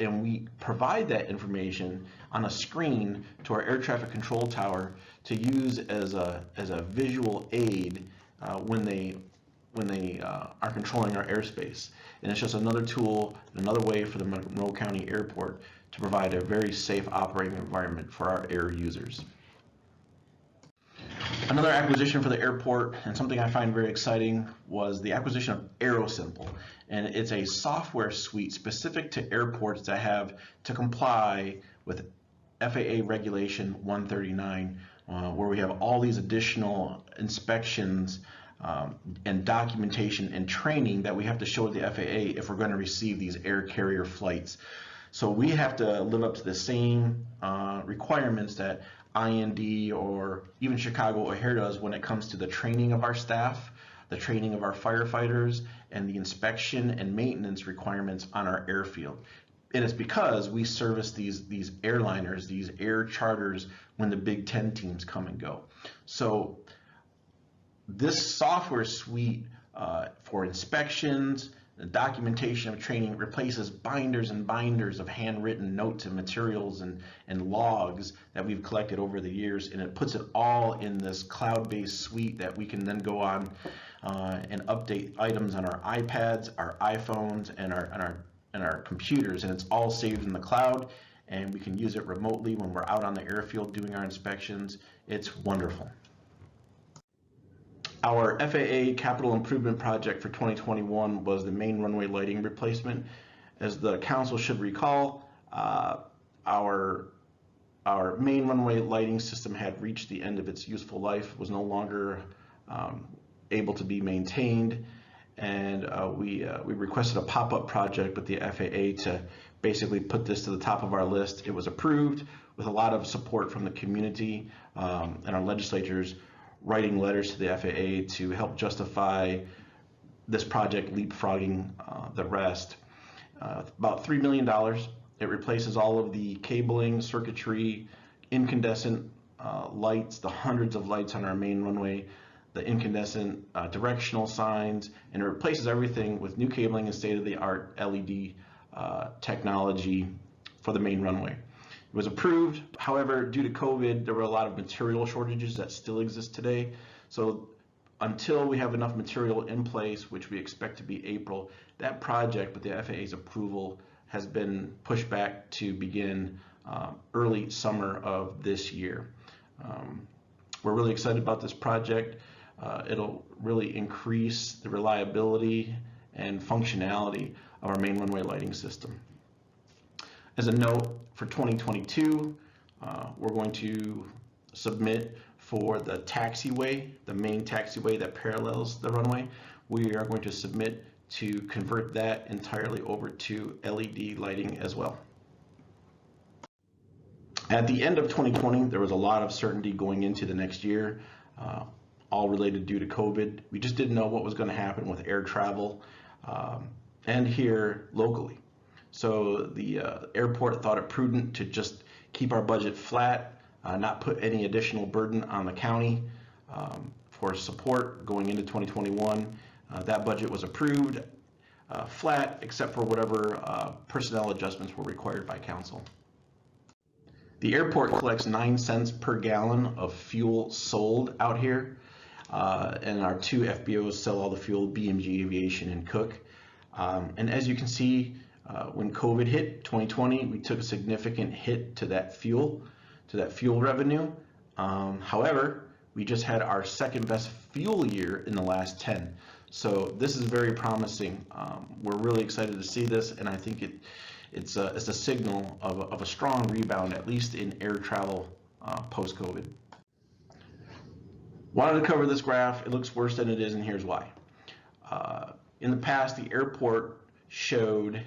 and we provide that information on a screen to our air traffic control tower to use as a visual aid when they are controlling our airspace. And it's just another tool, another way for the Monroe County Airport to provide a very safe operating environment for our air users. Another acquisition for the airport, and something I find very exciting, was the acquisition of AeroSimple. And it's a software suite specific to airports that have to comply with FAA Regulation 139, where we have all these additional inspections and documentation and training that we have to show the FAA if we're going to receive these air carrier flights. So we have to live up to the same requirements that IND or even Chicago O'Hare does when it comes to the training of our staff, the training of our firefighters, and the inspection and maintenance requirements on our airfield. And it's because we service these airliners, these air charters, when the Big Ten teams come and go. So this software suite for inspections, the documentation of training replaces binders and binders of handwritten notes and materials and logs that we've collected over the years, and it puts it all in this cloud-based suite that we can then go on and update items on our iPads, our iPhones, and our computers, and it's all saved in the cloud, and we can use it remotely when we're out on the airfield doing our inspections. It's wonderful. Our FAA capital improvement project for 2021 was the main runway lighting replacement. As the council should recall, our main runway lighting system had reached the end of its useful life, was no longer able to be maintained, and we requested a pop-up project with the FAA to basically put this to the top of our list. It was approved with a lot of support from the community and our legislators writing letters to the FAA to help justify this project leapfrogging the rest. About $3 million. It replaces all of the cabling, circuitry, incandescent lights, the hundreds of lights on our main runway, the incandescent directional signs, and it replaces everything with new cabling and state-of-the-art LED technology for the main runway. It was approved. However, due to COVID, there were a lot of material shortages that still exist today. So until we have enough material in place, which we expect to be April, that project with the FAA's approval has been pushed back to begin early summer of this year. We're really excited about this project. It'll really increase the reliability and functionality of our main runway lighting system. As a note, for 2022, we're going to submit for the taxiway, the main taxiway that parallels the runway. We are going to submit to convert that entirely over to LED lighting as well. At the end of 2020, there was a lot of certainty going into the next year, all related due to COVID. We just didn't know what was going to happen with air travel and here locally. So the airport thought it prudent to just keep our budget flat, not put any additional burden on the county for support going into 2021. That budget was approved flat, except for whatever personnel adjustments were required by council. The airport collects 9 cents per gallon of fuel sold out here, and our 2 FBOs sell all the fuel, BMG, Aviation, and Cook. And as you can see, when COVID hit 2020, we took a significant hit to that fuel revenue. However, we just had our second best fuel year in the last 10. So this is very promising. We're really excited to see this, and I think it's a signal of a strong rebound, at least in air travel post-COVID. Wanted to cover this graph. It looks worse than it is, and here's why. In the past, the airport showed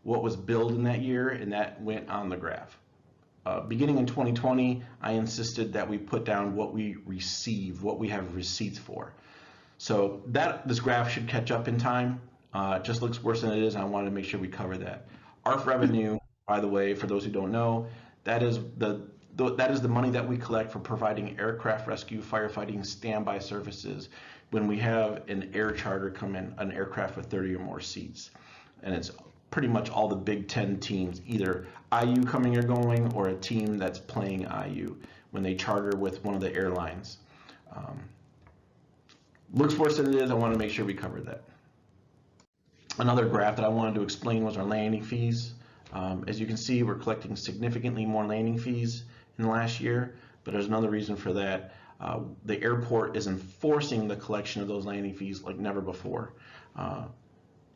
what was billed in that year, and that went on the graph. Beginning in 2020, I insisted that we put down what we receive, what we have receipts for. So this graph should catch up in time. It just looks worse than it is, and I wanted to make sure we cover that. ARF revenue, by the way, for those who don't know, that is the money that we collect for providing aircraft rescue, firefighting, standby services when we have an air charter come in, an aircraft with 30 or more seats. And it's pretty much all the Big Ten teams, either IU coming or going, or a team that's playing IU when they charter with one of the airlines. Looks worse than it is. I want to make sure we cover that. Another graph that I wanted to explain was our landing fees. As you can see, we're collecting significantly more landing fees in the last year, but there's another reason for that. The airport is enforcing the collection of those landing fees like never before.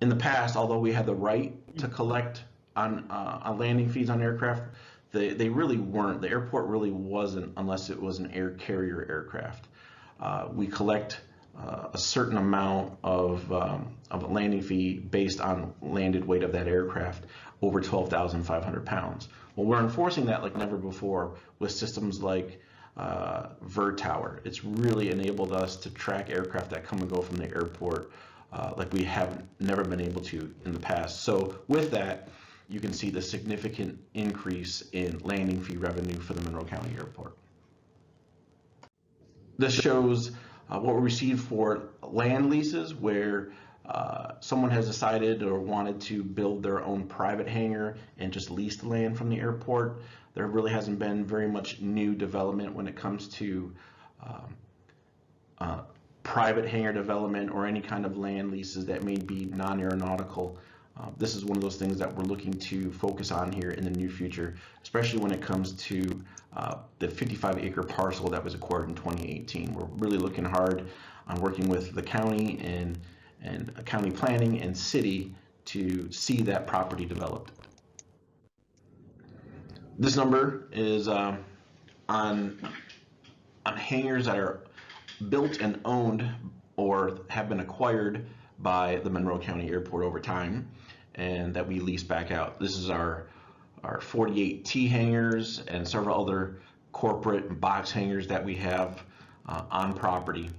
In the past, although we had the right to collect on landing fees on aircraft, they really weren't. The airport really wasn't, unless it was an air carrier aircraft. We collect a certain amount of a landing fee based on landed weight of that aircraft over 12,500 pounds. Well, we're enforcing that like never before with systems like VerTower. It's really enabled us to track aircraft that come and go from the airport like we have never been able to in the past. So with that, you can see the significant increase in landing fee revenue for the Monroe County Airport. This shows what we received for land leases where someone has decided or wanted to build their own private hangar and just lease the land from the airport. There really hasn't been very much new development when it comes to private hangar development or any kind of land leases that may be non-aeronautical. This is one of those things that we're looking to focus on here in the near future, especially when it comes to the 55-acre parcel that was acquired in 2018. We're really looking hard on working with the county and county planning and city to see that property developed. This number is on hangars that are built and owned or have been acquired by the Monroe County Airport over time and that we lease back out. This is our 48 T hangars and several other corporate box hangars that we have on property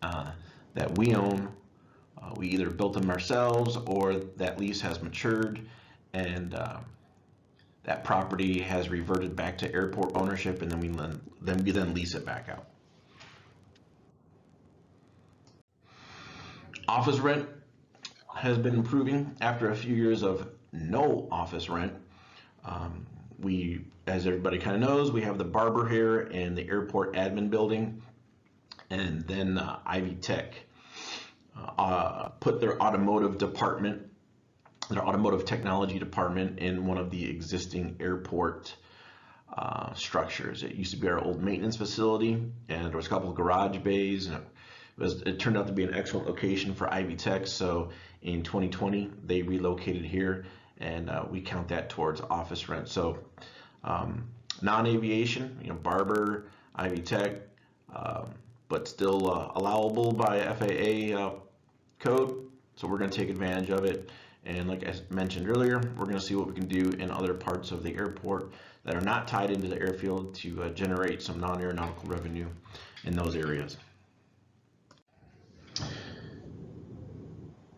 that we own. We either built them ourselves or that lease has matured and that property has reverted back to airport ownership, and then we lease it back out. Office rent has been improving after a few years of no office rent. We, as everybody kind of knows, we have the barber here and the airport admin building, and then Ivy Tech put their automotive department, their automotive technology department, in one of the existing airport structures. It used to be our old maintenance facility, and there was a couple of garage bays, and it turned out to be an excellent location for Ivy Tech. So in 2020, they relocated here, and we count that towards office rent. So non-aviation, barber, Ivy Tech, but still allowable by FAA code. So we're going to take advantage of it. And like I mentioned earlier, we're going to see what we can do in other parts of the airport that are not tied into the airfield to generate some non-aeronautical revenue in those areas.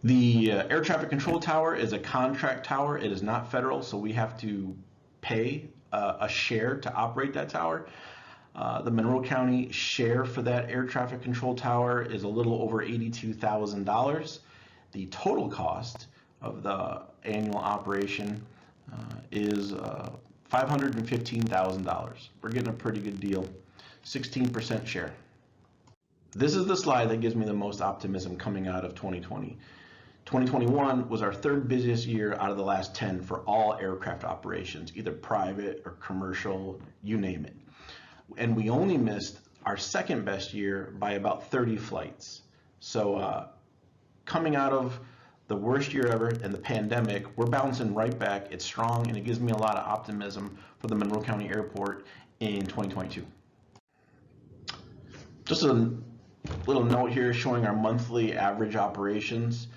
The air traffic control tower is a contract tower. It is not federal, so we have to pay a share to operate that tower. The Monroe County share for that air traffic control tower is a little over $82,000. The total cost of the annual operation is $515,000. We're getting a pretty good deal, 16% share. This is the slide that gives me the most optimism coming out of 2020. 2021 was our third busiest year out of the last 10 for all aircraft operations, either private or commercial, you name it. And we only missed our second best year by about 30 flights. So coming out of the worst year ever and the pandemic, we're bouncing right back. It's strong, and it gives me a lot of optimism for the Monroe County Airport in 2022. Just a little note here showing our monthly average operations.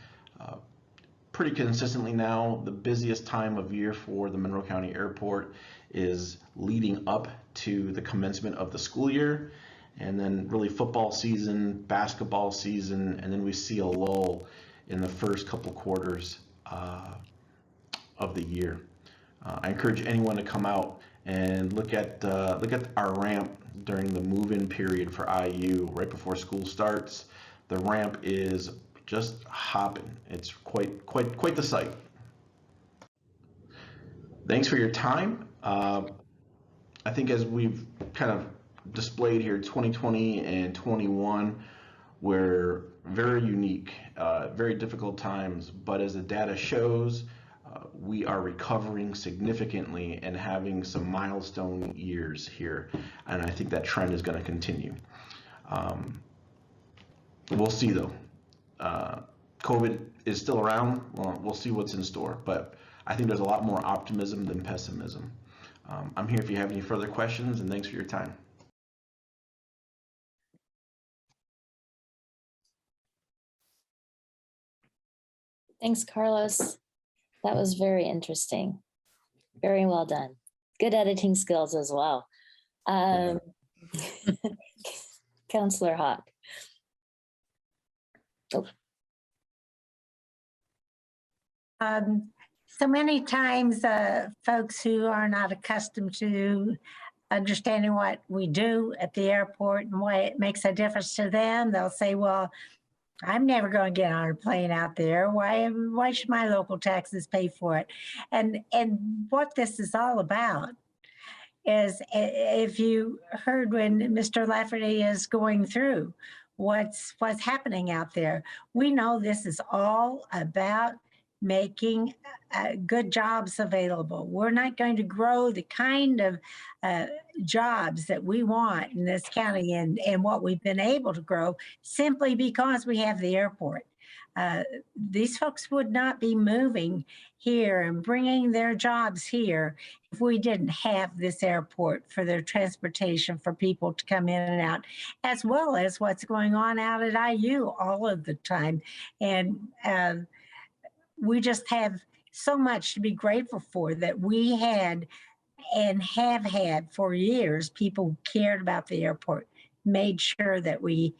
Pretty consistently now, the busiest time of year for the Monroe County Airport is leading up to the commencement of the school year, and then really football season, basketball season, and then we see a lull in the first couple quarters of the year. I encourage anyone to come out and look at our ramp during the move-in period for IU right before school starts. The ramp is just hopping. It's quite the sight. Thanks for your time. I think as we've kind of displayed here, 2020 and 21 were very unique, very difficult times, but as the data shows, we are recovering significantly and having some milestone years here, and I think that trend is going to continue. We'll see though. COVID is still around. Well, we'll see what's in store, but I think there's a lot more optimism than pessimism. I'm here if you have any further questions, and thanks for your time. Thanks, Carlos. That was very interesting. Very well done. Good editing skills as well. Counselor Hawk. Oh. So many times, folks who are not accustomed to understanding what we do at the airport and why it makes a difference to them, they'll say, well, I'm never going to get on a plane out there. Why should my local taxes pay for it? And what this is all about is, if you heard when Mr. Lafferty is going through what's happening out there, we know this is all about making good jobs available. We're not going to grow the kind of jobs that we want in this county and what we've been able to grow simply because we have the airport. These folks would not be moving here and bringing their jobs here if we didn't have this airport for their transportation for people to come in and out, as well as what's going on out at IU all of the time. And we just have so much to be grateful for that we had and have had for years. People who cared about the airport made sure that we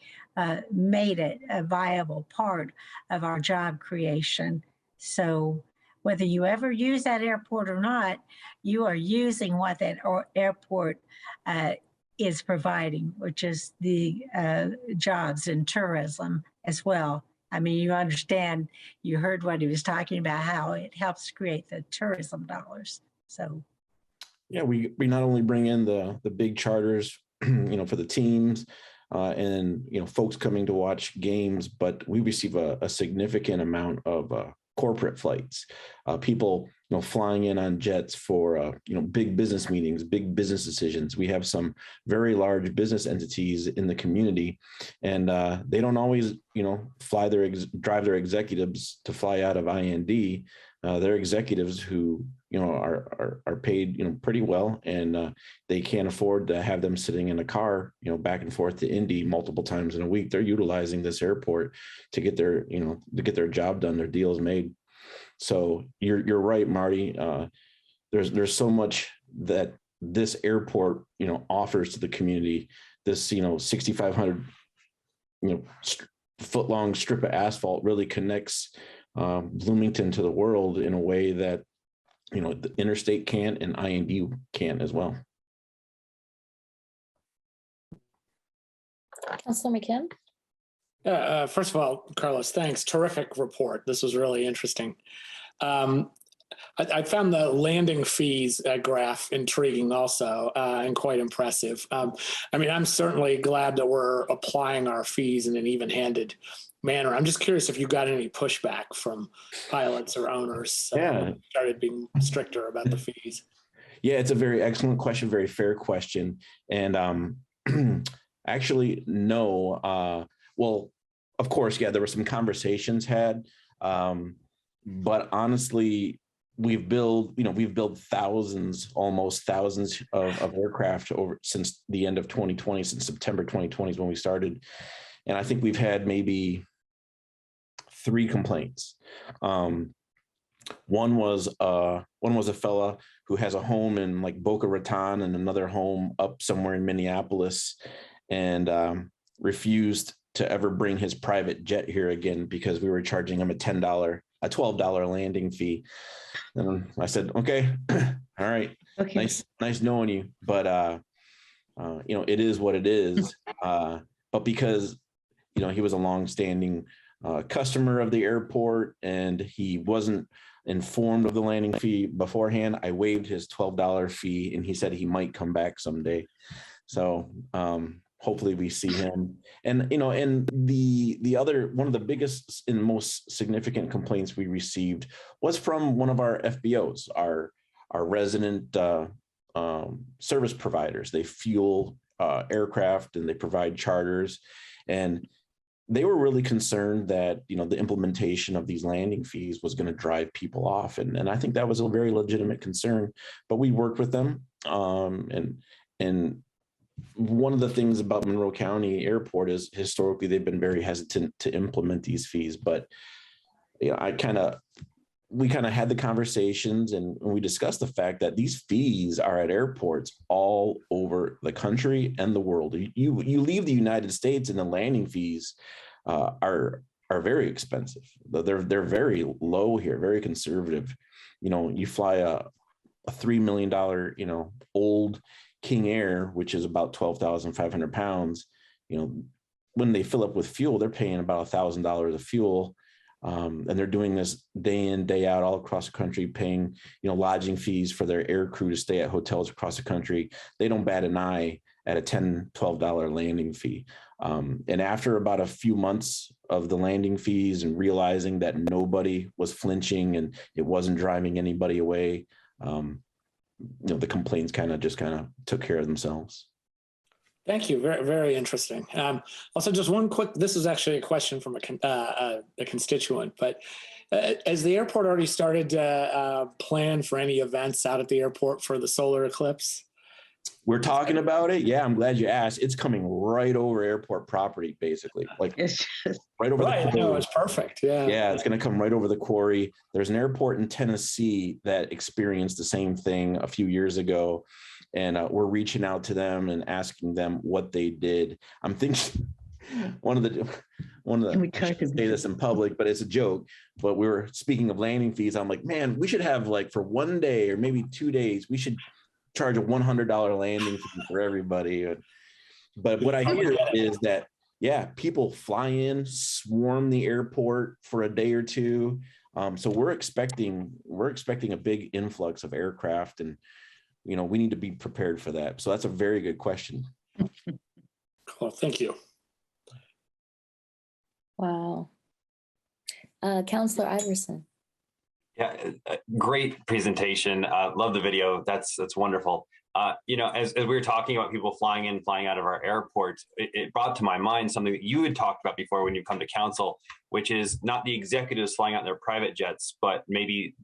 made it a viable part of our job creation. So whether you ever use that airport or not, you are using what that airport is providing, which is the jobs in tourism as well. I mean, you understand, you heard what he was talking about, how it helps create the tourism dollars. So, yeah, we not only bring in the big charters, for the teams and, folks coming to watch games, but we receive a significant amount of corporate flights, people, flying in on jets for, big business meetings, big business decisions. We have some very large business entities in the community, and they don't always, drive their executives to fly out of IND. They're executives who, are paid, pretty well, and they can't afford to have them sitting in a car, back and forth to Indy multiple times in a week. They're utilizing this airport to get their job done, their deals made. So you're right, Marty. There's so much that this airport, offers to the community. This, 6,500, foot long strip of asphalt really connects Bloomington to the world in a way that, the interstate can't, and IND can as well. Councilor McKim? First of all, Carlos, thanks. Terrific report. This was really interesting. I found the landing fees graph intriguing also, and quite impressive. I'm certainly glad that we're applying our fees in an even-handed manner. I'm just curious if you got any pushback from pilots or owners. Started being stricter about the fees. Yeah, it's a very excellent question, very fair question. And actually, no. Well, of course, yeah, there were some conversations had, but honestly, we've built almost thousands of aircraft over since the end of 2020, since September 2020 is when we started. And I think we've had maybe 3 complaints. One was a fella who has a home in like Boca Raton and another home up somewhere in Minneapolis, and refused to ever bring his private jet here again because we were charging him a $12 landing fee. And I said, okay, all right, okay. Nice knowing you, but it is what it is. But because he was a long-standing customer of the airport and he wasn't informed of the landing fee beforehand, I waived his $12 fee, and he said he might come back someday. So hopefully we see him. And and the other one of the biggest and most significant complaints we received was from one of our FBOs, our resident service providers. They fuel aircraft and they provide charters, and they were really concerned that the implementation of these landing fees was going to drive people off, and I think that was a very legitimate concern. But we worked with them, and one of the things about Monroe County Airport is historically they've been very hesitant to implement these fees. But we kind of had the conversations, and we discussed the fact that these fees are at airports all over the country and the world. You leave the United States and the landing fees are very expensive. They're very low here, very conservative. You fly a $3 million, old King Air, which is about 12,500 pounds, when they fill up with fuel, they're paying about $1,000 of fuel. And they're doing this day in, day out all across the country, paying, lodging fees for their air crew to stay at hotels across the country. They don't bat an eye at a $10, $12 landing fee. And after about a few months of the landing fees and realizing that nobody was flinching and it wasn't driving anybody away, the complaints kind of took care of themselves. Thank you. Very, very interesting. Also, just one quick, this is actually a question from a constituent, but has the airport already started to plan for any events out at the airport for the solar eclipse? We're talking about it. Yeah, I'm glad you asked. It's coming right over airport property, basically. Like It's just right over the quarry. No, it's perfect. Yeah. Yeah, it's going to come right over the quarry. There's an airport in Tennessee that experienced the same thing a few years ago. And we're reaching out to them and asking them what they did. I'm thinking one of the I shouldn't say this in public, but it's a joke. But we were speaking of landing fees. I'm like, man, we should have for one day or maybe 2 days, we should charge a $100 landing fee for everybody. But what I hear is that, yeah, people fly in, swarm the airport for a day or two. So we're expecting a big influx of aircraft, and we need to be prepared for that. So that's a very good question. Cool. Thank you. Wow. Councilor Iverson. Yeah, great presentation. Love the video. That's wonderful. As we were talking about people flying in, flying out of our airports, it brought to my mind something that you had talked about before when you come to council, which is not the executives flying out in their private jets, but maybe,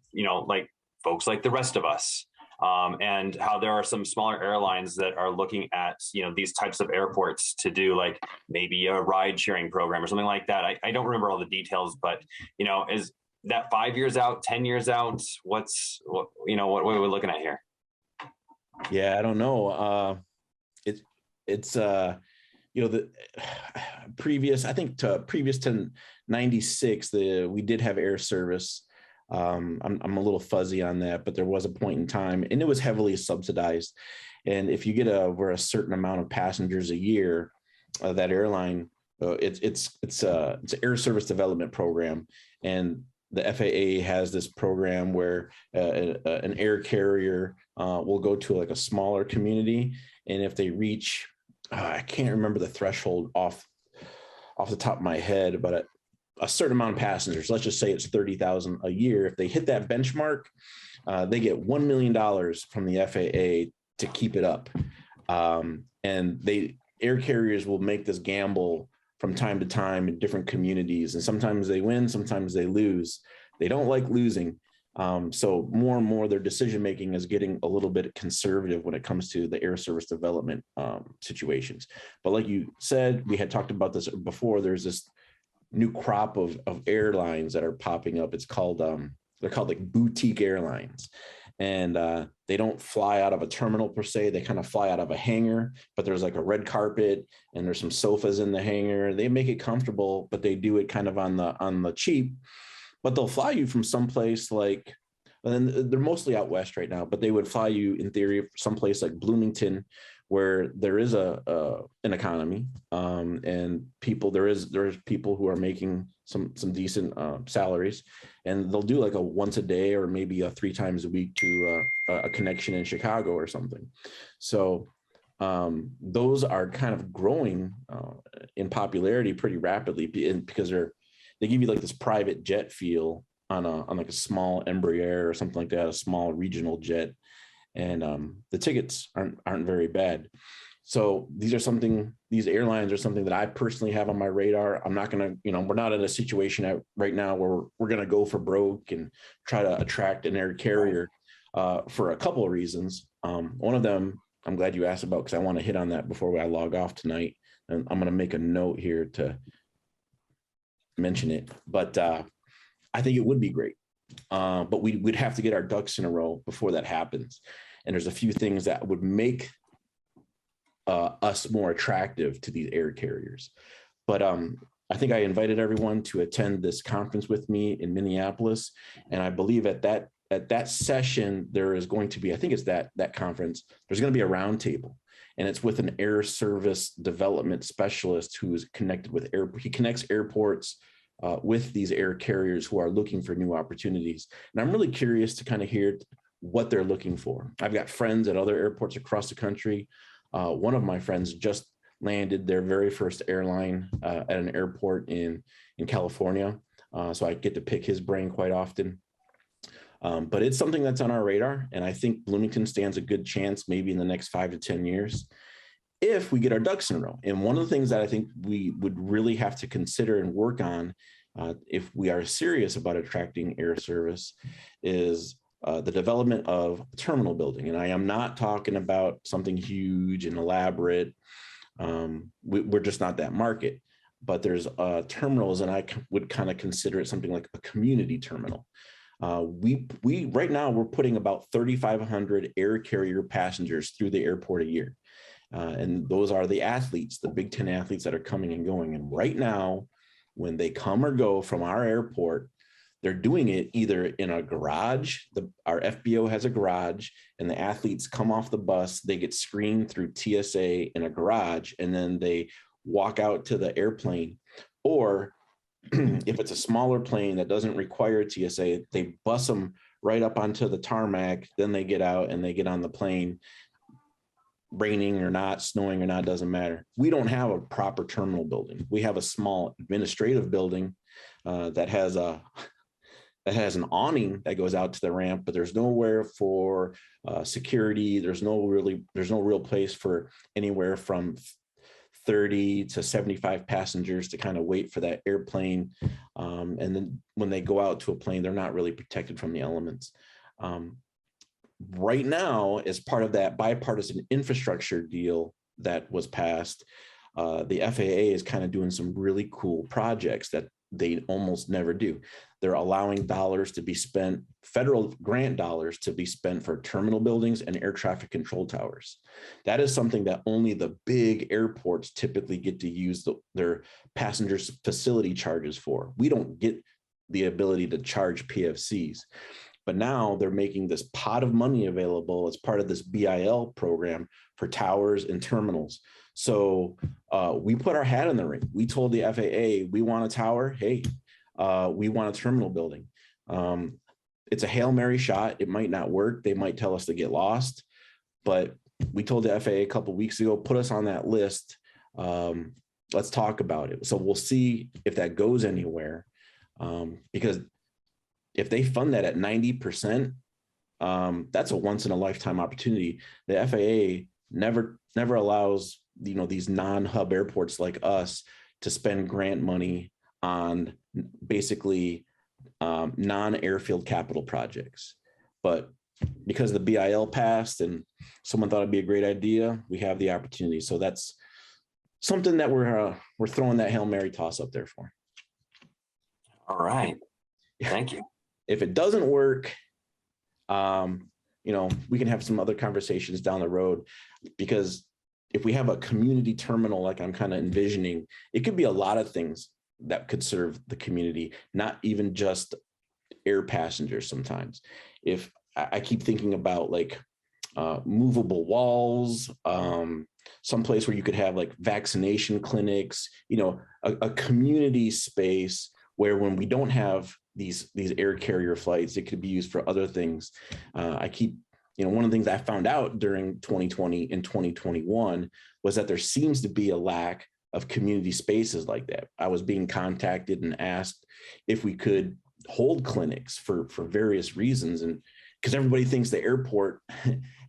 like folks like the rest of us. And how there are some smaller airlines that are looking at, these types of airports to do maybe a ride sharing program or something like that. I don't remember all the details, but, is that 5 years out, 10 years out? What are we looking at here? Yeah, I don't know. It's the previous, I think previous to 96, we did have air service. I'm a little fuzzy on that, but there was a point in time, and it was heavily subsidized. And if you get over a certain amount of passengers a year, that airline, it's an air service development program, and the FAA has this program where an air carrier will go to a smaller community, and if they reach, I can't remember the threshold off the top of my head, but a certain amount of passengers, let's just say it's 30,000 a year. If they hit that benchmark, they get $1 million from the FAA to keep it up. And air carriers will make this gamble from time to time in different communities. And sometimes they win, sometimes they lose. They don't like losing. So more and more their decision-making is getting a little bit conservative when it comes to the air service development situations. But like you said, we had talked about this before, there's this new crop of airlines that are popping up. It's called, they're called boutique airlines. And they don't fly out of a terminal per se. They kind of fly out of a hangar, but there's a red carpet and there's some sofas in the hangar. They make it comfortable, but they do it kind of on the cheap. But they'll fly you from someplace and they're mostly out west right now, but they would fly you in theory someplace like Bloomington, where there is an economy, and there's people who are making some decent salaries, and they'll do a once a day or maybe 3 times a week to a connection in Chicago or something. So those are kind of growing in popularity pretty rapidly, because they give you this private jet feel on a small Embraer or something like that, a small regional jet. And the tickets aren't very bad. So these airlines are something that I personally have on my radar. I'm not going to, we're not in a situation right now where we're going to go for broke and try to attract an air carrier for a couple of reasons. One of them, I'm glad you asked about, because I want to hit on that before I log off tonight. And I'm going to make a note here to mention it. But I think it would be great. But we'd have to get our ducks in a row before that happens. And there's a few things that would make us more attractive to these air carriers. But I think I invited everyone to attend this conference with me in Minneapolis. And I believe at at that session, there is going to be, I think it's that conference, there's going to be a roundtable, and it's with an air service development specialist who is connected with he connects airports with these air carriers who are looking for new opportunities. And I'm really curious to kind of hear what they're looking for. I've got friends at other airports across the country. One of my friends just landed their very first airline at an airport in California. So I get to pick his brain quite often. But it's something that's on our radar. And I think Bloomington stands a good chance maybe in the next 5 to 10 years if we get our ducks in a row. And one of the things that I think we would really have to consider and work on if we are serious about attracting air service is the development of terminal building. And I am not talking about something huge and elaborate. We're just not that market. But there's terminals, and I would kind of consider it something like a community terminal. We right now we're putting about 3,500 air carrier passengers through the airport a year. And those are the athletes, the Big Ten athletes that are coming and going. And right now, when they come or go from our airport, they're doing it either in a garage. Our FBO has a garage, and the athletes come off the bus, they get screened through TSA in a garage, and then they walk out to the airplane. Or if it's a smaller plane that doesn't require TSA, they bus them right up onto the tarmac, then they get out and they get on the plane. Raining or not, snowing or not, doesn't matter. We don't have a proper terminal building. We have a small administrative building that has an awning that goes out to the ramp, but there's nowhere for security. There's no real place for anywhere from 30 to 75 passengers to kind of wait for that airplane. And then when they go out to a plane, they're not really protected from the elements. Right now, as part of that bipartisan infrastructure deal that was passed, the FAA is kind of doing some really cool projects that they almost never do. They're allowing dollars to be spent, federal grant dollars to be spent for terminal buildings and air traffic control towers. That is something that only the big airports typically get to use their passengers facility charges for. We don't get the ability to charge PFCs. But now they're making this pot of money available as part of this BIL program for towers and terminals. So we put our hat in the ring. We told the FAA, we want a tower. Hey, we want a terminal building. It's a Hail Mary shot. It might not work. They might tell us to get lost. But we told the FAA a couple of weeks ago, put us on that list. Let's talk about it. So we'll see if that goes anywhere. Because if they fund that at 90%, that's a once in a lifetime opportunity. The FAA never allows, these non-hub airports like us to spend grant money on basically non-airfield capital projects. But because the BIL passed and someone thought it'd be a great idea, we have the opportunity. So that's something that we're throwing that Hail Mary toss up there for. All right. Thank you. If it doesn't work, we can have some other conversations down the road, because if we have a community terminal, like I'm kind of envisioning, it could be a lot of things that could serve the community, not even just air passengers. Sometimes if I keep thinking about like movable walls, someplace where you could have like vaccination clinics, a community space where when we don't have these air carrier flights, it could be used for other things. One of the things I found out during 2020 and 2021 was that there seems to be a lack of community spaces like that. I was being contacted and asked if we could hold clinics for various reasons. And because everybody thinks the airport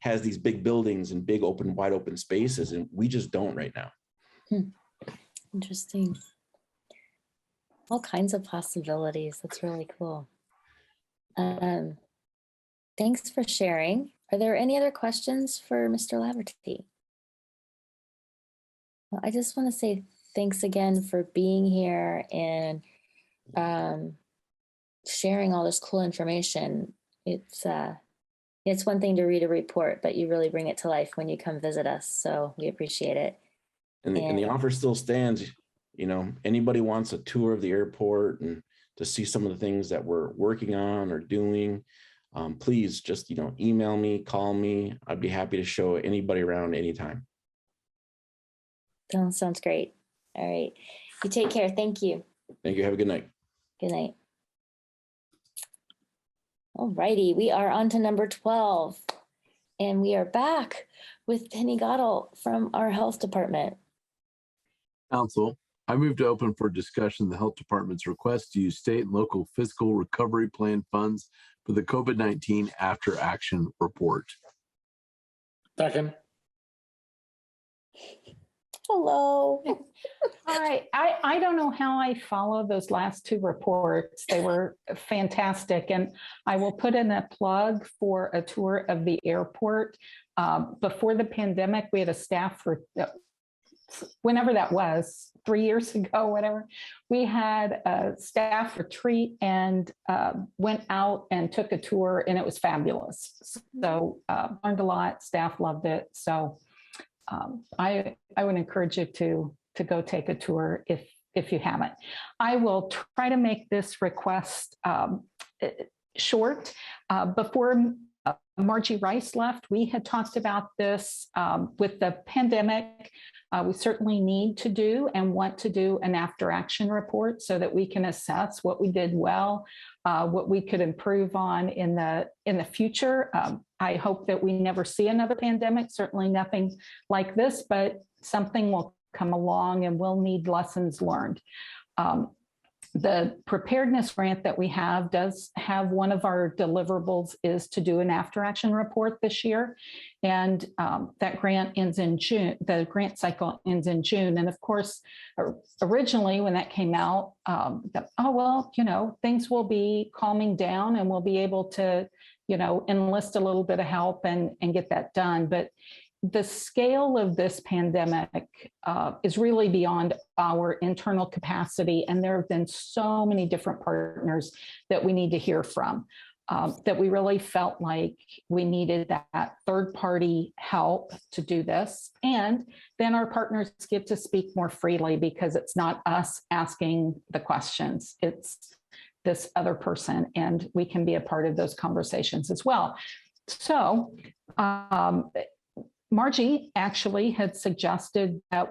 has these big buildings and big wide open spaces, and we just don't right now. Interesting. All kinds of possibilities. That's really cool. Thanks for sharing. Are there any other questions for Mr. Laverty? Well, I just want to say thanks again for being here and sharing all this cool information. It's one thing to read a report, but you really bring it to life when you come visit us. So we appreciate it. And the offer still stands. Anybody wants a tour of the airport and to see some of the things that we're working on or doing, please just, email me, call me. I'd be happy to show anybody around anytime. Sounds great. All right. You take care. Thank you. Thank you. Have a good night. Good night. All righty. We are on to number 12. And we are back with Penny Goddell from our health department. Council, I move to open for discussion the health department's request to use state and local fiscal recovery plan funds for the COVID-19 after action report. Second. Hello. Hi, I don't know how I follow those last two reports. They were fantastic. And I will put in a plug for a tour of the airport. Before the pandemic, we had a staff for whenever that was, 3 years ago, whatever. We had a staff retreat and went out and took a tour, and it was fabulous. So learned a lot, staff loved it. So I would encourage you to go take a tour if you haven't. I will try to make this request short. Before Margie Rice left, we had talked about this with the pandemic. We certainly need to do and want to do an after action report so that we can assess what we did well, what we could improve on in the future. I hope that we never see another pandemic, certainly nothing like this, but something will come along and we'll need lessons learned. The preparedness grant that we have does have one of our deliverables is to do an after action report this year. And that grant ends in June. The grant cycle ends in June. And of course, originally when that came out, things will be calming down and we'll be able to, enlist a little bit of help and get that done. But the scale of this pandemic is really beyond our internal capacity. And there have been so many different partners that we need to hear from, that we really felt like we needed that third-party help to do this. And then our partners get to speak more freely because it's not us asking the questions, it's this other person, and we can be a part of those conversations as well. So, Margie actually had suggested that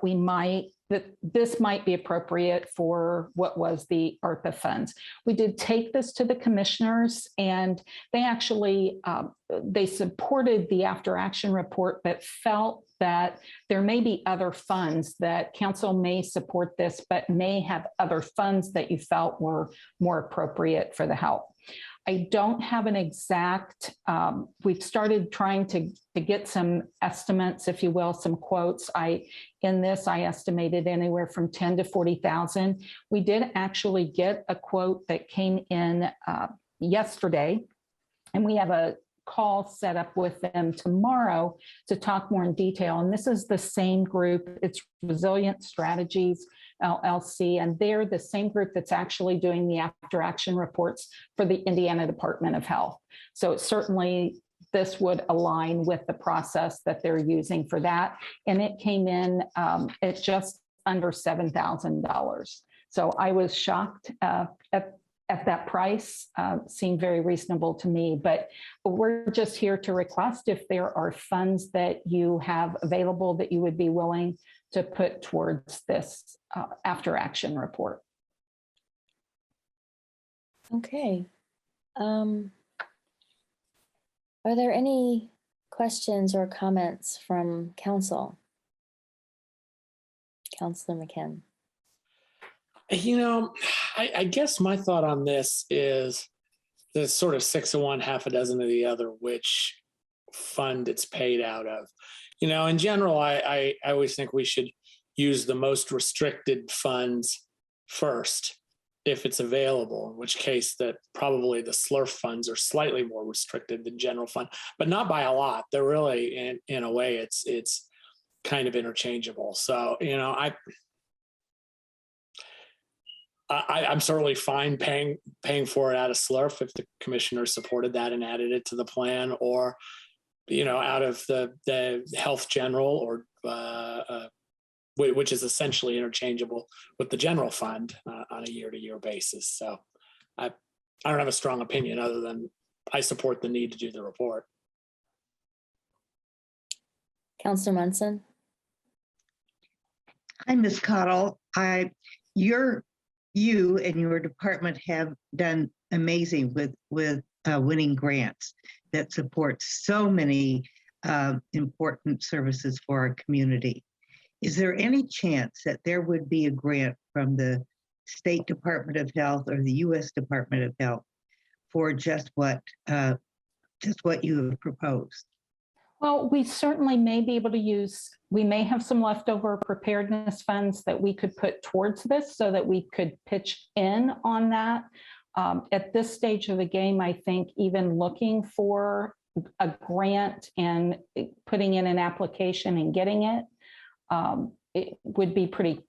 this might be appropriate for what was the ARPA funds. We did take this to the commissioners and they actually, they supported the after action report, but felt that there may be other funds that council may support this, but may have other funds that you felt were more appropriate for the help. I don't have an exact, we've started trying to get some estimates, if you will, some quotes. In this, I estimated anywhere from 10 to 40,000. We did actually get a quote that came in yesterday, and we have a call set up with them tomorrow to talk more in detail. And this is the same group, it's Resilient Strategies LLC, and they're the same group that's actually doing the after action reports for the Indiana Department of Health. So certainly this would align with the process that they're using for that. And it came in at just under $7,000. So I was shocked at that price, seemed very reasonable to me, but we're just here to request if there are funds that you have available that you would be willing to put towards this after action report. Okay. Are there any questions or comments from council? Councilor McKim. I guess my thought on this is there's sort of 6 of one, half a dozen of the other, which fund it's paid out of. In general, I always think we should use the most restricted funds first, if it's available, in which case that probably the SLRF funds are slightly more restricted than general fund, but not by a lot. They're really, in a way, it's kind of interchangeable. So, I'm certainly fine paying for it out of SLRF if the commissioner supported that and added it to the plan, or out of the health general, or which is essentially interchangeable with the general fund on a year-to-year basis. So I don't have a strong opinion other than I support the need to do the report. Councillor Munson? Hi, Ms. Cottle. You and your department have done amazing with winning grants that support so many important services for our community. Is there any chance that there would be a grant from the State Department of Health or the U.S. Department of Health for just what you have proposed? Well, we certainly may be able to use, we may have some leftover preparedness funds that we could put towards this so that we could pitch in on that. At this stage of the game, I think even looking for a grant and putting in an application and getting it, it would be pretty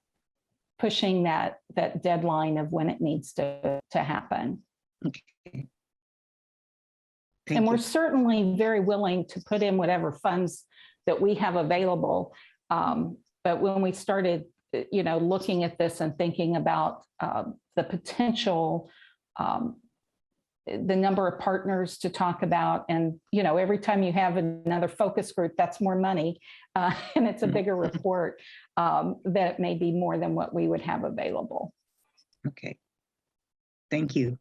pushing that deadline of when it needs to happen. Okay. And we're certainly very willing to put in whatever funds that we have available. But when we started, looking at this and thinking about the potential, the number of partners to talk about, and every time you have another focus group, that's more money, and it's a bigger report, that may be more than what we would have available. Okay. Thank you.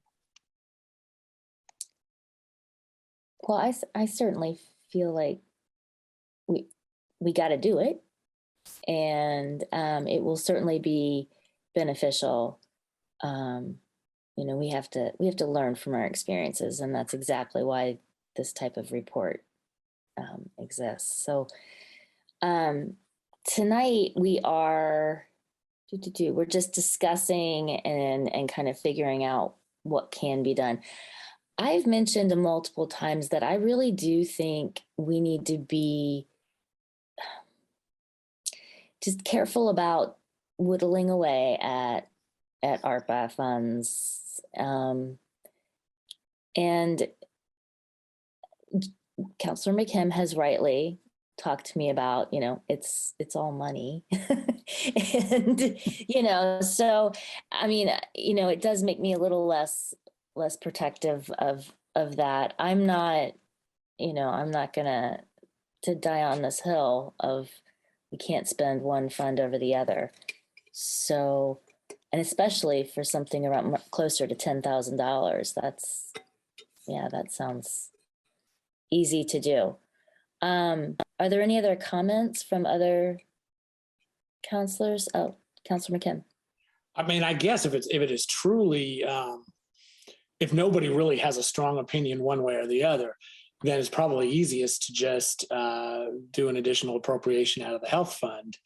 Well, I certainly feel like we got to do it, and it will certainly be beneficial. We have to learn from our experiences, and that's exactly why this type of report exists. So tonight we're just discussing and kind of figuring out what can be done. I've mentioned multiple times that I really do think we need to be just careful about whittling away at ARPA funds. And Councillor McKim has rightly talked to me about, it's all money. And, so, I mean, it does make me a little less protective of that. I'm not gonna die on this hill of we can't spend one fund over the other. So, and especially for something around closer to $10,000, that sounds easy to do. Are there any other comments from other councilors? Oh, Councilor McKim. I mean, I guess if it is truly, if nobody really has a strong opinion one way or the other, then it's probably easiest to just do an additional appropriation out of the health fund,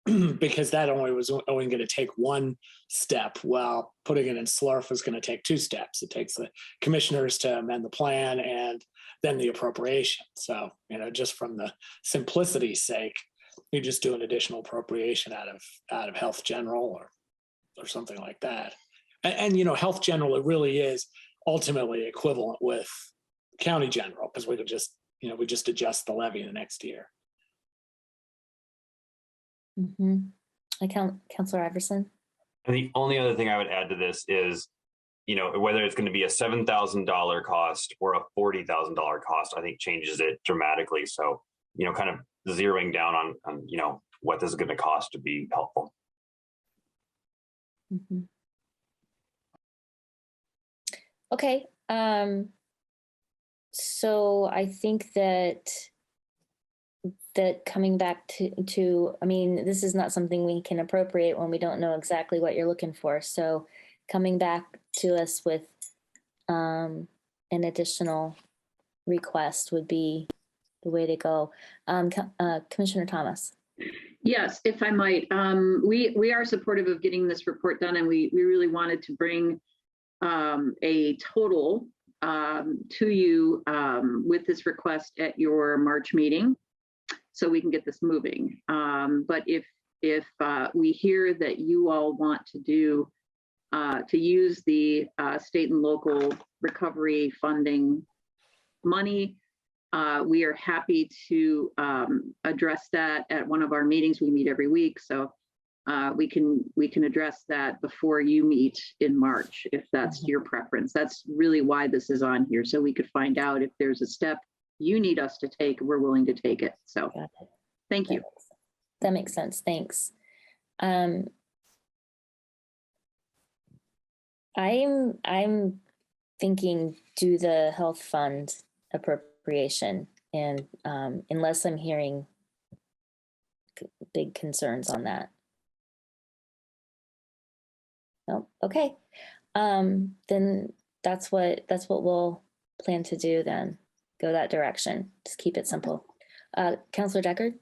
because that was only going to take one step, while putting it in SLURF is going to take two steps. It takes the commissioners to amend the plan and then the appropriation. So, just from the simplicity's sake, you just do an additional appropriation out of health general or something like that. And health general, it really is ultimately equivalent with county general, because we could just, we just adjust the levy the next year. Councilor Iverson. And the only other thing I would add to this is, whether it's going to be a $7,000 cost or a $40,000 cost, I think changes it dramatically. So, kind of zeroing down on what this is going to cost to be helpful. Okay. So I think that coming back to, I mean, this is not something we can appropriate when we don't know exactly what you're looking for. So coming back to us with an additional request would be the way to go. Commissioner Thomas. Yes, if I might. We are supportive of getting this report done, and we really wanted to bring a total to you with this request at your March meeting, so we can get this moving. But if we hear that you all want to do to use the state and local recovery funding money, we are happy to address that at one of our meetings. We meet every week, so we can address that before you meet in March, if that's your preference. That's really why this is on here, so we could find out if there's a step you need us to take, we're willing to take it. So thank you. That makes sense. Thanks. I'm thinking do the health fund appropriation, and unless I'm hearing big concerns on that. No, okay. Then that's what we'll plan to do then. Go that direction. Just keep it simple. Councilor Deckard?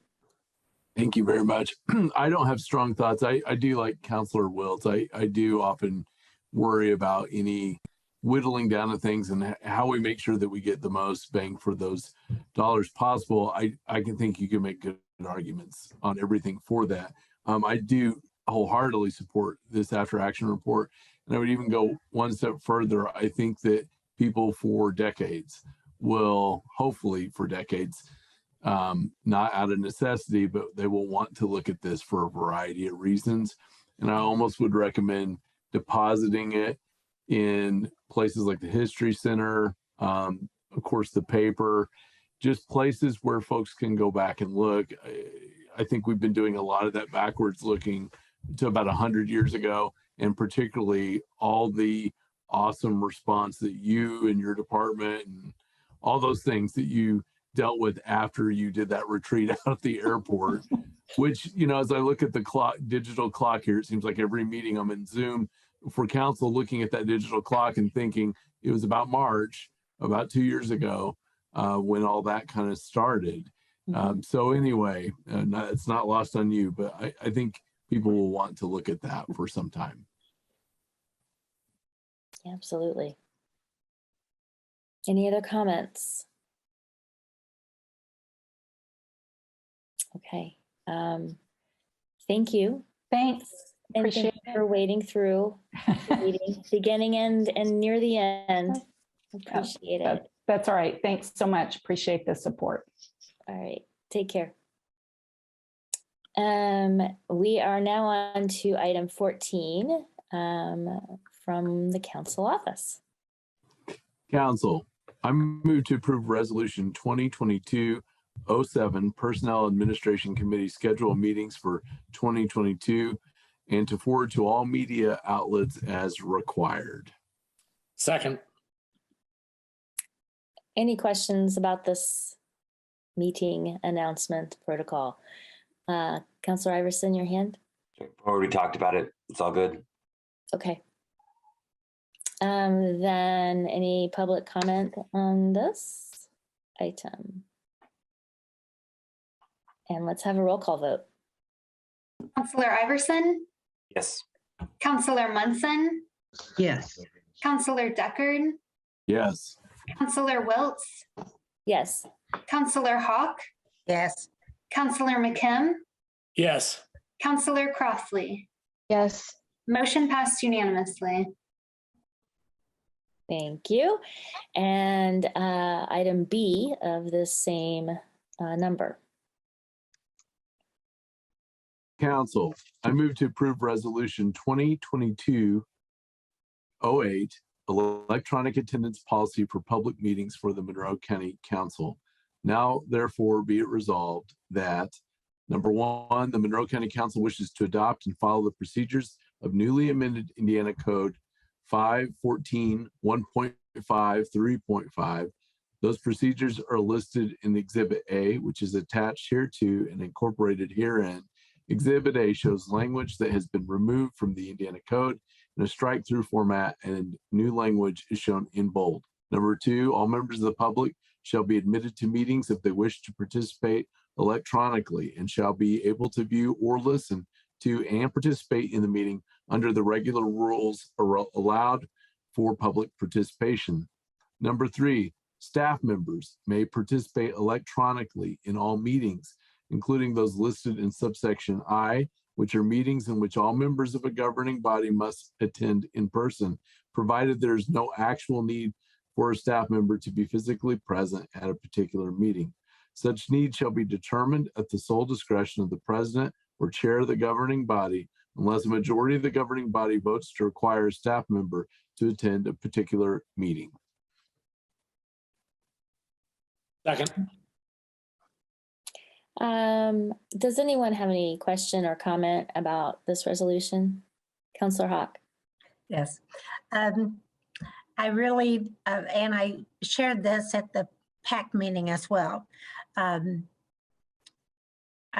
Thank you very much. I don't have strong thoughts. I do like Councilor Wiltz. I do often worry about any whittling down of things and how we make sure that we get the most bang for those dollars possible. I can think you can make good arguments on everything for that. I do wholeheartedly support this after action report. And I would even go one step further. I think that people for decades will, hopefully for decades, not out of necessity, but they will want to look at this for a variety of reasons. And I almost would recommend depositing it in places like the History Center, of course, the paper, just places where folks can go back and look. I think we've been doing a lot of that backwards looking to about 100 years ago, and particularly all the awesome response that you and your department and all those things that you dealt with after you did that retreat out at the airport, which, you know, as I look at the clock, digital clock here, it seems like every meeting I'm in Zoom for council looking at that digital clock and thinking it was about March, about 2 years ago, when all that kind of started. So anyway, it's not lost on you, but I think people will want to look at that for some time. Absolutely. Any other comments? Okay. Thank you. Thanks. And Appreciate thank you for wading through the meeting, beginning and near the end. Appreciate it. That's all right. Thanks so much. Appreciate the support. All right. Take care. We are now on to item 14 from the council office. Council, I move to approve resolution 2022-07 Personnel Administration Committee schedule meetings for 2022 and to forward to all media outlets as required. Second. Any questions about this meeting announcement protocol? Councilor Iverson, your hand? Already talked about it. It's all good. Okay. Then any public comment on this item? And let's have a roll call vote. Councilor Iverson, Yes. Councilor Munson, Yes. Councilor Deckard, Yes. Councilor Wiltz, Yes. Councilor Hawk, Yes. Councilor McKim, Yes. Councilor Crossley. Yes. Motion passed unanimously. Thank you. And item B of the same number. Council, I move to approve resolution 2022-08 electronic attendance policy for public meetings for the Monroe County Council. Now, therefore, be it resolved that number one, the Monroe County Council wishes to adopt and follow the procedures of newly amended Indiana Code 514 1.5 3.5. Those procedures are listed in Exhibit A, which is attached hereto and incorporated herein. Exhibit A shows language that has been removed from the Indiana Code in a strike-through format, and new language is shown in bold. Number two, all members of the public shall be admitted to meetings if they wish to participate electronically and shall be able to view or listen to and participate in the meeting under the regular rules allowed for public participation. Number three, staff members may participate electronically in all meetings, including those listed in subsection I, which are meetings in which all members of a governing body must attend in person, provided there is no actual need for a staff member to be physically present at a particular meeting. Such need shall be determined at the sole discretion of the president or chair of the governing body unless a majority of the governing body votes to require a staff member to attend a particular meeting. Second. Does anyone have any question or comment about this resolution? Councillor Hawk. Yes. I really, and I shared this at the PAC meeting as well. I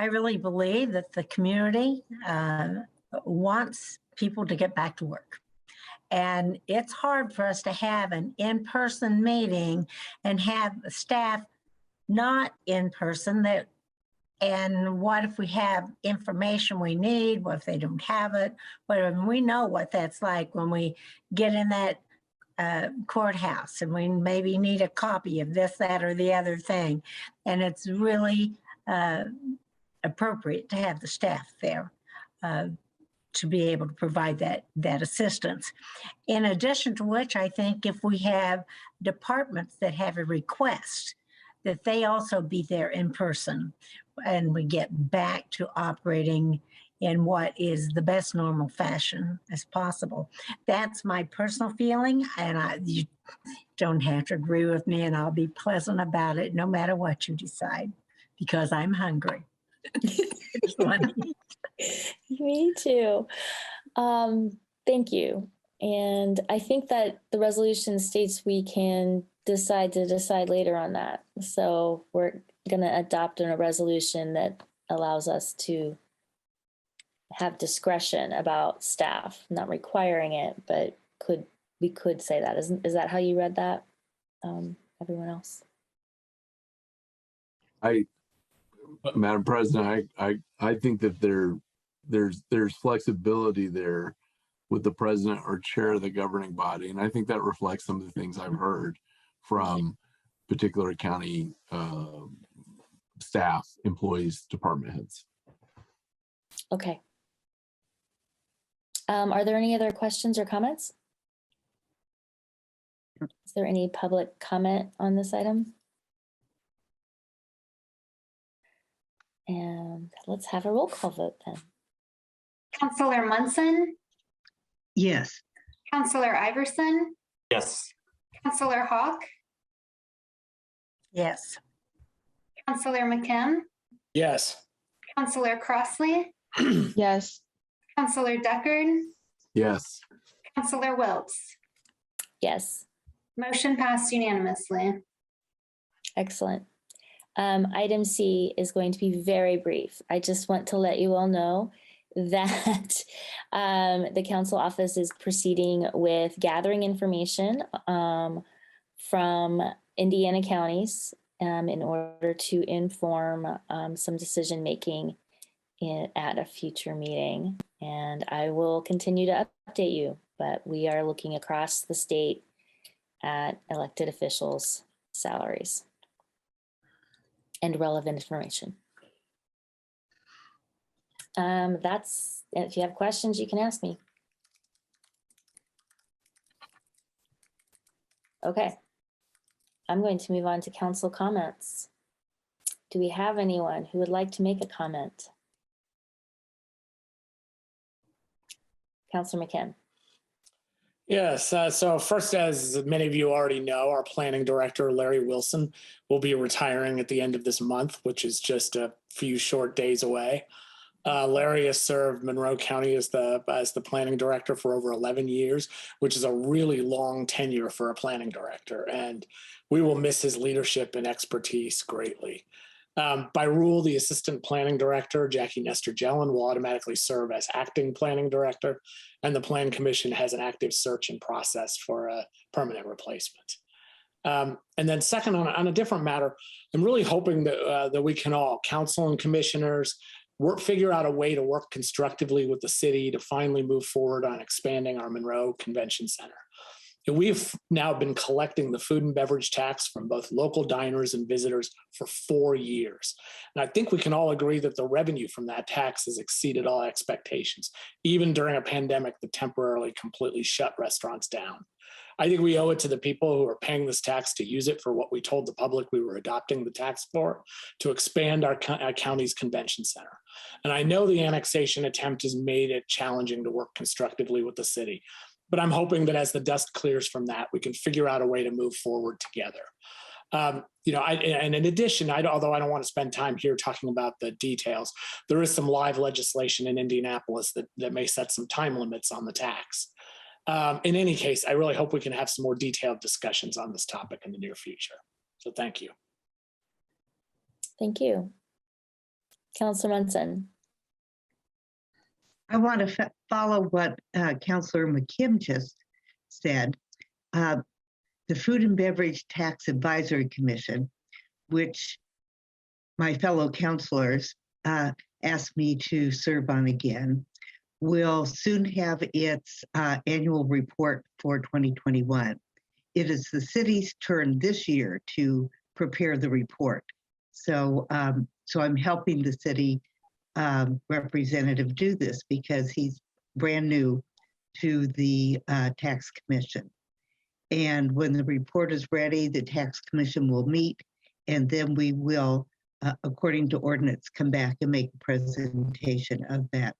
really believe that the community wants people to get back to work. And it's hard for us to have an in-person meeting and have staff not in person. And what if we have information we need? What if they don't have it? Whatever. We know what that's like when we get in that courthouse and we maybe need a copy of this, that, or the other thing. And it's really appropriate to have the staff there to be able to provide that assistance. In addition to which, I think if we have departments that have a request, that they also be there in person and we get back to operating in what is the best normal fashion as possible. That's my personal feeling, and you don't have to agree with me, and I'll be pleasant about it no matter what you decide, because I'm hungry. Just want to eat. Me too. Thank you. And I think that the resolution states we can decide later on that. So we're going to adopt a resolution that allows us to have discretion about staff, not requiring it, but we could say that. Is that how you read that? Everyone else? Madam President, I think that there's flexibility there with the president or chair of the governing body. And I think that reflects some of the things I've heard from particular county staff, employees, department heads. Okay. Are there any other questions or comments? Is there any public comment on this item? And let's have a roll call vote then. Councillor Munson, Yes. Councillor Iverson, Yes. Councillor Hawk, Yes. Councillor McKim, Yes. Councillor Crossley, Yes. Councillor Deckard, Yes. Councillor Wiltz. Yes. Motion passed unanimously. Excellent. Item C is going to be very brief. I just want to let you all know that the council office is proceeding with gathering information from Indiana counties in order to inform some decision making at a future meeting. And I will continue to update you, but we are looking across the state at elected officials' salaries and relevant information. That's, if you have questions, you can ask me. Okay, I'm going to move on to council comments. Do we have anyone who would like to make a comment? Councilor McKim. Yes. So first, as many of you already know, our planning director, Larry Wilson, will be retiring at the end of this month, which is just a few short days away. Larry has served Monroe County as the planning director for over 11 years, which is a really long tenure for a planning director. And we will miss his leadership and expertise greatly. By rule, the assistant planning director, Jackie Nestor-Jelen, will automatically serve as acting planning director, and the Plan Commission has an active search in process for a permanent replacement. And then second, on a different matter, I'm really hoping that we can all, council and commissioners, figure out a way to work constructively with the city to finally move forward on expanding our Monroe Convention Center. And we've now been collecting the food and beverage tax from both local diners and visitors for 4 years. And I think we can all agree that the revenue from that tax has exceeded all expectations, even during a pandemic that temporarily completely shut restaurants down. I think we owe it to the people who are paying this tax to use it for what we told the public we were adopting the tax for, to expand our county's convention center. And I know the annexation attempt has made it challenging to work constructively with the city, but I'm hoping that as the dust clears from that, we can figure out a way to move forward together. And in addition, although I don't want to spend time here talking about the details, there is some live legislation in Indianapolis that may set some time limits on the tax. In any case, I really hope we can have some more detailed discussions on this topic in the near future. So thank you. Thank you. Councilor Munson. I want to follow what Councilor McKim just said. The Food and Beverage Tax Advisory Commission, which my fellow councilors asked me to serve on again, will soon have its annual report for 2021. It is the city's turn this year to prepare the report. So, so I'm helping the city representative do this because he's brand new to the tax commission. And when the report is ready, the tax commission will meet, and then we will, according to ordinance, come back and make a presentation of that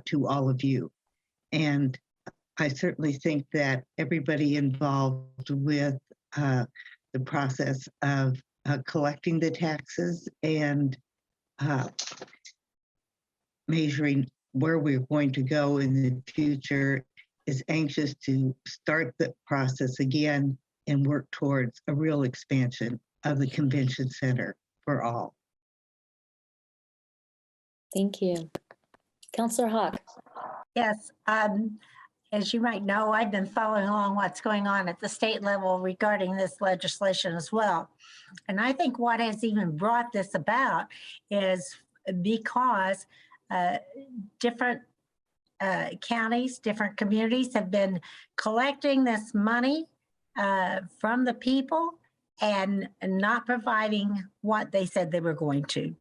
to all of you. And I certainly think that everybody involved with the process of collecting the taxes and measuring where we're going to go in the future is anxious to start the process again and work towards a real expansion of the convention center for all. Thank you. Councilor Hawk. Yes, as you might know, I've been following along what's going on at the state level regarding this legislation as well. And I think what has even brought this about is because different counties, different communities have been collecting this money from the people and not providing what they said they were going to.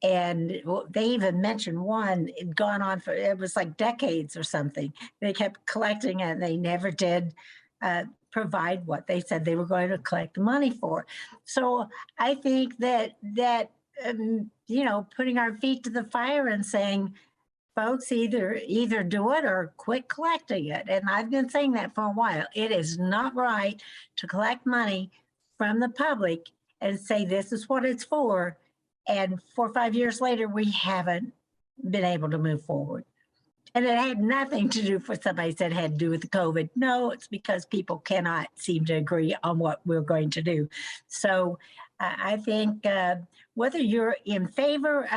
And they even mentioned one, it'd gone on for, it was like decades or something. They kept collecting it and they never did provide what they said they were going to collect the money for. So I think that you know, putting our feet to the fire and saying, folks, either do it or quit collecting it. And I've been saying that for a while. It is not right to collect money from the public and say this is what it's for. And 4 or 5 years later, we haven't been able to move forward. And it had nothing to do for somebody said it had to do with the COVID. No, it's because people cannot seem to agree on what we're going to do. So I think whether you're in favor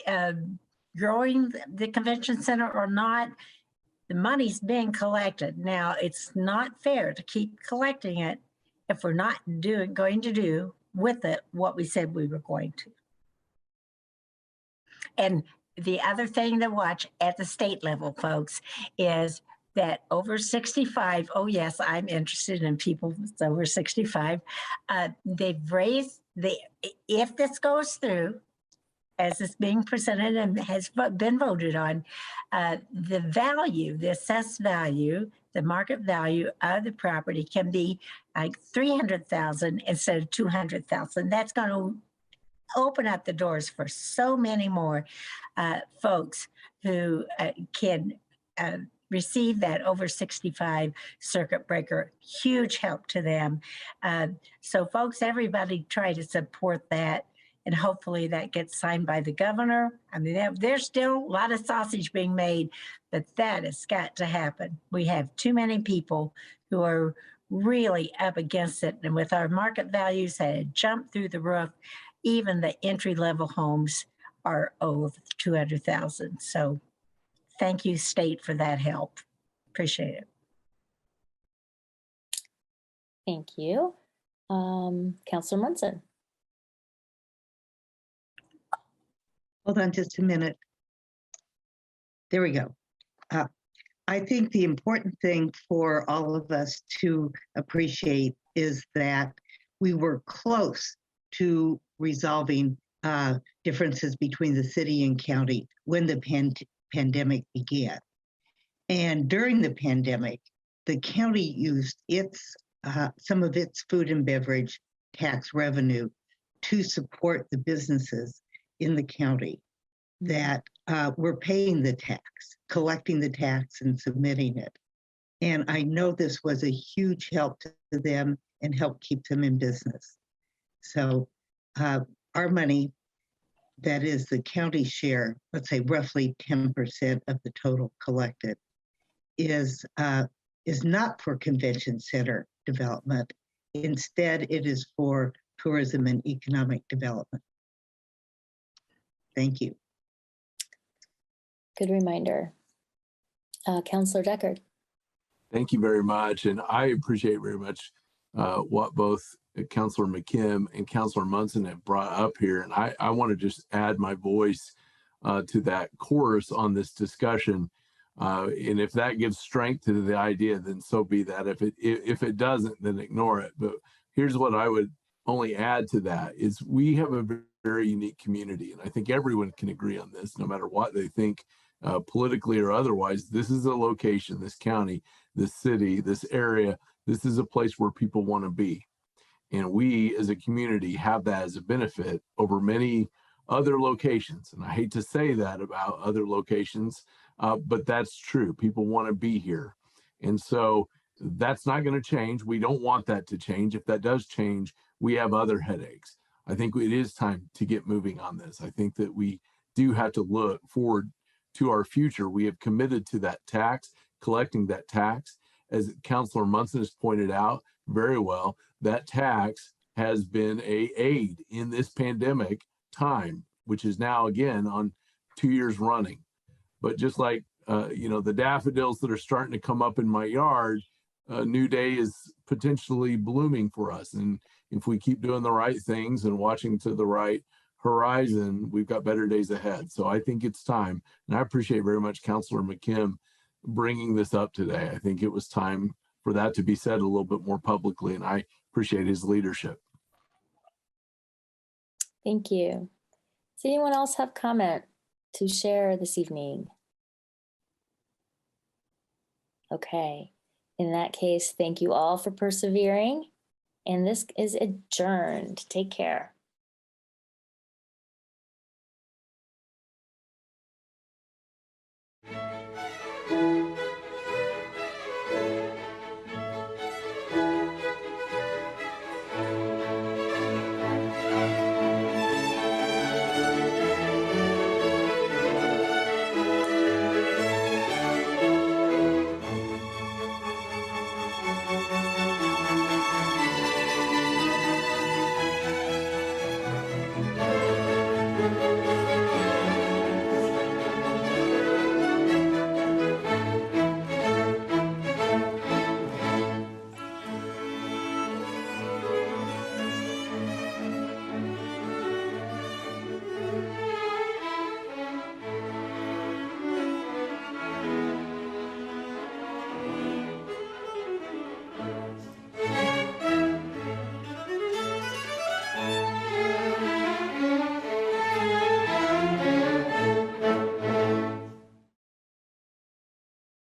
of growing the convention center or not, the money's being collected. Now, it's not fair to keep collecting it if we're not going to do with it what we said we were going to. And the other thing to watch at the state level, folks, is that over 65, oh yes, I'm interested in people over 65, they've raised, if this goes through, as it's being presented and has been voted on, the value, the assessed value, the market value of the property can be like $300,000 instead of $200,000. That's going to open up the doors for so many more folks who can receive that over 65 circuit breaker. Huge help to them. So folks, everybody try to support that. And hopefully that gets signed by the governor. I mean, there's still a lot of sausage being made, but that has got to happen. We have too many people who are really up against it. And with our market values that had jumped through the roof, even the entry-level homes are over 200,000. So thank you, state, for that help. Appreciate it. Thank you. Councilor Munson. Hold on just a minute. There we go. I think the important thing for all of us to appreciate is that we were close to resolving differences between the city and county when the pandemic began. And during the pandemic, the county used some of its food and beverage tax revenue to support the businesses in the county that were paying the tax, collecting the tax and submitting it. And I know this was a huge help to them and helped keep them in business. So our money, that is the county share, let's say roughly 10% of the total collected, is not for convention center development. Instead, it is for tourism and economic development. Thank you. Good reminder. Councillor Deckard. Thank you very much. And I appreciate very much what both Councillor McKim and Councillor Munson have brought up here. And I want to just add my voice to that chorus on this discussion. And if that gives strength to the idea, then so be that. If it doesn't, then ignore it. But here's what I would only add to that is we have a very unique community. And I think everyone can agree on this, no matter what they think politically or otherwise. This is a location, this county, this city, this area. This is a place where people want to be. And we as a community have that as a benefit over many other locations. And I hate to say that about other locations, but that's true. People want to be here. And so that's not going to change. We don't want that to change. If that does change, we have other headaches. I think it is time to get moving on this. I think that we do have to look forward to our future. We have committed to that tax, collecting that tax. As Councillor Munson has pointed out very well, that tax has been an aid in this pandemic time, which is now again on 2 years running. But just like, the daffodils that are starting to come up in my yard, a new day is potentially blooming for us. And if we keep doing the right things and watching to the right horizon, we've got better days ahead. So I think it's time. And I appreciate very much Councillor McKim bringing this up today. I think it was time for that to be said a little bit more publicly, and I appreciate his leadership. Thank you. Does anyone else have comment to share this evening? Okay. In that case, thank you all for persevering. And this is adjourned. Take care.